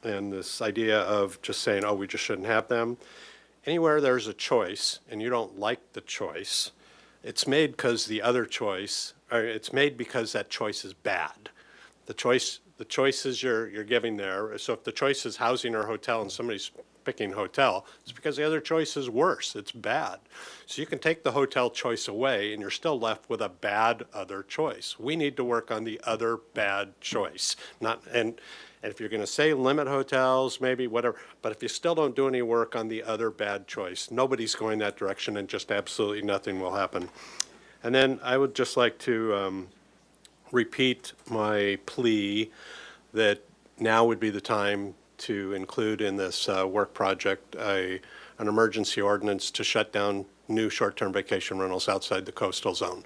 And this idea of just saying, oh, we just shouldn't have them. Anywhere there's a choice and you don't like the choice, it's made because the other choice, or it's made because that choice is bad. The choices you're giving there, so if the choice is housing or hotel and somebody's picking hotel, it's because the other choice is worse, it's bad. So you can take the hotel choice away and you're still left with a bad other choice. We need to work on the other bad choice. And if you're going to say limit hotels, maybe whatever, but if you still don't do any work on the other bad choice, nobody's going that direction and just absolutely nothing will happen. And then I would just like to repeat my plea that now would be the time to include in this work project an emergency ordinance to shut down new short-term vacation rentals outside the coastal zone.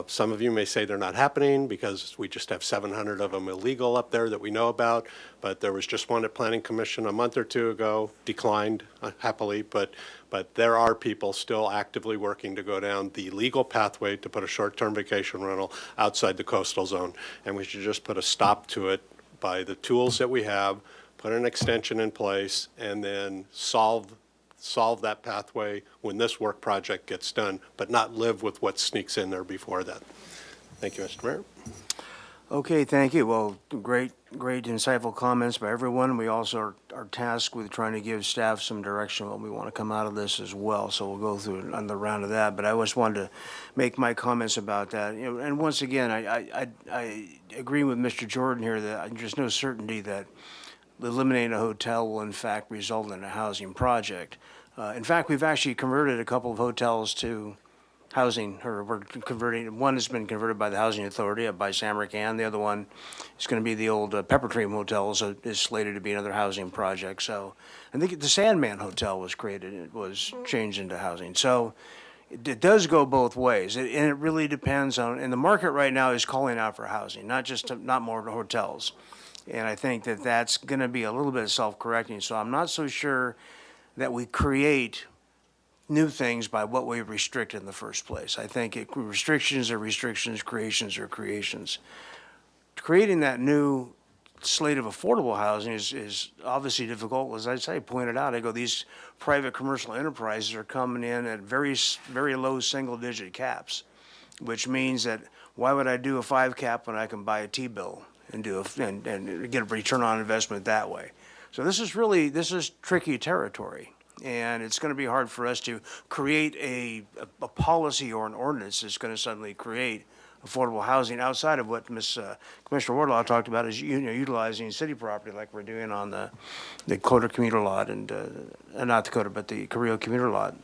Some of you may say they're not happening because we just have 700 of them illegal up there that we know about, but there was just one at Planning Commission a month or two ago, declined happily, but there are people still actively working to go down the legal pathway to put a short-term vacation rental outside the coastal zone, and we should just put a stop to it by the tools that we have, put an extension in place, and then solve that pathway when this work project gets done, but not live with what sneaks in there before that. Thank you, Mr. Mayor. Okay, thank you. Well, great insightful comments by everyone. We also are tasked with trying to give staff some direction on what we want to come out of this as well. So we'll go through another round of that. But I just wanted to make my comments about that. You know, and once again, I agree with Mr. Jordan here that there's no certainty that eliminating a hotel will in fact result in a housing project. In fact, we've actually converted a couple of hotels to housing, or we're converting, one has been converted by the Housing Authority up by Samarkand. The other one is going to be the old Pepper Cream Hotel, so is slated to be another housing project. So I think the Sandman Hotel was created, it was changed into housing. So, it does go both ways, and it really depends on, and the market right now is calling out for housing, not more hotels. And I think that that's going to be a little bit self-correcting, so I'm not so sure that we create new things by what we restrict in the first place. I think restrictions are restrictions, creations are creations. Creating that new slate of affordable housing is obviously difficult. As I pointed out, these private commercial enterprises are coming in at very low single-digit caps, which means that why would I do a 5 cap when I can buy a T-bill and and get a return on investment that way? So this is tricky territory, and it's going to be hard for us to create a policy or an ordinance that's going to suddenly create affordable housing outside of what Commissioner Wardlaw talked about, is utilizing city property like we're doing on the Dakota commuter lot and not Dakota, but the Carrillo commuter lot.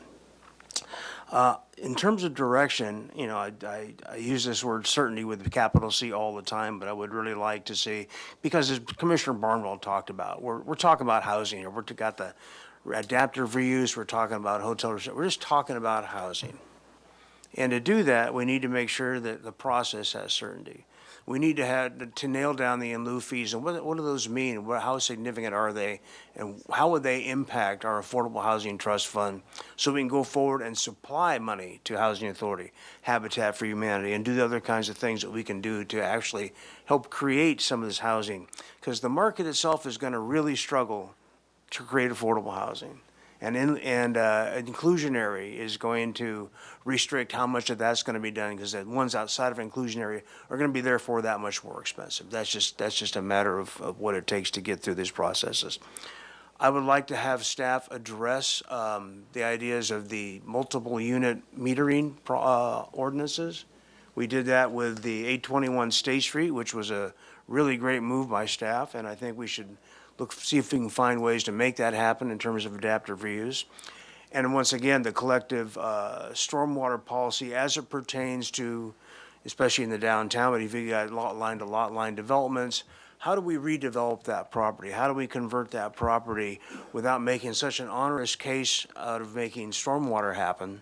In terms of direction, I use this word certainty with a capital C all the time, but I would really like to see, because as Commissioner Barnwell talked about, we're talking about housing here. We've got the adaptive reuse, we're talking about hotels, we're just talking about housing. And to do that, we need to make sure that the process has certainty. We need to nail down the in lieu fees, and what do those mean? How significant are they? And how would they impact our Affordable Housing Trust Fund so we can go forward and supply money to Housing Authority, Habitat for Humanity, and do the other kinds of things that we can do to actually help create some of this housing? Because the market itself is going to really struggle to create affordable housing. And inclusionary is going to restrict how much of that's going to be done, because the ones outside of inclusionary are going to be therefore that much more expensive. That's just a matter of what it takes to get through these processes. I would like to have staff address the ideas of the multiple unit metering ordinances. We did that with the 821 State Street, which was a really great move by staff, and I think we should see if we can find ways to make that happen in terms of adaptive reuse. And once again, the collective stormwater policy as it pertains to, especially in the downtown, but if you got lot line to lot line developments, how do we redevelop that property? How do we convert that property without making such an onerous case out of making stormwater happen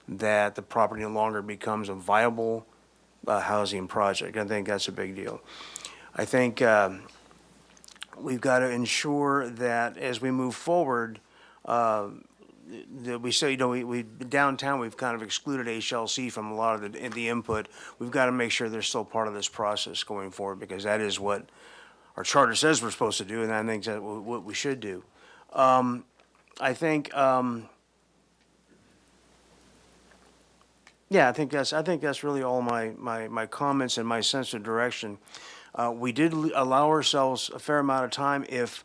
that the property no longer becomes a viable housing project? I think that's a big deal. I think we've got to ensure that as we move forward, that we say, we downtown, we've kind of excluded HLC from a lot of the input. We've got to make sure they're still part of this process going forward, because that is what our charter says we're supposed to do, and I think that's what we should do. I think that's really all my comments and my sense of direction. We did allow ourselves a fair amount of time if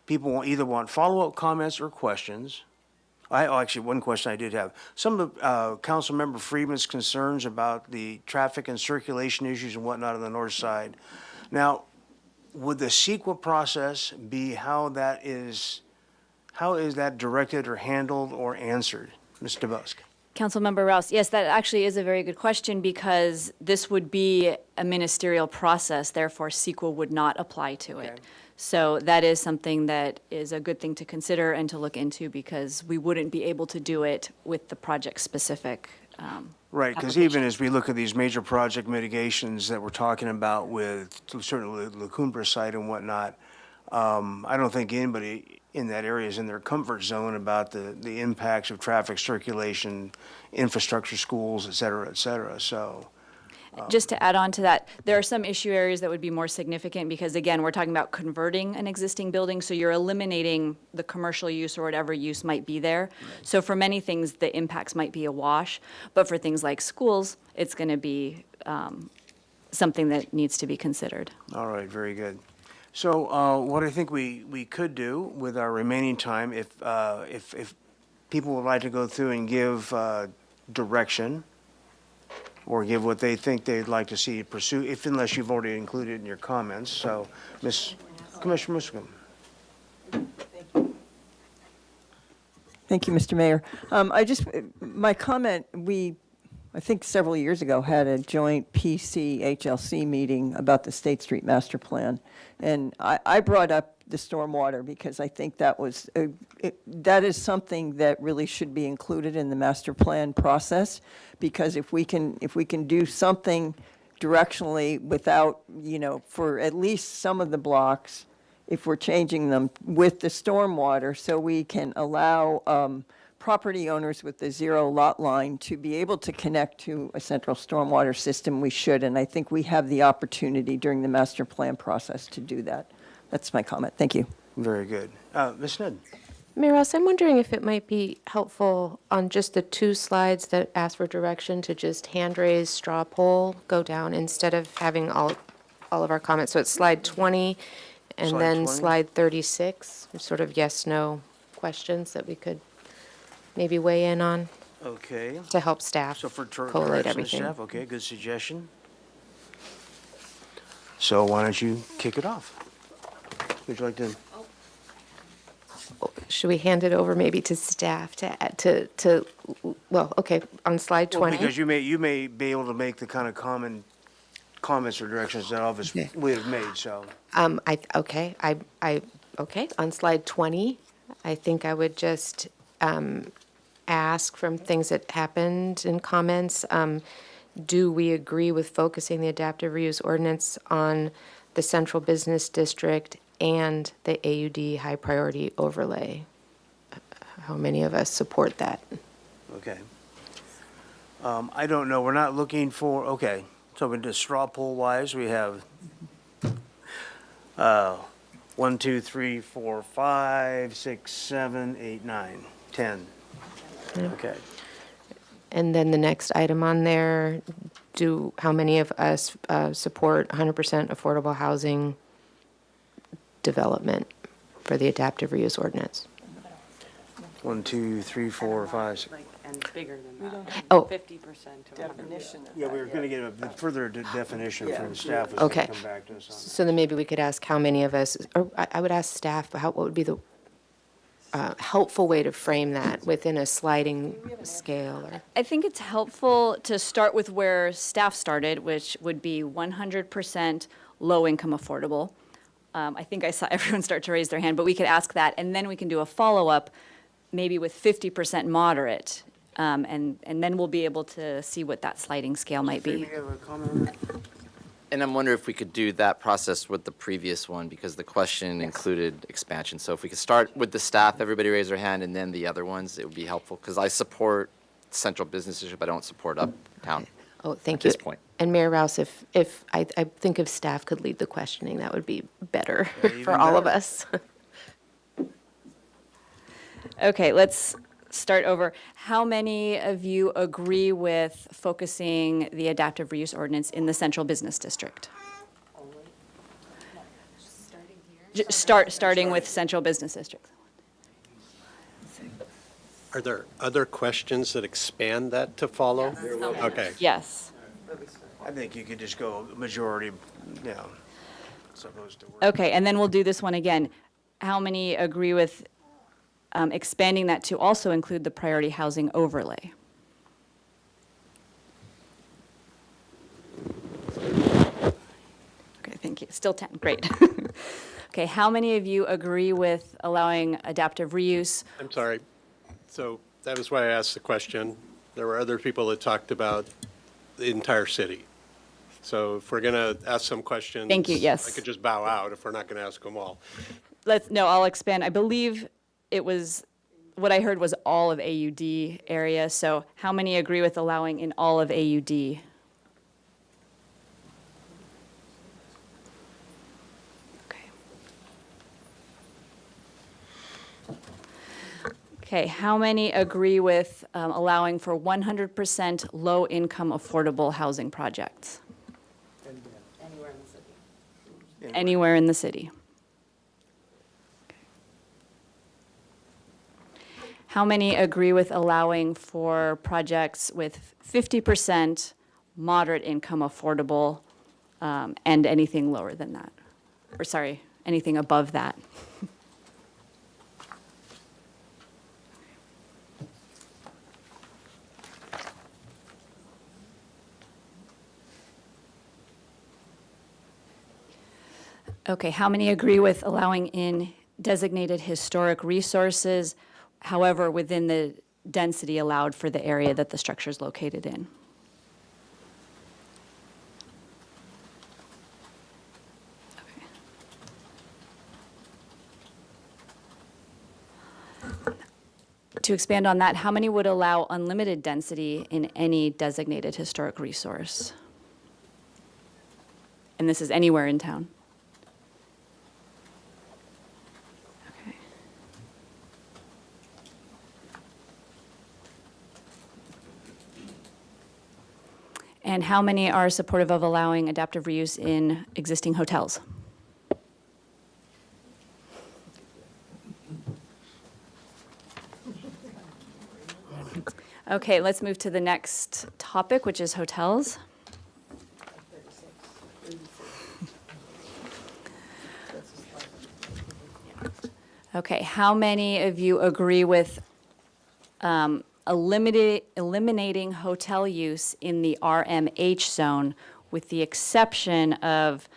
people either want follow-up comments or questions. Actually, one question I did have. Some of Councilmember Freeman's concerns about the traffic and circulation issues and whatnot on the north side. Now, would the CEQA process be how is that directed or handled or answered? Mr. Busk. Councilmember Rouse, yes, that actually is a very good question, because this would be a ministerial process, therefore CEQA would not apply to it. So that is something that is a good thing to consider and to look into, because we wouldn't be able to do it with the project-specific Right, because even as we look at these major project mitigations that we're talking about with certainly the Cumbra site and whatnot, I don't think anybody in that area is in their comfort zone about the impacts of traffic circulation, infrastructure, schools, et cetera, so. Just to add on to that, there are some issue areas that would be more significant, because again, we're talking about converting an existing building, so you're eliminating the commercial use or whatever use might be there. So for many things, the impacts might be a wash, but for things like schools, it's going to be something that needs to be considered. All right, very good. So what I think we could do with our remaining time, if people would like to go through and give direction, or give what they think they'd like to see pursue, unless you've already included it in your comments. So, Commissioner Muscombe. Thank you, Mr. Mayor. My comment, I think several years ago, had a joint PC-HLC meeting about the State Street Master Plan. And I brought up the stormwater, because I think that was, that is something that really should be included in the master plan process, because if we can do something directionally without, for at least some of the blocks, if we're changing them with the stormwater, so we can allow property owners with the zero lot line to be able to connect to a central stormwater system, we should. And I think we have the opportunity during the master plan process to do that. That's my comment. Thank you. Very good. Ms. Sneddon? Mayor Rouse, I'm wondering if it might be helpful on just the 2 slides that ask for direction to just hand raise, straw poll, go down instead of having all of our comments. So it's slide 20 and Slide then 20? slide 36, sort of yes/no questions that we could maybe weigh in on Okay. to help staff So for collate direction to everything. staff, okay, good suggestion. So why don't you kick it off? Would you like to? Should we hand it over maybe to staff well, okay, on slide 20? Well, because you may be able to make the kind of comments or directions that all of us would have made, so. Okay, on slide 20, I think I would just ask from things that happened in comments, do we agree with focusing the adaptive reuse ordinance on the central business district and the AUD high priority overlay? How many of us support that? Okay. I don't know, we're not looking for, okay, so we just straw poll wise, we have 1, 2, 3, 4, 5, 6, 7, 8, 9, 10. Okay. And then the next item on there, how many of us support 100% affordable housing development for the adaptive reuse ordinance? 1, 2, 3, 4, 5, 6. And bigger than that. Oh. 50% of Definition. Yeah, we were going to get a further definition from the staff. was Okay. gonna come back to us on. So then maybe we could ask how many of us, or I would ask staff, what would be the helpful way to frame that within a sliding scale? Or I think it's helpful to start with where staff started, which would be 100% low-income affordable. I think I saw everyone start to raise their hand, but we could ask that, and then we can do a follow-up, maybe with 50% moderate, and then we'll be able to see what that sliding scale might be. Amy, you have a comment on that? And I'm wondering if we could do that process with the previous one, because the question included expansion. So if we could start with the staff, everybody raise their hand, and then the other ones, it would be helpful, because I support central business district, but I don't support uptown. Oh, thank at you. this point. And Mayor Rouse, if I think if staff could lead the questioning, that would be better Yeah, even for all of better. us. Okay, let's start over. How many of you agree with focusing the adaptive reuse ordinance in the central business district? Starting with central business district. Are there other questions that expand that to follow? Okay. Yes. I think you could just go majority, as opposed to. Okay, and then we'll do this one again. How many agree with expanding that to also include the priority housing overlay? Okay, thank you. Still 10, great. Okay, how many of you agree with allowing adaptive reuse? I'm sorry. So that was why I asked the question. There were other people that talked about the entire city. So if we're going to ask some questions. Thank you, yes. I could just bow out if we're not going to ask them all. No, I'll expand. I believe it was, what I heard was all of AUD area. So how many agree with allowing in all of AUD? Okay, how many agree with allowing for 100% low-income affordable housing projects? Anywhere in the city. Anywhere in the city. Okay. How many agree with allowing for projects with 50% moderate income affordable and anything lower than that? Or sorry, anything above that? Okay, how many agree with allowing in designated historic resources, however, within the density allowed for the area that the structure is located in? To expand on that, how many would allow unlimited density in any designated historic resource? And this is anywhere in town. Okay. And how many are supportive of allowing adaptive reuse in existing hotels? Okay, let's move to the next topic, which is hotels. Okay, how many of you agree with eliminating hotel use in the RMH zone with the exception of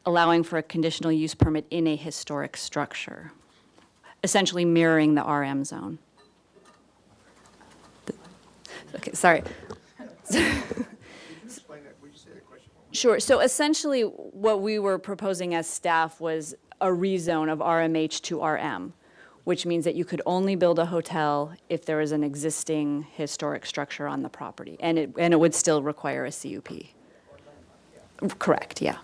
allowing for a conditional use permit in a historic structure, essentially mirroring the RM zone? Okay, sorry. Sure. So essentially, what we were proposing as staff was a rezone of RMH to RM, which means that you could only build a hotel if there is an existing historic structure on the property, and it would still require a CUP. Correct, yeah.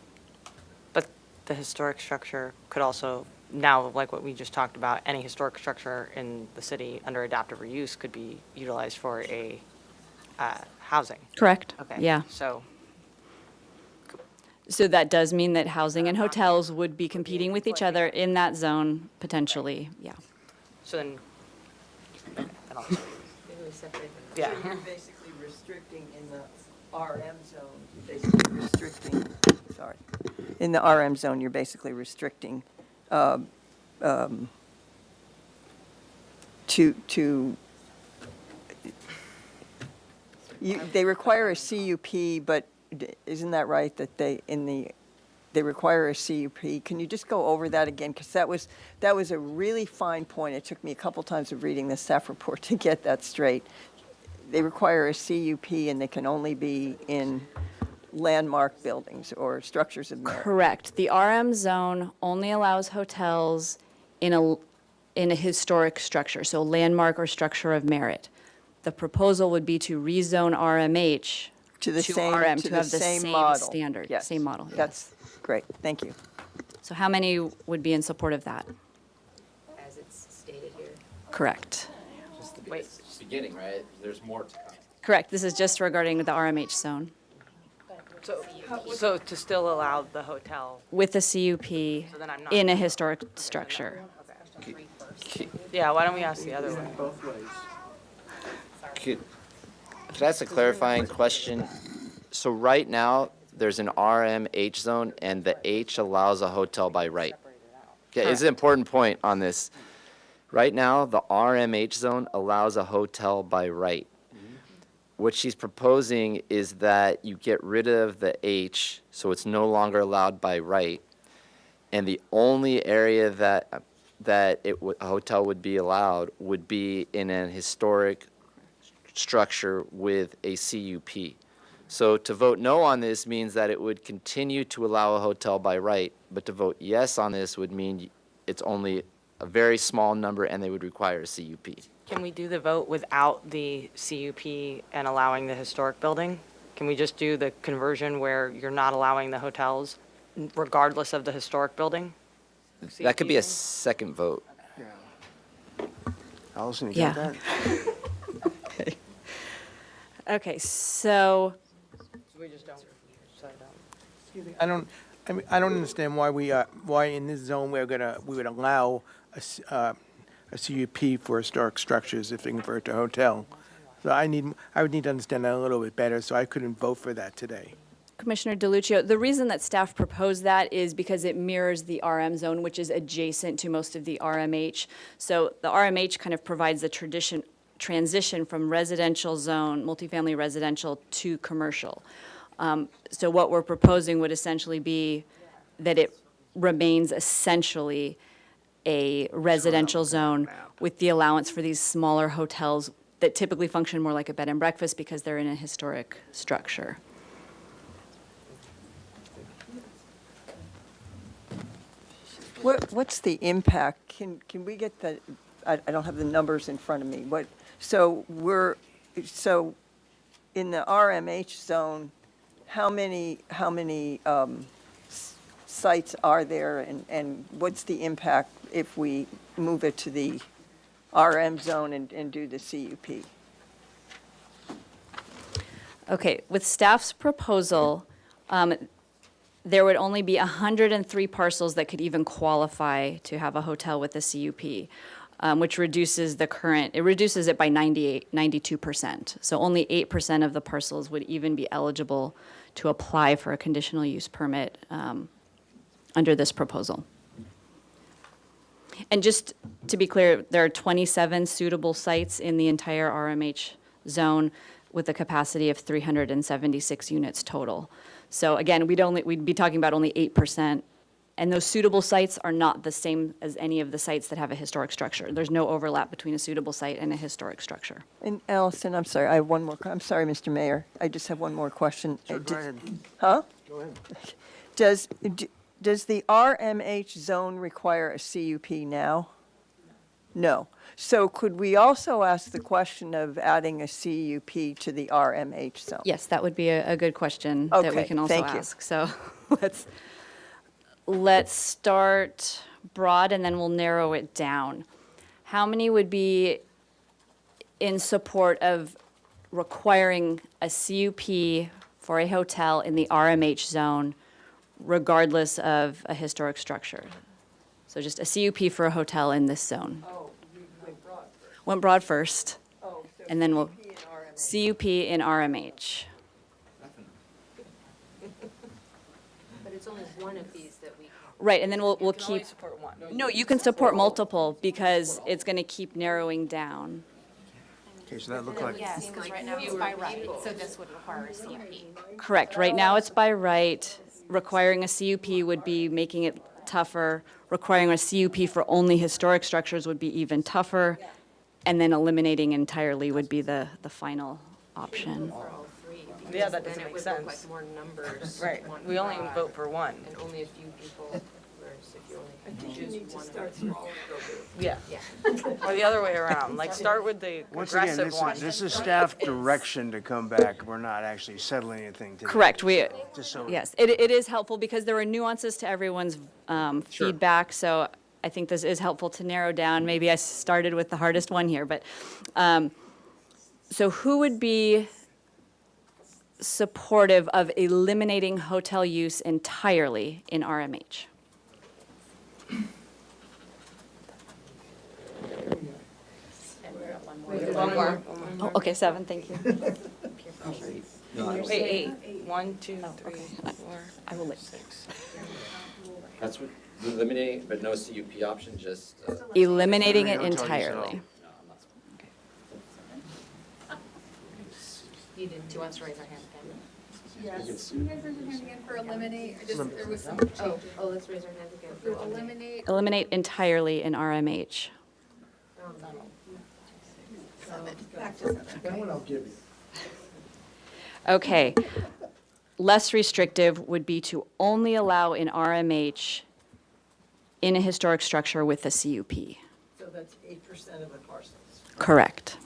But the historic structure could also, now, like what we just talked about, any historic structure in the city under adaptive reuse could be utilized for a housing. Correct. Okay. Yeah. So that does mean that housing and hotels would be competing with each other in that zone, potentially, yeah. So then, Yeah. So you're basically restricting in the RM zone, you're basically restricting, sorry. In the RM zone, you're basically restricting they require a CUP, but isn't that right, that they require a CUP? Can you just go over that again? Because that was a really fine point. It took me a couple times of reading the staff report to get that straight. They require a CUP, and they can only be in landmark buildings or structures of merit. Correct. The RM zone only allows hotels in a historic structure, so landmark or structure of merit. The proposal would be to rezone RMH to the same RM to to the have the same same model. standard, Yes. same model. Yes. That's great. Thank you. So how many would be in support of that? As it's stated here. Correct. Wait. Beginning, right? There's more to come. Correct. This is just regarding the RMH zone. So to still allow the hotel? With a CUP then I'm not- in a historic structure. Yeah, why don't we ask the other way? Both ways. Could I ask a clarifying question? So right now, there's an RMH zone, and the H allows a hotel by right. Okay, it's an important point on this. Right now, the RMH zone allows a hotel by right. What she's proposing is that you get rid of the H, so it's no longer allowed by right. And the only area that a hotel would be allowed would be in an historic structure with a CUP. So to vote no on this means that it would continue to allow a hotel by right, but to vote yes on this would mean it's only a very small number and they would require a CUP. Can we do the vote without the CUP and allowing the historic building? Can we just do the conversion where you're not allowing the hotels regardless of the historic building? That could be a second vote. Allison, you got Yeah. that? Okay, so We just don't. Excuse me, I don't understand why in this zone we would allow a CUP for historic structures if they convert to hotel. So I would need to understand that a little bit better, so I couldn't vote for that today. Commissioner DeLuccio, the reason that staff proposed that is because it mirrors the RM zone, which is adjacent to most of the RMH. So the RMH kind of provides the transition from residential zone, multifamily residential, to commercial. So what we're proposing would essentially be that it remains essentially a residential zone with the allowance for these smaller hotels that typically function more like a bed and breakfast because they're in a historic structure. What's the impact? Can we get the, I don't have the numbers in front of me. So in the RMH zone, how many sites are there, and what's the impact if we move it to the RM zone and do the CUP? Okay, with staff's proposal, there would only be 103 parcels that could even qualify to have a hotel with a CUP, which reduces it by 92%. So only 8% of the parcels would even be eligible to apply for a conditional use permit under this proposal. And just to be clear, there are 27 suitable sites in the entire RMH zone with a capacity of 376 units total. So again, we'd be talking about only 8%, and those suitable sites are not the same as any of the sites that have a historic structure. There's no overlap between a suitable site and a historic struture. And Allison, I'm sorry, I have one more, I'm sorry, Mr. Mayor, I just have one more question. Sure, go ahead. Huh? Go ahead. Does the RMH zone require a CUP now? No. So could we also ask the question of adding a CUP to the RMH zone? Yes, that would be a good question that we Okay, can also thank you. ask. So let's start broad and then we'll narrow it down. How many would be in support of requiring a CUP for a hotel in the RMH zone regardless of a historic structure? So just a CUP for a hotel in this zone. Went broad first, and then we'll, CUP in RMH. But it's only one of these that we. Right, and then we'll keep. No, you can support multiple because it's going to keep narrowing down. Okay, so that looked like. Yes, because right now it's by right, so this would require a CUP. Correct, right now it's by right. Requiring a CUP would be making it tougher. Requiring a CUP for only historic structures would be even tougher. And then eliminating entirely would be the final option. Yeah, that doesn't make sense. Like more numbers. Right, we only vote for one. And only a few people, whereas if you only choose one. Yeah. Or the other way around, like start with the Once again, aggressive one. this is staff direction to come back. We're not actually settling anything today. Correct, Just so. yes, it is helpful because there are nuances to everyone's feedback, so I think this is helpful to narrow down. Maybe I started with the hardest one here, but, so who would be supportive of eliminating hotel use entirely in RMH? One more. Oh, okay, 7, thank you. Wait, 8. 1, 2, 3, 4. I will let. That's what, eliminate, but no CUP option, just. Eliminating it Hotel use at all. entirely. You did, do you want us to raise our hand again? Yes, can you guys raise your hand again for eliminate? I just, there was some Oh, changes. let's raise our hands again. For eliminate, Eliminate entirely in RMH. back to 7. Okay. Less restrictive would be to only allow in RMH in a historic structure with a CUP. So that's 8% of the parcels. Correct.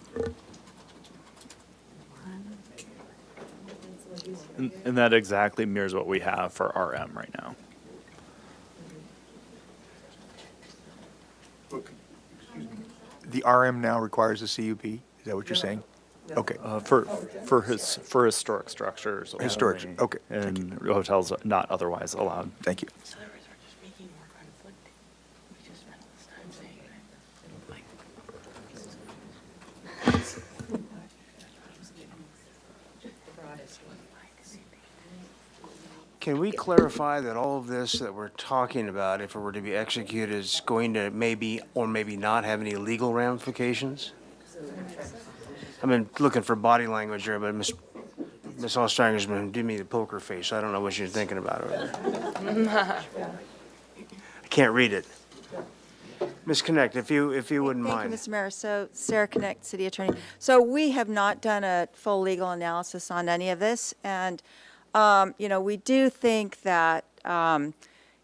And that exactly mirrors what we have for RM right now. The RM now requires a CUP? Is that what you're saying? Okay. For historic structures. Historic, only, okay, And hotels not otherwise allowed. Thank you. So the others are just making more conflicting. We just spent all this time saying Can we clarify that all of this that we're talking about, if it were to be executed, is going to maybe or maybe not have any legal ramifications? I've been looking for body language here, but Ms. Ostranger's been giving me the poker face. I don't know what you're thinking about over there. can't read it. Ms. Connect, if you wouldn't Thank mind. you, Mr. Mayor. So Sarah Connect, City Attorney. So we have not done a full legal analysis on any of this. And, we do think that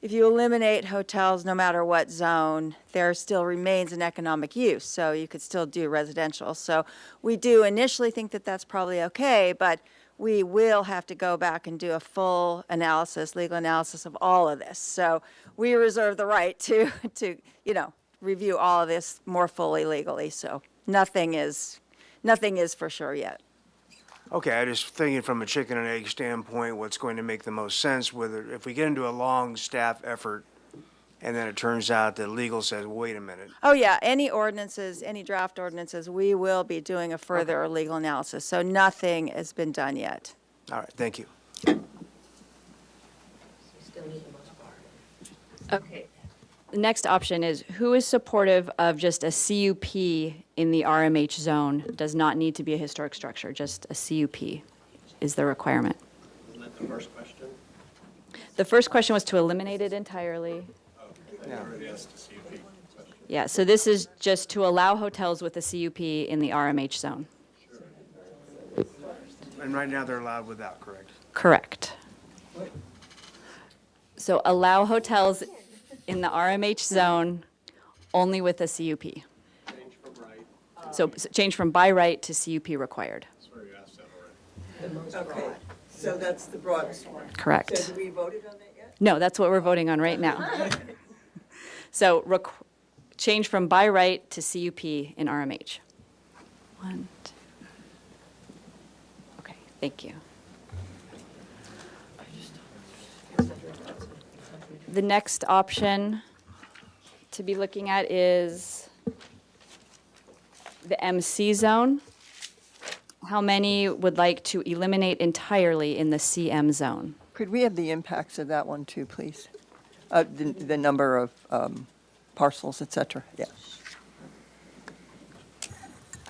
if you eliminate hotels, no matter what zone, there still remains an economic use. So you could still do residential. So we do initially think that that's probably okay, but we will have to go back and do a full analysis, legal analysis of all of this. So we reserve the right to review all of this more fully legally. So nothing is for sure yet. Okay, I just thinking from a chicken and egg standpoint, what's going to make the most sense, whether, if we get into a long staff effort, and then it turns out that legal says, wait a minute. Oh, yeah, any ordinances, any draft ordinances, we will be doing a further legal analysis. So nothing has been done yet. All right, thank you. Okay. The next option is, who is supportive of just a CUP in the RMH zone? Does not need to be a historic structure, just a CUP is the requirement. Wasn't that the first question? The first question was to eliminate it entirely. Yeah, so this is just to allow hotels with a CUP in the RMH zone. And right now, they're allowed without, correct? Correct. So allow hotels in the RMH zone only with a CUP. So change from by right to CUP required. Okay, so that's the broadest one. Correct. So we voted on that yet? No, that's what we're voting on right now. So change from by right to CUP in RMH. 1, 2. Okay, thank you. The next option to be looking at is the MC zone. How many would like to eliminate entirely in the CM zone? Could we have the impacts of that one too, please? The number of parcels, et cetera, yeah.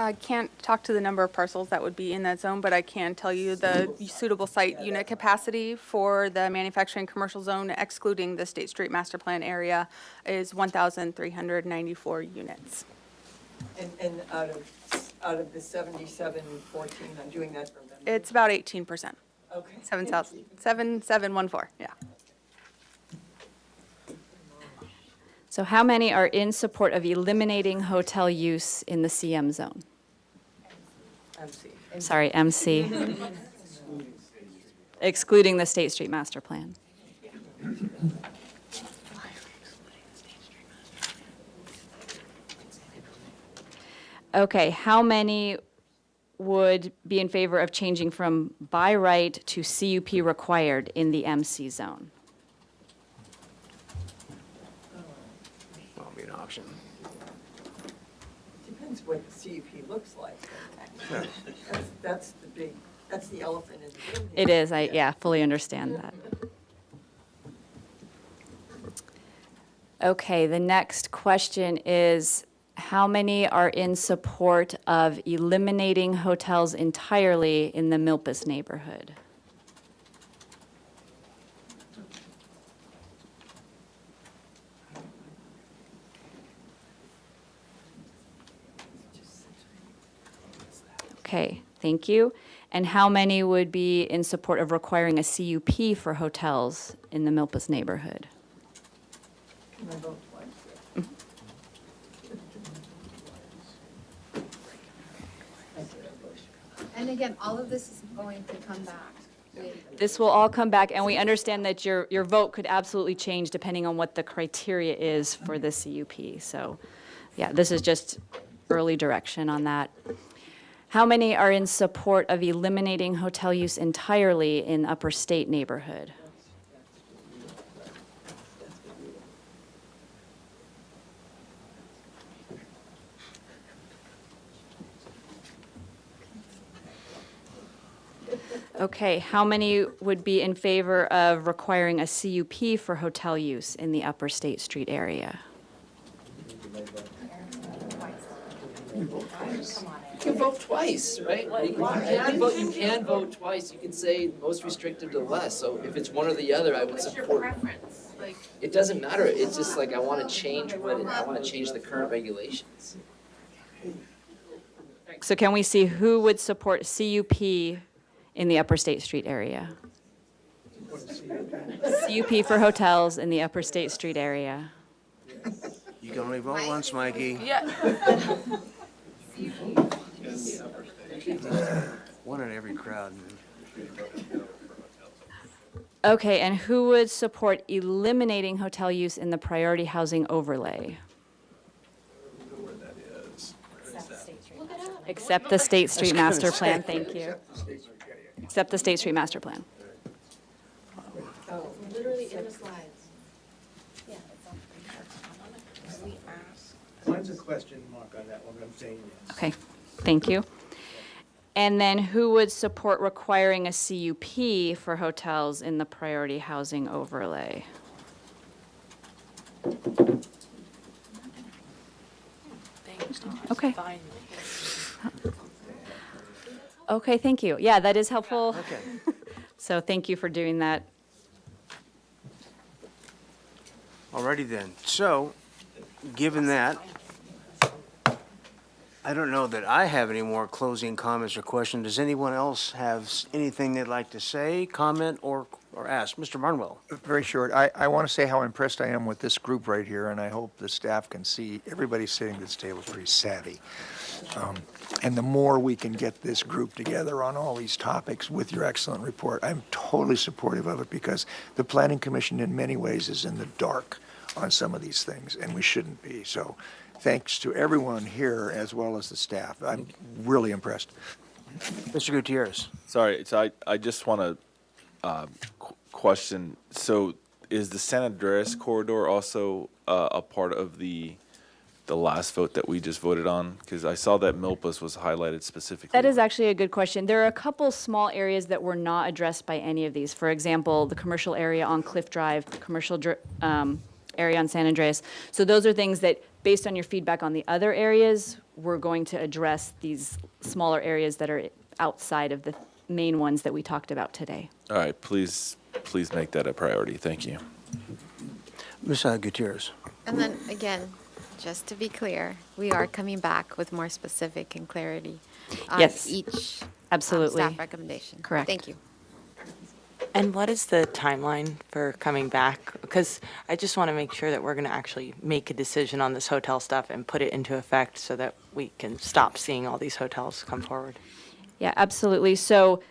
I can't talk to the number of parcels that would be in that zone, but I can tell you the suitable site unit capacity for the manufacturing commercial zone, excluding the State Street Master Plan area, is 1,394 units. And out of the 7714, I'm doing that from memory. It's about 18%. Okay. 7,714, yeah. So how many are in support of eliminating hotel use in the CM zone? MC. Sorry, MC. Excluding the State Street Master Plan. Okay, how many would be in favor of changing from by right to CUP required in the MC zone? That'll be an option. Depends what the CUP looks like. That's the elephant in the room. It is, I fully understand that. Okay, the next question is, how many are in support of eliminating hotels entirely in the Milpas neighborhood? Okay, thank you. And how many would be in support of requiring a CUP for hotels in the Milpas neighborhood? Can I vote twice? And again, all of this is going to come back. This will all come back, and we understand that your vote could absolutely change depending on what the criteria is for the CUP. So, yeah, this is just early direction on that. How many are in support of eliminating hotel use entirely in Upper State neighborhood? Okay, how many would be in favor of requiring a CUP for hotel use in the Upper State Street area? You can vote twice, right? You can vote twice. You can say most restrictive to less. So if it's one or the other, I would support. Preference? It doesn't matter. It's just like I want to change I want to change the current regulations. So can we see who would support CUP in the Upper State Street area? CUP for hotels in the Upper State Street area. You can only vote once, Mikey. Yeah. One in every crowd. Okay, and who would support eliminating hotel use in the priority housing overlay? Except the State Street Master Plan, thank you. Except the State Street Master Plan. Literally in the slides. Mine's a question mark on that one, but I'm saying yes. Okay, thank you. And then who would support requiring a CUP for hotels in the priority housing overlay? Okay. Okay, thank you. Yeah, that is helpful. Okay. So thank you for doing that. Alrighty then. So, given that, I don't know that I have any more closing comments or questions. Does anyone else have anything they'd like to say, comment, or ask? Mr. Barnwell? Very short. I want to say how impressed I am with this group right here, and I hope the staff can see everybody sitting at this table is pretty savvy. And the more we can get this group together on all these topics with your excellent report, I'm totally supportive of it because the Planning Commission in many ways is in the dark on some of these things, and we shouldn't be. So thanks to everyone here as well as the staff. I'm really impressed. Mr. Gutierrez? Sorry, so I just want to question, so is the San Andreas corridor also a part of the last vote that we just voted on? Because I saw that Milpas was highlighted specifically. That is actually a good question. There are a couple small areas that were not addressed by any of these. For example, the commercial area on Cliff Drive, the commercial area on San Andreas. So those are things that, based on your feedback on the other areas, we're going to address these smaller areas that are outside of the main ones that we talked about today. All right, please make that a priority. Thank you. Ms. Gutierrez? And then, again, just to be clear, we are coming back with more specific and clarity on Yes, each absolutely. staff recommendation. Correct. Thank you. And what is the timeline for coming back? Because I just want to make sure that we're going to actually make a decision on this hotel stuff and put it into effect so that we can stop seeing all these hotels come forward. Yeah, absolutely. So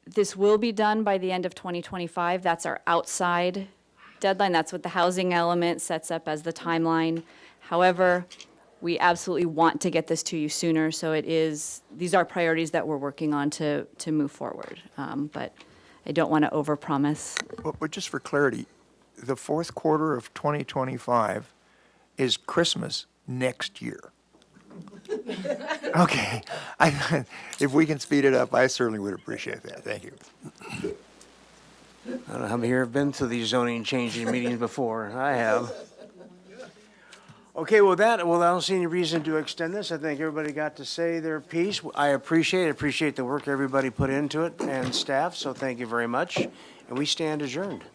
this will be done by the end of 2025. That's our outside deadline. That's what the housing element sets up as the timeline. However, we absolutely want to get this to you sooner. So these are priorities that we're working on to move forward. But I don't want to overpromise. But just for clarity, the fourth quarter of 2025 is Christmas next year. Okay. If we can speed it up, I certainly would appreciate that. Thank you. I don't know how many here have been to these zoning changing meetings before. I have. Okay, well, I don't see any reason to extend this. I think everybody got to say their piece. I appreciate the work everybody put into it and staff, so thank you very much. And we stand adjourned.